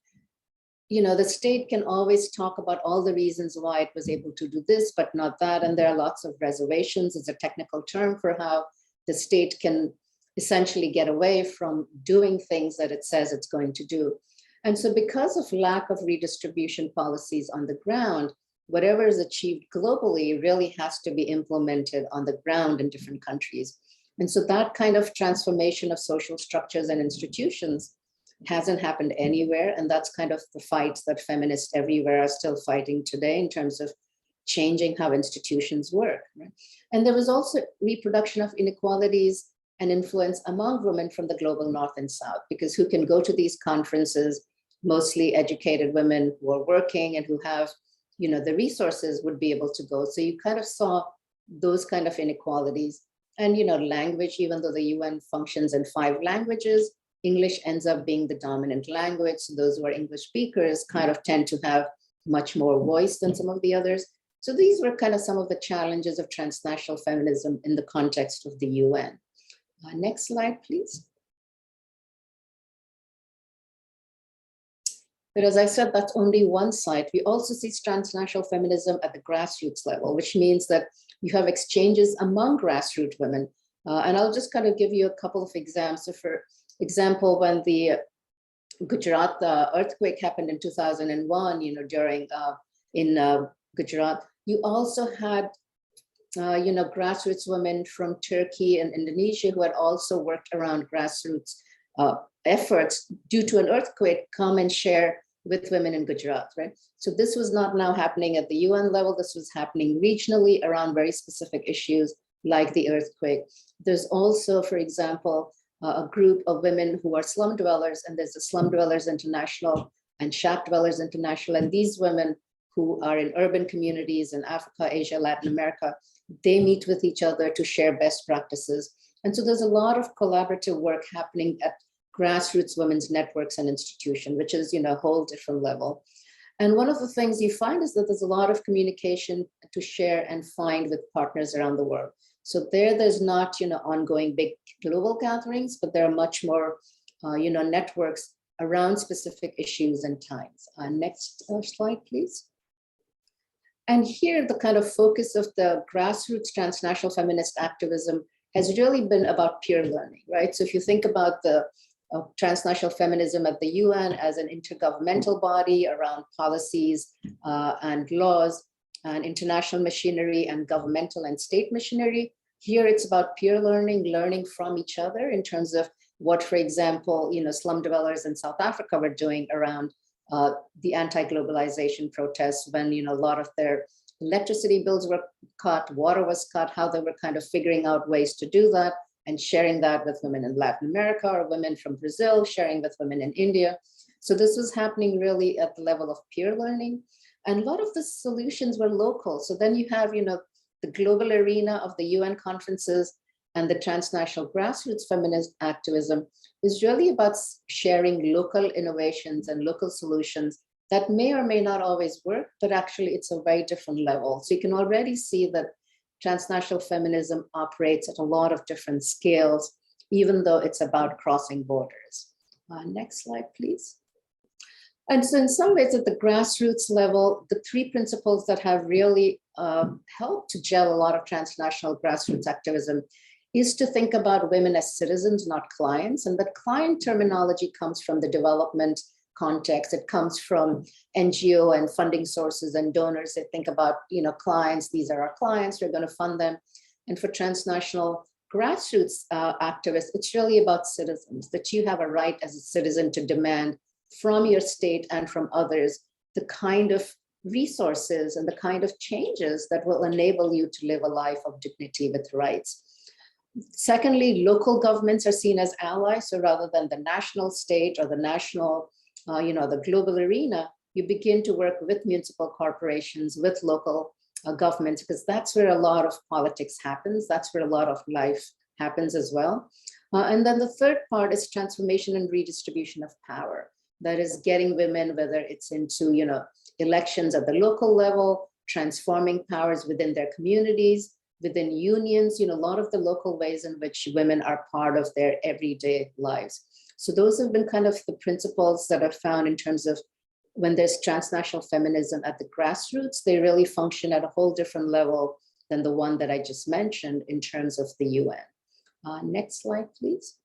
F: the state can always talk about all the reasons why it was able to do this, but not that. And there are lots of reservations. It's a technical term for how the state can essentially get away from doing things that it says it's going to do. And so because of lack of redistribution policies on the ground, whatever is achieved globally really has to be implemented on the ground in different countries. And so that kind of transformation of social structures and institutions hasn't happened anywhere. And that's kind of the fights that feminists everywhere are still fighting today in terms of changing how institutions work. Right? And there was also reproduction of inequalities and influence among women from the global North and South, because who can go to these conferences, mostly educated women who are working and who have, the resources would be able to go. So you kind of saw those kind of inequalities. And, language, even though the UN functions in 5 languages, English ends up being the dominant language. So those who are English speakers kind of tend to have much more voice than some of the others. So these were kind of some of the challenges of transnational feminism in the context of the UN. Next slide, please. But as I said, that's only one side. We also see transnational feminism at the grassroots level, which means that you have exchanges among grassroots women. And I'll just kind of give you a couple of examples. So for example, when the Gujarat earthquake happened in 2001, during in Gujarat, you also had grassroots women from Turkey and Indonesia who had also worked around grassroots efforts due to an earthquake come and share with women in Gujarat, right? So this was not now happening at the UN level. This was happening regionally around very specific issues like the earthquake. There's also, for example, a group of women who are slum dwellers, and there's the Slum Dwellers International and Shack Dwellers International. And these women who are in urban communities in Africa, Asia, Latin America, they meet with each other to share best practices. And so there's a lot of collaborative work happening at grassroots women's networks and institutions, which is, a whole different level. And one of the things you find is that there's a lot of communication to share and find with partners around the world. So there's not, ongoing big global gatherings, but there are much more, networks around specific issues and times. Next slide, please. And here, the kind of focus of the grassroots transnational feminist activism has really been about peer learning, right? So if you think about the transnational feminism at the UN as an intergovernmental body around policies and laws and international machinery and governmental and state machinery, here it's about peer learning, learning from each other in terms of what, for example, slum dwellers in South Africa were doing around the anti-globalization protests when, a lot of their electricity bills were cut, water was cut, how they were kind of figuring out ways to do that and sharing that with women in Latin America or women from Brazil, sharing with women in India. So this was happening really at the level of peer learning. And a lot of the solutions were local. So then you have, the global arena of the UN conferences and the transnational grassroots feminist activism is really about sharing local innovations and local solutions that may or may not always work, but actually it's a very different level. So you can already see that transnational feminism operates at a lot of different scales, even though it's about crossing borders. Next slide, please. And so in some ways at the grassroots level, the 3 principles that have really helped to gel a lot of transnational grassroots activism is to think about women as citizens, not clients. And that client terminology comes from the development context. It comes from NGO and funding sources and donors. They think about, clients, these are our clients, we're going to fund them. And for transnational grassroots activists, it's really about citizens, that you have a right as a citizen to demand from your state and from others the kind of resources and the kind of changes that will enable you to live a life of dignity with rights. Secondly, local governments are seen as allies. So rather than the national state or the national, the global arena, you begin to work with municipal corporations, with local governments, because that's where a lot of politics happens. That's where a lot of life happens as well. And then the third part is transformation and redistribution of power. That is getting women, whether it's into, elections at the local level, transforming powers within their communities, within unions, a lot of the local ways in which women are part of their everyday lives. So those have been kind of the principles that are found in terms of when there's transnational feminism at the grassroots, they really function at a whole different level than the one that I just mentioned in terms of the UN. Next slide, please.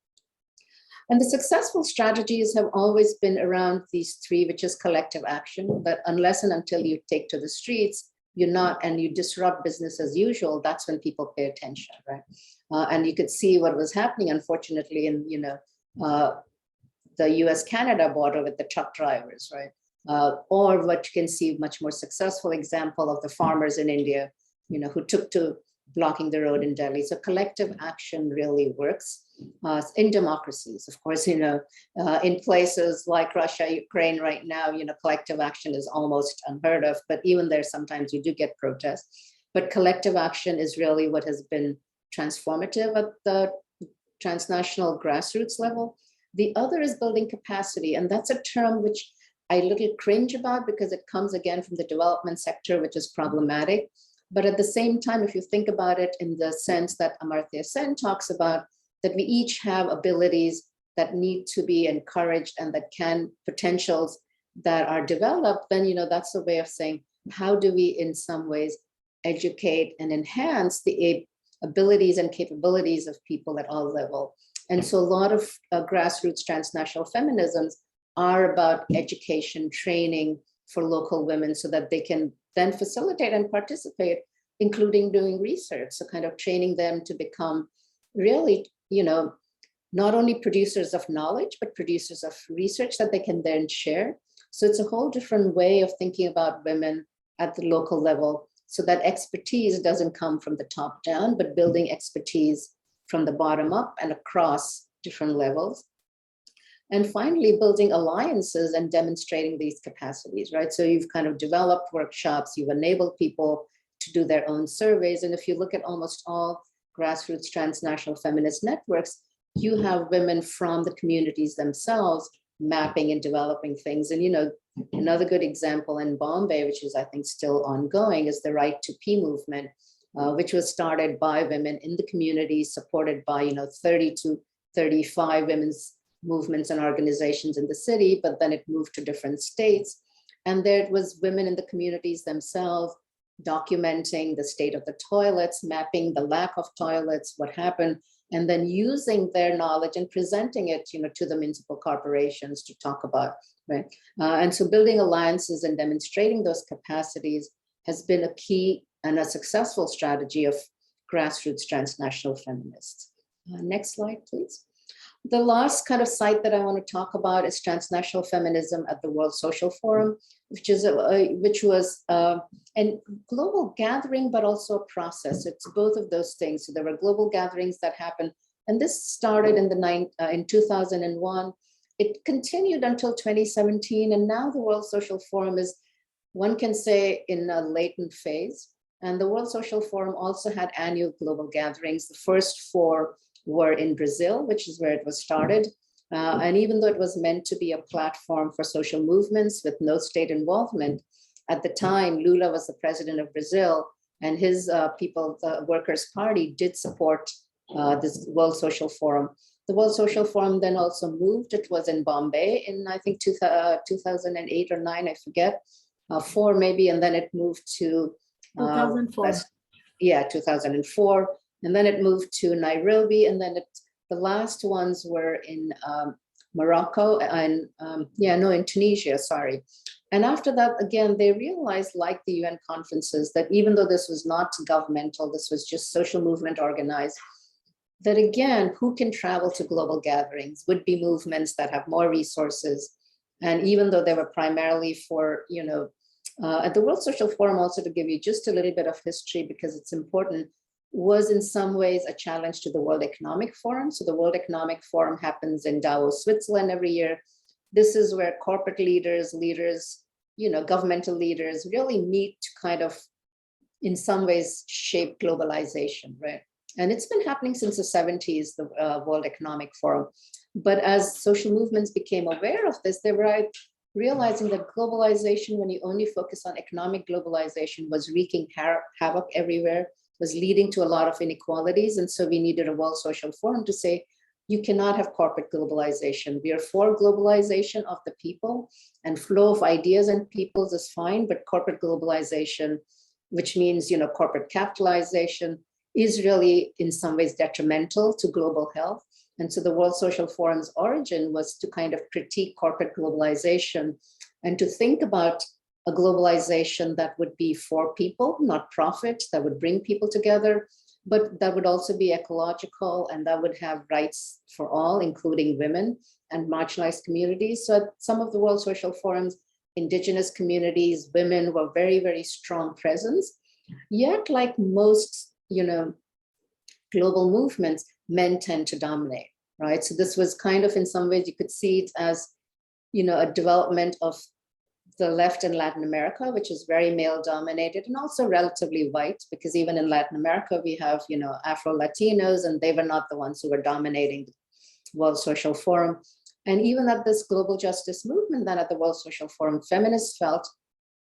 F: And the successful strategies have always been around these three, which is collective action, but unless and until you take to the streets, and you disrupt business as usual, that's when people pay attention, right? And you could see what was happening, unfortunately, in, the US-Canada border with the truck drivers, right? Or what you can see, much more successful example of the farmers in India, who took to blocking the road in Delhi. So collective action really works in democracies. Of course, in places like Russia, Ukraine right now, collective action is almost unheard of, but even there, sometimes you do get protests. But collective action is really what has been transformative at the transnational grassroots level. The other is building capacity, and that's a term which I little cringe about because it comes again from the development sector, which is problematic. But at the same time, if you think about it in the sense that Amartya Sen talks about, that we each have abilities that need to be encouraged and that potentials that are developed, then, that's a way of saying, how do we in some ways educate and enhance the abilities and capabilities of people at all levels? And so a lot of grassroots transnational feminisms are about education, training for local women so that they can then facilitate and participate, including doing research. So kind of training them to become really, not only producers of knowledge, but producers of research that they can then share. So it's a whole different way of thinking about women at the local level, so that expertise doesn't come from the top down, but building expertise from the bottom up and across different levels. And finally, building alliances and demonstrating these capacities, right? So you've kind of developed workshops, you've enabled people to do their own surveys. And if you look at almost all grassroots transnational feminist networks, you have women from the communities themselves mapping and developing things. And, another good example in Bombay, which is, I think, still ongoing, is the Right to P movement, which was started by women in the community, supported by, 30 to 35 women's movements and organizations in the city, but then it moved to different states. And there it was women in the communities themselves documenting the state of the toilets, mapping the lack of toilets, what happened, and then using their knowledge and presenting it, to the municipal corporations to talk about, right? And so building alliances and demonstrating those capacities has been a key and a successful strategy of grassroots transnational feminists. Next slide, please. The last kind of site that I want to talk about is transnational feminism at the World Social Forum, which was a global gathering, but also a process. It's both of those things. So there were global gatherings that happened, and this started in 2001. It continued until 2017, and now the World Social Forum is, one can say, in a latent phase. And the World Social Forum also had annual global gatherings. The first 4 were in Brazil, which is where it was started. And even though it was meant to be a platform for social movements with no state involvement, at the time, Lula was the president of Brazil, and his the Workers' Party, did support this World Social Forum. The World Social Forum then also moved. It was in Bombay in, I think, 2008 or 9, I forget, 4 maybe, and then it moved to
B: 2004.
F: 2004. And then it moved to Nairobi, and then the last ones were in Morocco and in Tunisia, sorry. And after that, again, they realized, like the UN conferences, that even though this was not governmental, this was just social movement organized, that again, who can travel to global gatherings would be movements that have more resources. And even though they were primarily for, at the World Social Forum, also to give you just a little bit of history, because it's important, was in some ways a challenge to the World Economic Forum. So the World Economic Forum happens in Davos, Switzerland every year. This is where corporate leaders, governmental leaders really meet to kind of, in some ways, shape globalization, right? And it's been happening since the 70s, the World Economic Forum. But as social movements became aware of this, they were realizing that globalization, when you only focus on economic globalization, was wreaking havoc everywhere. was leading to a lot of inequalities. And so we needed a World Social Forum to say, you cannot have corporate globalization. We are for globalization of the people, and flow of ideas and peoples is fine, but corporate globalization, which means, corporate capitalization, is really in some ways detrimental to global health. And so the World Social Forum's origin was to kind of critique corporate globalization and to think about a globalization that would be for people, not profit, that would bring people together, but that would also be ecological, and that would have rights for all, including women and marginalized communities. So at some of the World Social Forums, indigenous communities, women were very, very strong presence. Yet, like most, global movements, men tend to dominate, right? So this was kind of, in some ways, you could see it as, a development of the left in Latin America, which is very male dominated and also relatively white, because even in Latin America, we have, Afro-Latinos, and they were not the ones who were dominating the World Social Forum. And even at this global justice movement, then at the World Social Forum, feminists felt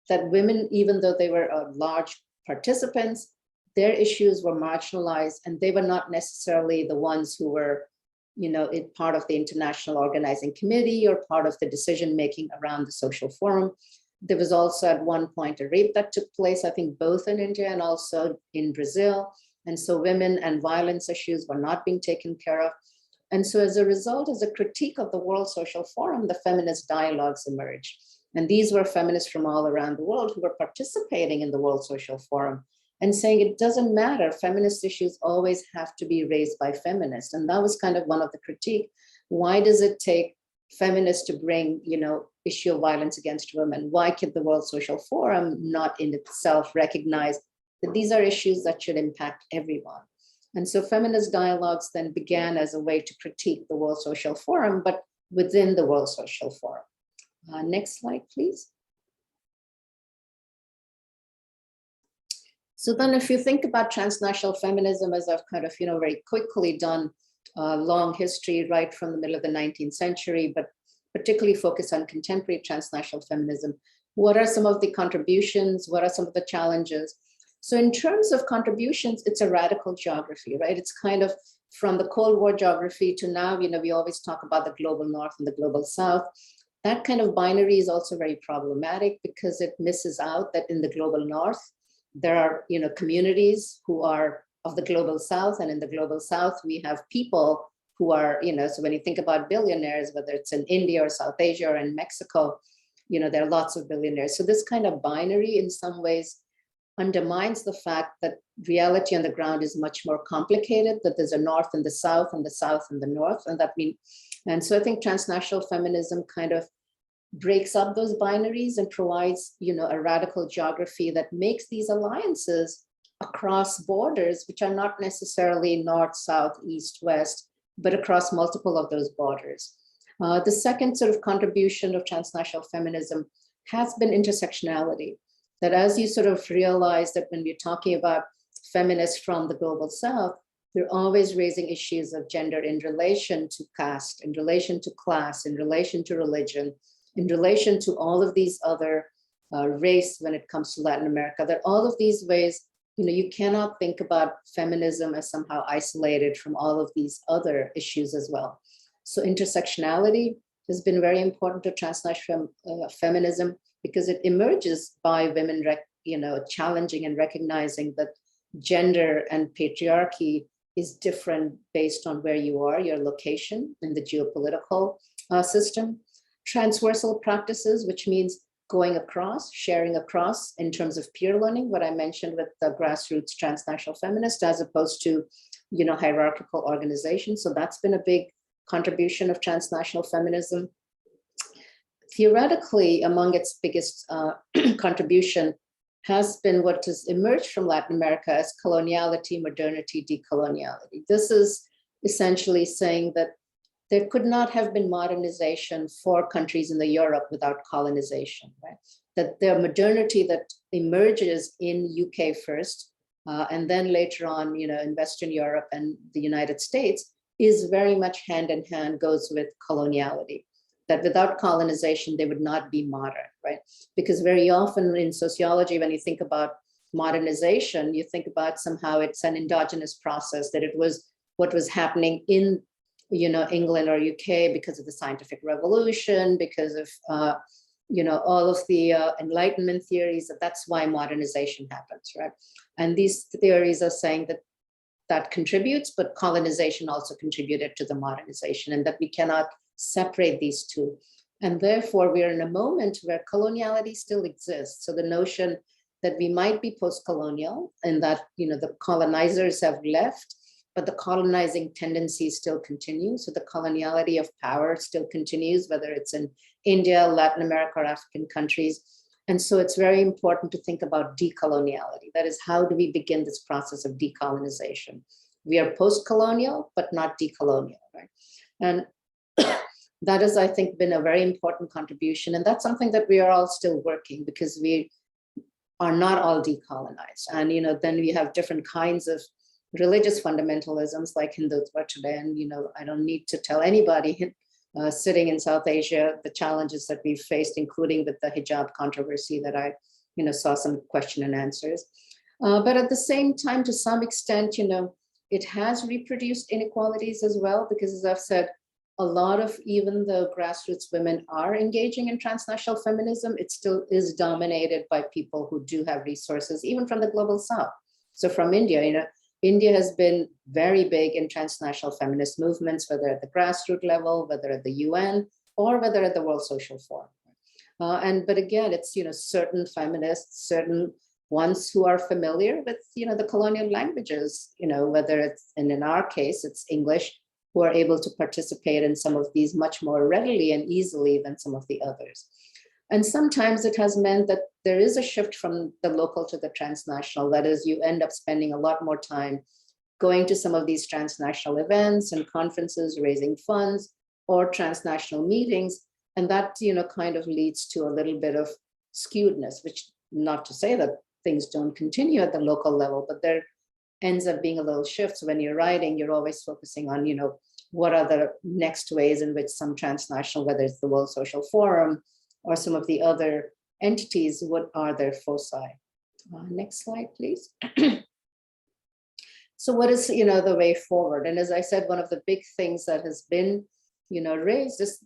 F: that women, even though they were large participants, their issues were marginalized, and they were not necessarily the ones who were, part of the international organizing committee or part of the decision-making around the social forum. There was also at one point a rape that took place, I think both in India and also in Brazil. And so women and violence issues were not being taken care of. And so as a result, as a critique of the World Social Forum, the feminist dialogues emerged. And these were feminists from all around the world who were participating in the World Social Forum and saying it doesn't matter, feminist issues always have to be raised by feminists. And that was kind of one of the critique. Why does it take feminists to bring, issue of violence against women? Why could the World Social Forum not in itself recognize that these are issues that should impact everyone? And so feminist dialogues then began as a way to critique the World Social Forum, but within the World Social Forum. Next slide, please. So then if you think about transnational feminism, as I've kind of, very quickly done a long history right from the middle of the 19th century, but particularly focus on contemporary transnational feminism, what are some of the contributions? What are some of the challenges? So in terms of contributions, it's a radical geography, right? It's kind of from the Cold War geography to now, we always talk about the global North and the global South. That kind of binary is also very problematic because it misses out that in the global North, there are, communities who are of the global South, and in the global South, we have people who are, so when you think about billionaires, whether it's in India or South Asia or in Mexico, there are lots of billionaires. So this kind of binary in some ways undermines the fact that reality on the ground is much more complicated, that there's a North and the South and the North. And so I think transnational feminism kind of breaks up those binaries and provides, a radical geography that makes these alliances across borders, which are not necessarily North, South, East, West, but across multiple of those borders. The second sort of contribution of transnational feminism has been intersectionality. That as you sort of realize that when we're talking about feminists from the global South, we're always raising issues of gender in relation to caste, in relation to class, in relation to religion, in relation to all of these other race when it comes to Latin America, that all of these ways, you cannot think about feminism as somehow isolated from all of these other issues as well. So intersectionality has been very important to transnational feminism because it emerges by women, challenging and recognizing that gender and patriarchy is different based on where you are, your location in the geopolitical system. Transversal practices, which means going across, sharing across in terms of peer learning, what I mentioned with the grassroots transnational feminist, as opposed to, hierarchical organizations. So that's been a big contribution of transnational feminism. Theoretically, among its biggest contribution has been what has emerged from Latin America as coloniality, modernity, decoloniality. This is essentially saying that there could not have been modernization for countries in the Europe without colonization, right? That the modernity that emerges in UK first, and then later on, in Western Europe and the United States is very much hand in hand goes with coloniality. That without colonization, they would not be modern, right? Because very often in sociology, when you think about modernization, you think about somehow it's an endogenous process, that it was what was happening in, England or UK because of the scientific revolution, because of, all of the Enlightenment theories, that's why modernization happens, right? And these theories are saying that that contributes, but colonization also contributed to the modernization, and that we cannot separate these two. And therefore, we're in a moment where coloniality still exists. So the notion that we might be post-colonial and that, the colonizers have left, but the colonizing tendencies still continue. So the coloniality of power still continues, whether it's in India, Latin America, or African countries. And so it's very important to think about decoloniality. That is, how do we begin this process of decolonization? We are post-colonial, but not decolonial, right? And that has, I think, been a very important contribution. And that's something that we are all still working, because we are not all decolonized. And, then we have different kinds of religious fundamentalisms like Hindutva today. And, I don't need to tell anybody sitting in South Asia, the challenges that we've faced, including with the hijab controversy that I, saw some question and answers. But at the same time, to some extent, it has reproduced inequalities as well, because as I've said, a lot of even the grassroots women are engaging in transnational feminism. It still is dominated by people who do have resources, even from the global South. So from India, India has been very big in transnational feminist movements, whether at the grassroots level, whether at the UN, or whether at the World Social Forum. But again, it's, certain feminists, certain ones who are familiar with, the colonial languages, whether it's, and in our case, it's English, who are able to participate in some of these much more readily and easily than some of the others. And sometimes it has meant that there is a shift from the local to the transnational. That is, you end up spending a lot more time going to some of these transnational events and conferences, raising funds, or transnational meetings. And that, kind of leads to a little bit of skewedness, which, not to say that things don't continue at the local level, but there ends up being a little shift. So when you're writing, you're always focusing on, what are the next ways in which some transnational, whether it's the World Social Forum or some of the other entities, what are their foci? Next slide, please. So what is, the way forward? And as I said, one of the big things that has been, raised is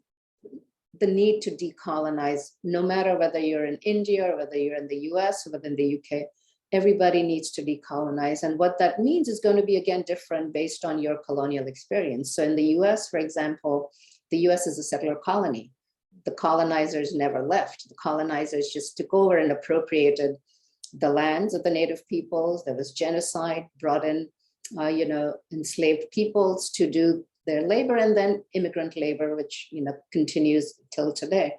F: the need to decolonize, no matter whether you're in India or whether you're in the US or within the UK. Everybody needs to decolonize. And what that means is going to be, again, different based on your colonial experience. So in the US, for example, the US is a settler colony. The colonizers never left. The colonizers just took over and appropriated the lands of the native peoples. There was genocide, brought in, enslaved peoples to do their labor, and then immigrant labor, which, continues till today.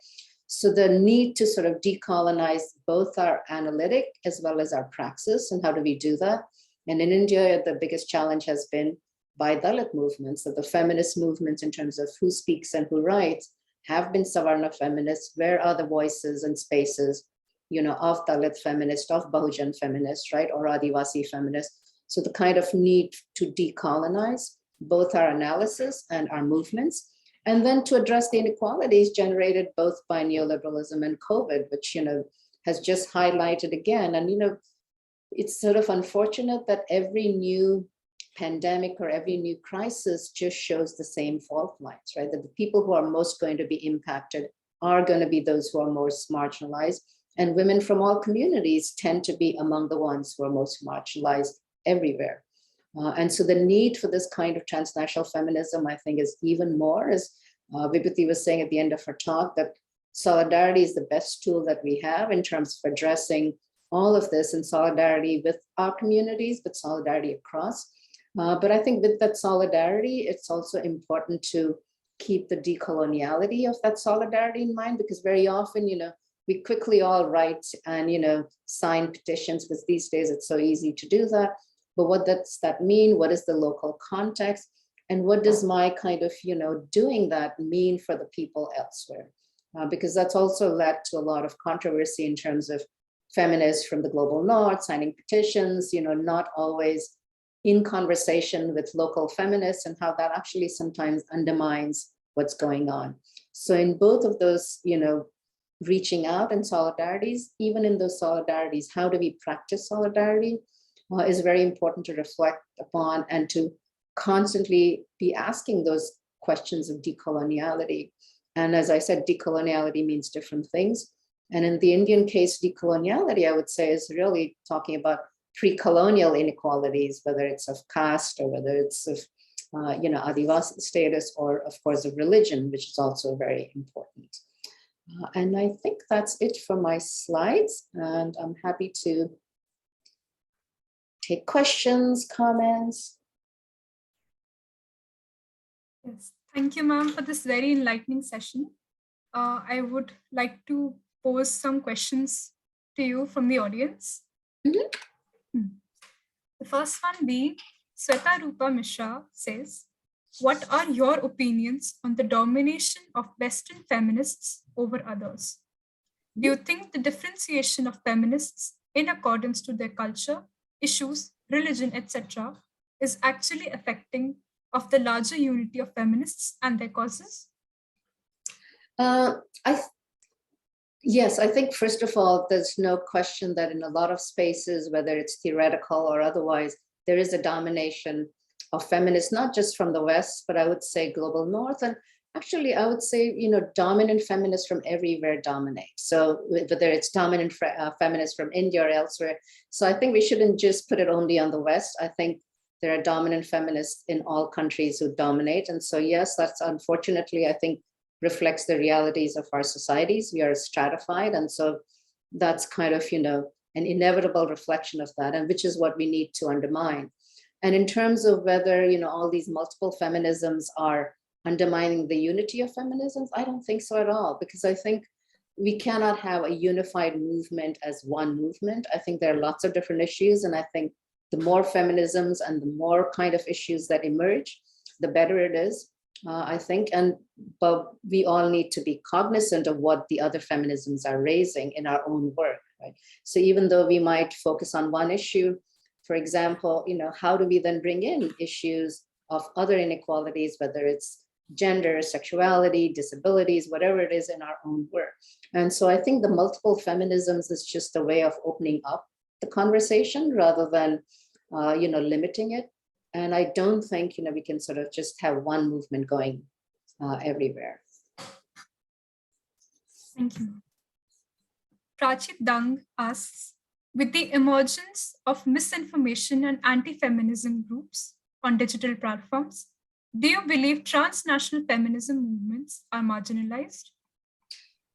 F: So the need to sort of decolonize both our analytic as well as our praxis, and how do we do that? And in India, the biggest challenge has been by Dalit movements, so the feminist movements in terms of who speaks and who writes have been Savarna feminists. Where are the voices and spaces, of Dalit feminists, of Bahujan feminists, right, or Adivasi feminists? So the kind of need to decolonize both our analysis and our movements, and then to address the inequalities generated both by neoliberalism and COVID, which, has just highlighted again. And, it's sort of unfortunate that every new pandemic or every new crisis just shows the same fault lines, right? That the people who are most going to be impacted are going to be those who are most marginalized. And women from all communities tend to be among the ones who are most marginalized everywhere. And so the need for this kind of transnational feminism, I think, is even more, as Vibhuti was saying at the end of her talk, that solidarity is the best tool that we have in terms of addressing all of this, in solidarity with our communities, but solidarity across. But I think with that solidarity, it's also important to keep the decoloniality of that solidarity in mind, because very often, we quickly all write and, sign petitions, because these days it's so easy to do that. But what does that mean? What is the local context? And what does my kind of, doing that mean for the people elsewhere? Because that's also led to a lot of controversy in terms of feminists from the global north signing petitions, not always in conversation with local feminists, and how that actually sometimes undermines what's going on. So in both of those, reaching out in solidarities. Even in those solidarities, how do we practice solidarity is very important to reflect upon and to constantly be asking those questions of decoloniality. And as I said, decoloniality means different things. And in the Indian case, decoloniality, I would say, is really talking about pre-colonial inequalities, whether it's of caste or whether it's of Adivasi status, or of course of religion, which is also very important. And I think that's it for my slides, and I'm happy to take questions, comments.
A: Yes, thank you, ma'am, for this very enlightening session. I would like to pose some questions to you from the audience.
F: Mm-hmm.
A: The first one being, Sweta Rupa Mishra says, what are your opinions on the domination of Western feminists over others? Do you think the differentiation of feminists in accordance to their culture, issues, religion, etc., is actually affecting of the larger unity of feminists and their causes?
F: Yes, I think first of all, there's no question that in a lot of spaces, whether it's theoretical or otherwise, there is a domination of feminists, not just from the West, but I would say global North. And actually, I would say, dominant feminists from everywhere dominate. So whether it's dominant feminists from India or elsewhere. So I think we shouldn't just put it only on the West. I think there are dominant feminists in all countries who dominate. And so, yes, that's unfortunately, I think, reflects the realities of our societies. We are stratified. And so that's kind of, an inevitable reflection of that, and which is what we need to undermine. And in terms of whether, all these multiple feminisms are undermining the unity of feminisms, I don't think so at all, because I think we cannot have a unified movement as one movement. I think there are lots of different issues. And I think the more feminisms and the more kind of issues that emerge, the better it is. I think, but we all need to be cognizant of what the other feminisms are raising in our own work, right? So even though we might focus on one issue, for example, how do we then bring in issues of other inequalities, whether it's gender, sexuality, disabilities, whatever it is in our own work. And so I think the multiple feminisms is just a way of opening up the conversation rather than, limiting it. And I don't think, we can sort of just have one movement going everywhere.
A: Thank you. Prachit Dung asks, with the emergence of misinformation and anti-feminism groups on digital platforms, do you believe transnational feminism movements are marginalized?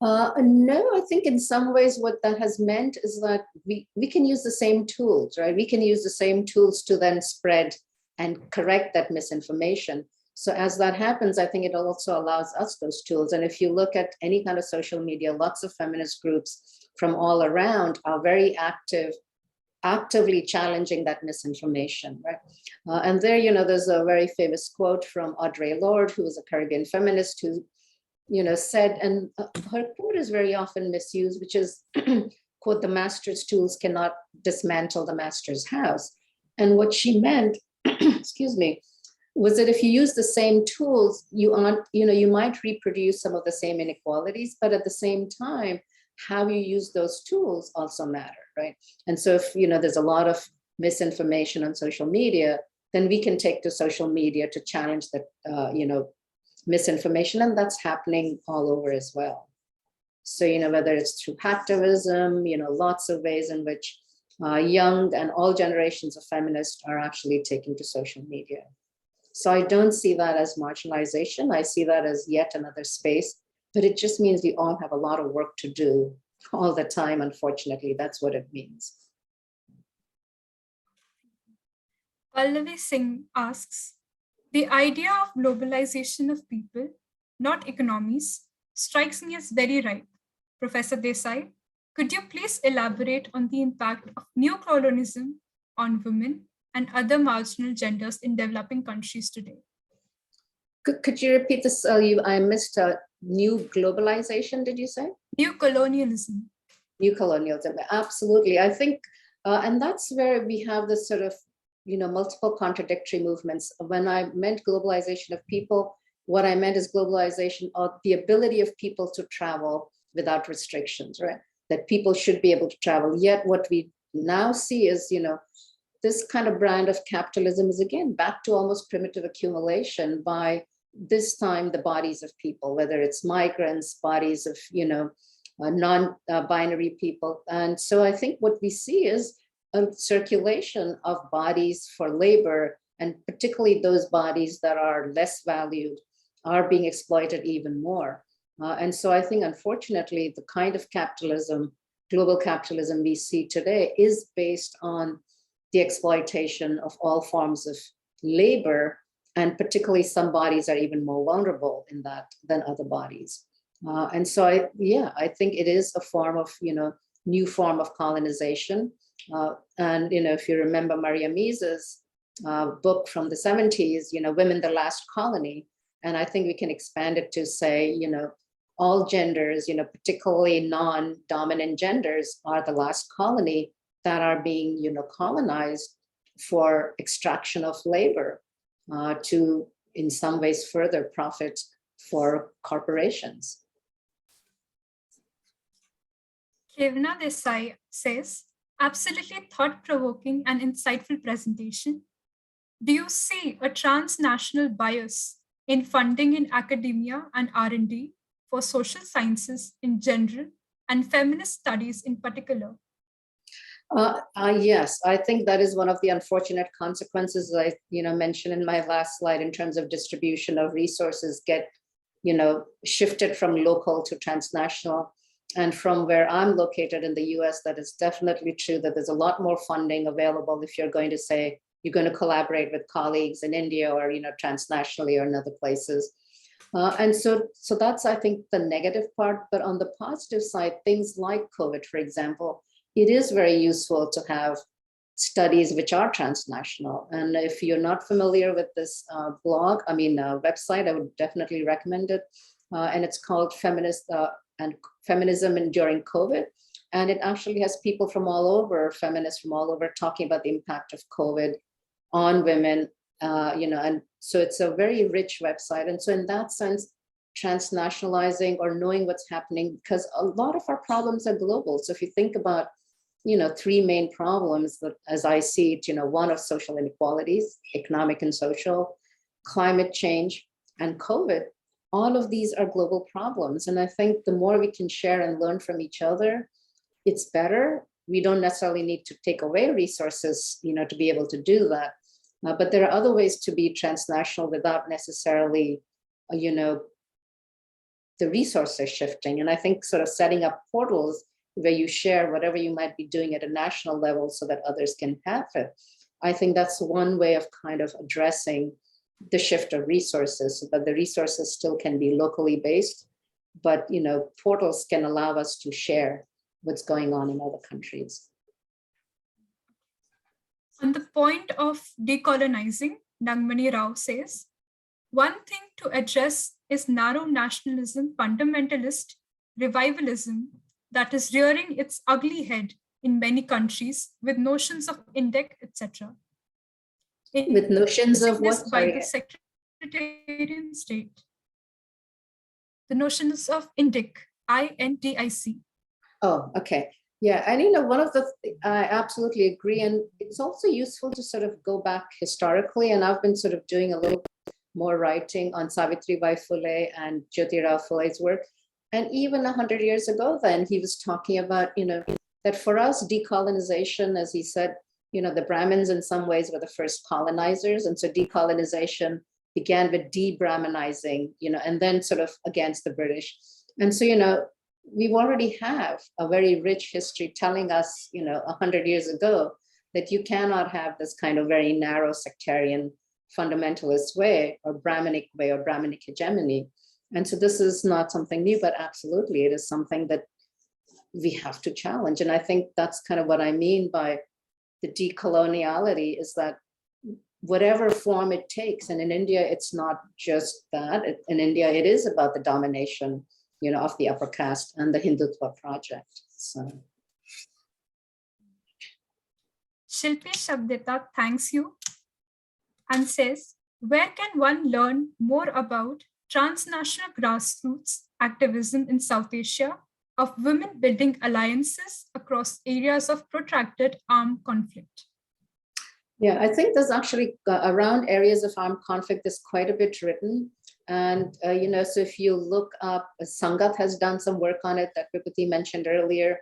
F: No, I think in some ways what that has meant is that we can use the same tools, right? We can use the same tools to then spread and correct that misinformation. So as that happens, I think it also allows us those tools. And if you look at any kind of social media, lots of feminist groups from all around are very actively challenging that misinformation, right? And there, there's a very famous quote from Audre Lorde, who is a Caribbean feminist, who, said, and her quote is very often misused, which is, quote, the master's tools cannot dismantle the master's house. And what she meant, excuse me, was that if you use the same tools, you might reproduce some of the same inequalities, but at the same time, how you use those tools also matter, right? And so if, there's a lot of misinformation on social media, then we can take to social media to challenge that, misinformation, and that's happening all over as well. So, whether it's through hacktivism, lots of ways in which young and all generations of feminists are actually taking to social media. So I don't see that as marginalization. I see that as yet another space, but it just means we all have a lot of work to do all the time. Unfortunately, that's what it means.
A: Pallavi Singh asks, the idea of globalization of people, not economies, strikes me as very ripe. Professor Desai, could you please elaborate on the impact of neocolonialism on women and other marginal genders in developing countries today?
F: Could you repeat this? I missed new globalization, did you say?
A: New colonialism.
F: New colonialism, absolutely. I think, and that's where we have this sort of, multiple contradictory movements. When I meant globalization of people, what I meant is globalization of the ability of people to travel without restrictions, right? That people should be able to travel. Yet what we now see is, this kind of brand of capitalism is again back to almost primitive accumulation by this time the bodies of people, whether it's migrants, bodies of, non-binary people. And so I think what we see is a circulation of bodies for labor, and particularly those bodies that are less valued are being exploited even more. And so I think, unfortunately, the kind of capitalism, global capitalism we see today is based on the exploitation of all forms of labor, and particularly some bodies are even more vulnerable in that than other bodies. And so I think it is a form of, new form of colonization. And, if you remember Maria Mies's book from the 70s, Women, the Last Colony, and I think we can expand it to say, all genders, particularly non-dominant genders, are the last colony that are being, colonized for extraction of labor to, in some ways, further profit for corporations.
A: Kevna Desai says, absolutely thought-provoking and insightful presentation. Do you see a transnational bias in funding in academia and R&D for social sciences in general and feminist studies in particular?
F: Yes, I think that is one of the unfortunate consequences I, mentioned in my last slide in terms of distribution of resources get, shifted from local to transnational. And from where I'm located in the US, that is definitely true that there's a lot more funding available if you're going to say you're going to collaborate with colleagues in India or, transnationally or in other places. And so that's, I think, the negative part. But on the positive side, things like COVID, for example, it is very useful to have studies which are transnational. And if you're not familiar with this website, I would definitely recommend it. And it's called Feminist and Feminism during COVID. And it actually has people from all over, feminists from all over, talking about the impact of COVID on women, and so it's a very rich website. And so in that sense, transnationalizing or knowing what's happening, because a lot of our problems are global. So if you think about, three main problems that, as I see it, one of social inequalities, economic and social, climate change, and COVID, all of these are global problems. And I think the more we can share and learn from each other, it's better. We don't necessarily need to take away resources, to be able to do that. But there are other ways to be transnational without necessarily, the resources shifting. And I think sort of setting up portals where you share whatever you might be doing at a national level so that others can have it. I think that's one way of kind of addressing the shift of resources, so that the resources still can be locally based, but portals can allow us to share what's going on in other countries.
A: On the point of decolonizing, Nangmani Rao says, one thing to address is narrow nationalism, fundamentalist revivalism that is rearing its ugly head in many countries with notions of INDEC, etc.
F: With notions of what?
A: By the sectarian state. The notions of INDIC, INDIC.
F: Oh, okay. Yeah, and one of the, I absolutely agree. And it's also useful to sort of go back historically. And I've been sort of doing a little bit more writing on Savitribai Phule and Jyotirao Phule's work. And even 100 years ago, then he was talking about, that for us, decolonization, as he said, the Brahmins in some ways were the first colonizers. And so decolonization began with de-Brahmanizing, and then sort of against the British. And so, we already have a very rich history telling us, 100 years ago, that you cannot have this kind of very narrow sectarian fundamentalist way or Brahminic way or Brahminic hegemony. And so this is not something new, but absolutely it is something that we have to challenge. And I think that's kind of what I mean by the decoloniality, is that whatever form it takes, and in India, it's not just that. In India, it is about the domination, of the upper caste and the Hindutva project. So.
A: Shilpi Shabdita thanks you and says, where can one learn more about transnational grassroots activism in South Asia of women building alliances across areas of protracted armed conflict?
F: Yeah, I think there's actually around areas of armed conflict, there's quite a bit written. And, so if you look up, Sangat has done some work on it that Vibhuti mentioned earlier.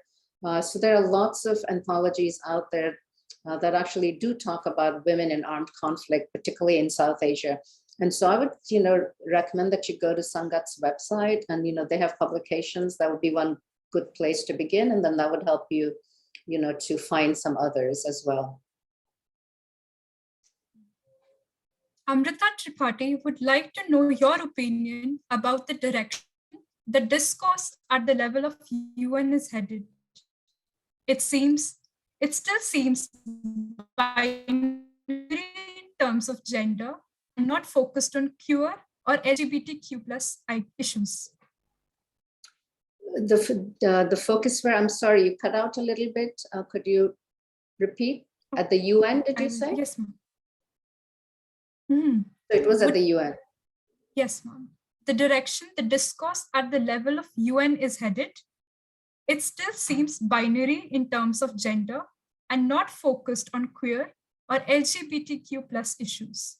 F: So there are lots of anthologies out there that actually do talk about women in armed conflict, particularly in South Asia. And so I would, recommend that you go to Sangat's website and, they have publications. That would be one good place to begin. And then that would help you, to find some others as well.
A: Amrita Tripathi would like to know your opinion about the direction the discourse at the level of UN is headed. It still seems binary in terms of gender and not focused on queer or LGBTQ plus issues.
F: The focus where, I'm sorry, you cut out a little bit. Could you repeat? At the UN, did you say?
A: Yes, ma'am. Mm-hmm.
F: So it was at the UN.
A: Yes, ma'am. The direction the discourse at the level of UN is headed, it still seems binary in terms of gender and not focused on queer or LGBTQ plus issues.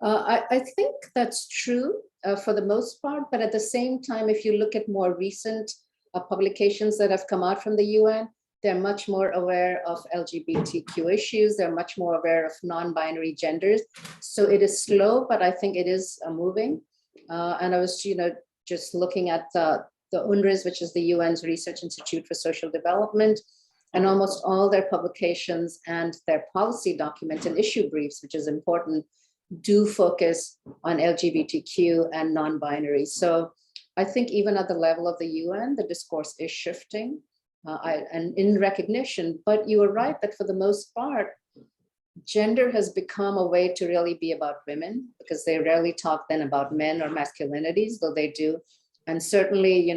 F: I think that's true for the most part, but at the same time, if you look at more recent publications that have come out from the UN, they're much more aware of LGBTQ issues. They're much more aware of non-binary genders. So it is slow, but I think it is moving. And I was, just looking at the UNRWA, which is the UN's Research Institute for Social Development, and almost all their publications and their policy document and issue briefs, which is important, do focus on LGBTQ and non-binary. So I think even at the level of the UN, the discourse is shifting. And in recognition, but you are right that for the most part, gender has become a way to really be about women, because they rarely talk then about men or masculinities, though they do. And certainly,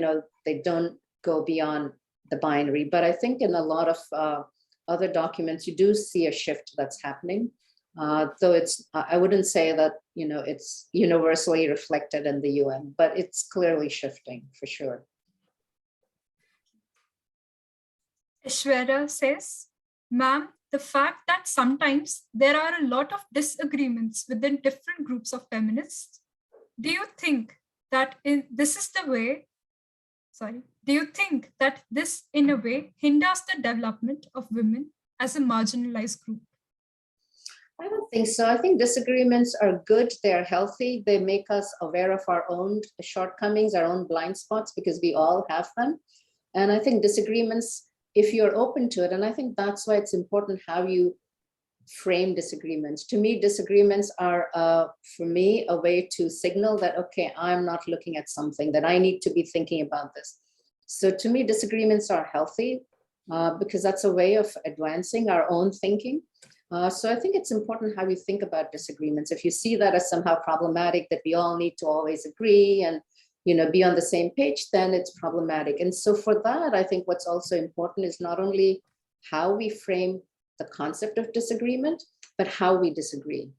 F: they don't go beyond the binary. But I think in a lot of other documents, you do see a shift that's happening. Though I wouldn't say that, it's universally reflected in the UN, but it's clearly shifting for sure.
A: Ishwara says, ma'am, the fact that sometimes there are a lot of disagreements within different groups of feminists, do you think that this in a way hinders the development of women as a marginalized group?
F: I don't think so. I think disagreements are good. They're healthy. They make us aware of our own shortcomings, our own blind spots, because we all have them. And I think disagreements, if you're open to it, and I think that's why it's important how you frame disagreements. To me, disagreements are, for me, a way to signal that, okay, I'm not looking at something, that I need to be thinking about this. So to me, disagreements are healthy because that's a way of advancing our own thinking. So I think it's important how you think about disagreements. If you see that as somehow problematic, that we all need to always agree and be on the same page, then it's problematic. And so for that, I think what's also important is not only how we frame the concept of disagreement, but how we disagree.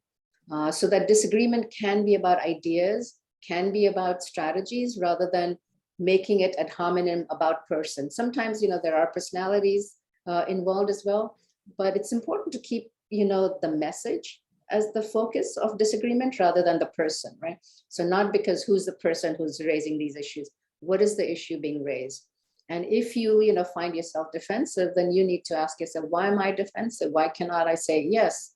F: So that disagreement can be about ideas, can be about strategies, rather than making it ad hominem about person. Sometimes, there are personalities involved as well, but it's important to keep, the message as the focus of disagreement rather than the person, right? So not because who's the person who's raising these issues, what is the issue being raised? And if you, find yourself defensive, then you need to ask yourself, why am I defensive? Why cannot I say, yes,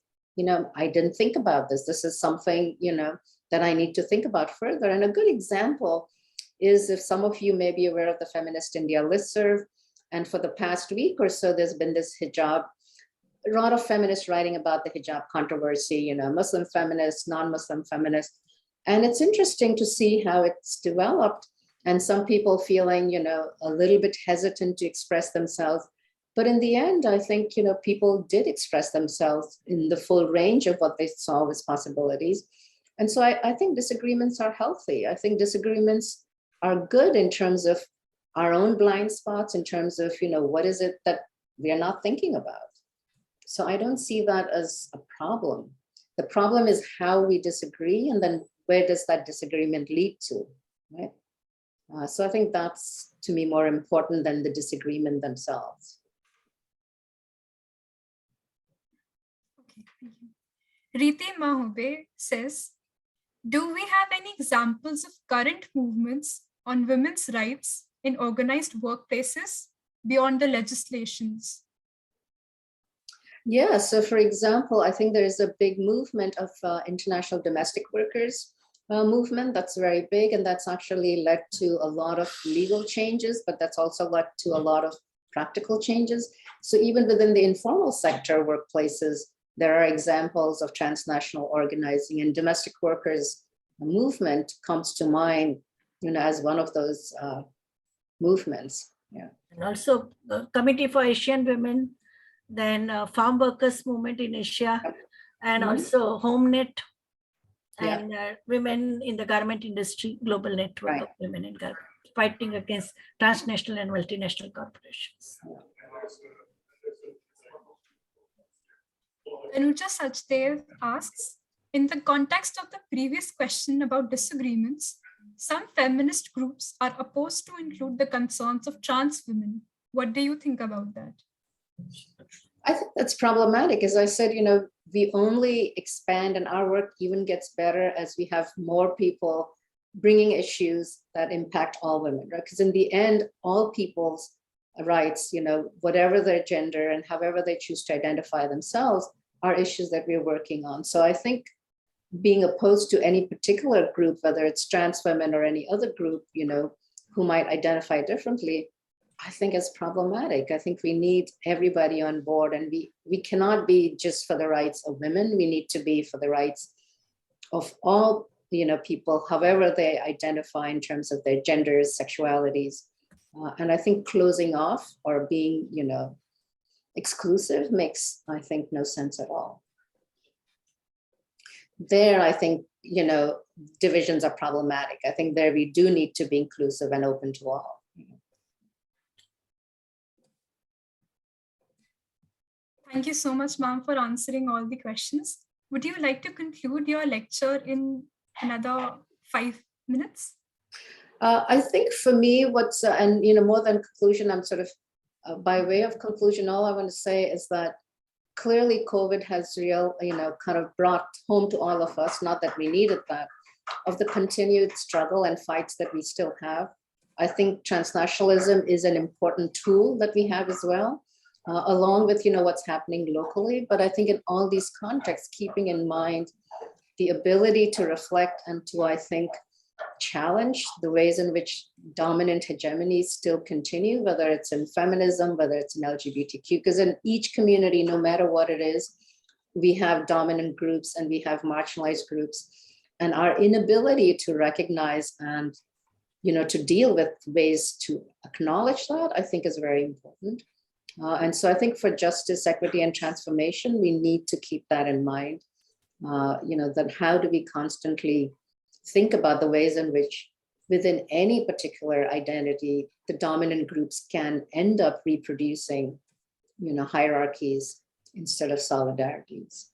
F: I didn't think about this. This is something, that I need to think about further. And a good example is, if some of you may be aware of the Feminist India listserv, and for the past week or so, there's been this hijab, a lot of feminists writing about the hijab controversy, Muslim feminists, non-Muslim feminists. And it's interesting to see how it's developed, and some people feeling, a little bit hesitant to express themselves. But in the end, I think, people did express themselves in the full range of what they saw as possibilities. And so I think disagreements are healthy. I think disagreements are good in terms of our own blind spots, in terms of, what is it that we are not thinking about? So I don't see that as a problem. The problem is how we disagree, and then where does that disagreement lead to, right? So I think that's to me more important than the disagreement themselves.
A: Okay, thank you. Riti Mahube says, do we have any examples of current movements on women's rights in organized workplaces beyond the legislations?
F: Yeah, so for example, I think there is a big movement of international domestic workers movement that's very big, and that's actually led to a lot of legal changes, but that's also led to a lot of practical changes. So even within the informal sector workplaces, there are examples of transnational organizing, and domestic workers movement comes to mind, as one of those movements. Yeah.
B: And also the Committee for Asian Women, then farm workers movement in Asia, and also HomeNet, and women in the garment industry, global network of women in garment, fighting against transnational and multinational corporations.
A: Anuja Sachdev asks, in the context of the previous question about disagreements, some feminist groups are opposed to include the concerns of trans women. What do you think about that?
F: I think that's problematic. As I said, we only expand, and our work even gets better as we have more people bringing issues that impact all women, right? Because in the end, all people's rights, whatever their gender and however they choose to identify themselves, are issues that we're working on. So I think being opposed to any particular group, whether it's trans women or any other group, who might identify differently, I think is problematic. I think we need everybody on board, and we cannot be just for the rights of women. We need to be for the rights of all, people, however they identify in terms of their genders, sexualities. And I think closing off or being, exclusive makes, I think, no sense at all. There, I think, divisions are problematic. I think there we do need to be inclusive and open to all.
A: Thank you so much, ma'am, for answering all the questions. Would you like to conclude your lecture in another 5 minutes?
F: I think for me, what's, and more than conclusion, I'm sort of, by way of conclusion, all I want to say is that clearly COVID has kind of brought home to all of us, not that we needed that, of the continued struggle and fights that we still have. I think transnationalism is an important tool that we have as well, along with, what's happening locally. But I think in all these contexts, keeping in mind the ability to reflect and to, I think, challenge the ways in which dominant hegemonies still continue, whether it's in feminism, whether it's in LGBTQ, because in each community, no matter what it is, we have dominant groups and we have marginalized groups, and our inability to recognize and, to deal with ways to acknowledge that, I think is very important. And so I think for justice, equity, and transformation, we need to keep that in mind, that how do we constantly think about the ways in which within any particular identity, the dominant groups can end up reproducing, hierarchies instead of solidarities.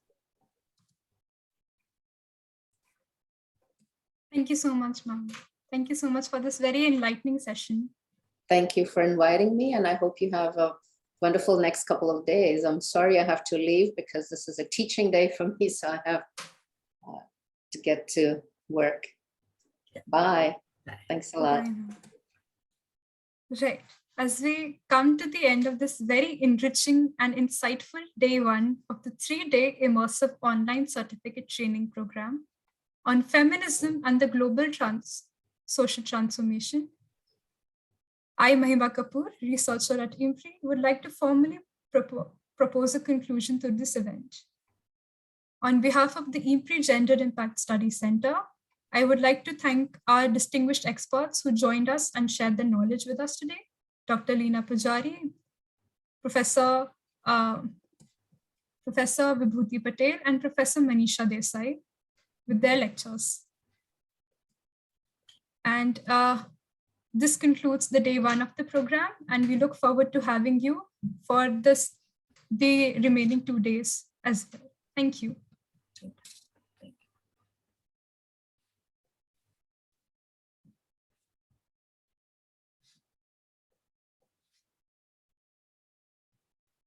A: Thank you so much, ma'am. Thank you so much for this very enlightening session.
F: Thank you for inviting me, and I hope you have a wonderful next couple of days. I'm sorry I have to leave because this is a teaching day for me, so I have to get to work. Bye. Thanks a lot.
A: Right. As we come to the end of this very enriching and insightful day 1 of the 3-day immersive online certificate training program on feminism and the global social transformation, I, Mahima Kapoor, researcher at IMPRI, would like to formally propose a conclusion to this event. On behalf of the IMPRI Gender Impact Study Center, I would like to thank our distinguished experts who joined us and shared their knowledge with us today, Dr. Leena Pujari, Professor Vibhuti Patel, and Professor Manisha Desai with their lectures. And this concludes the day 1 of the program, and we look forward to having you for the remaining 2 days as well. Thank you.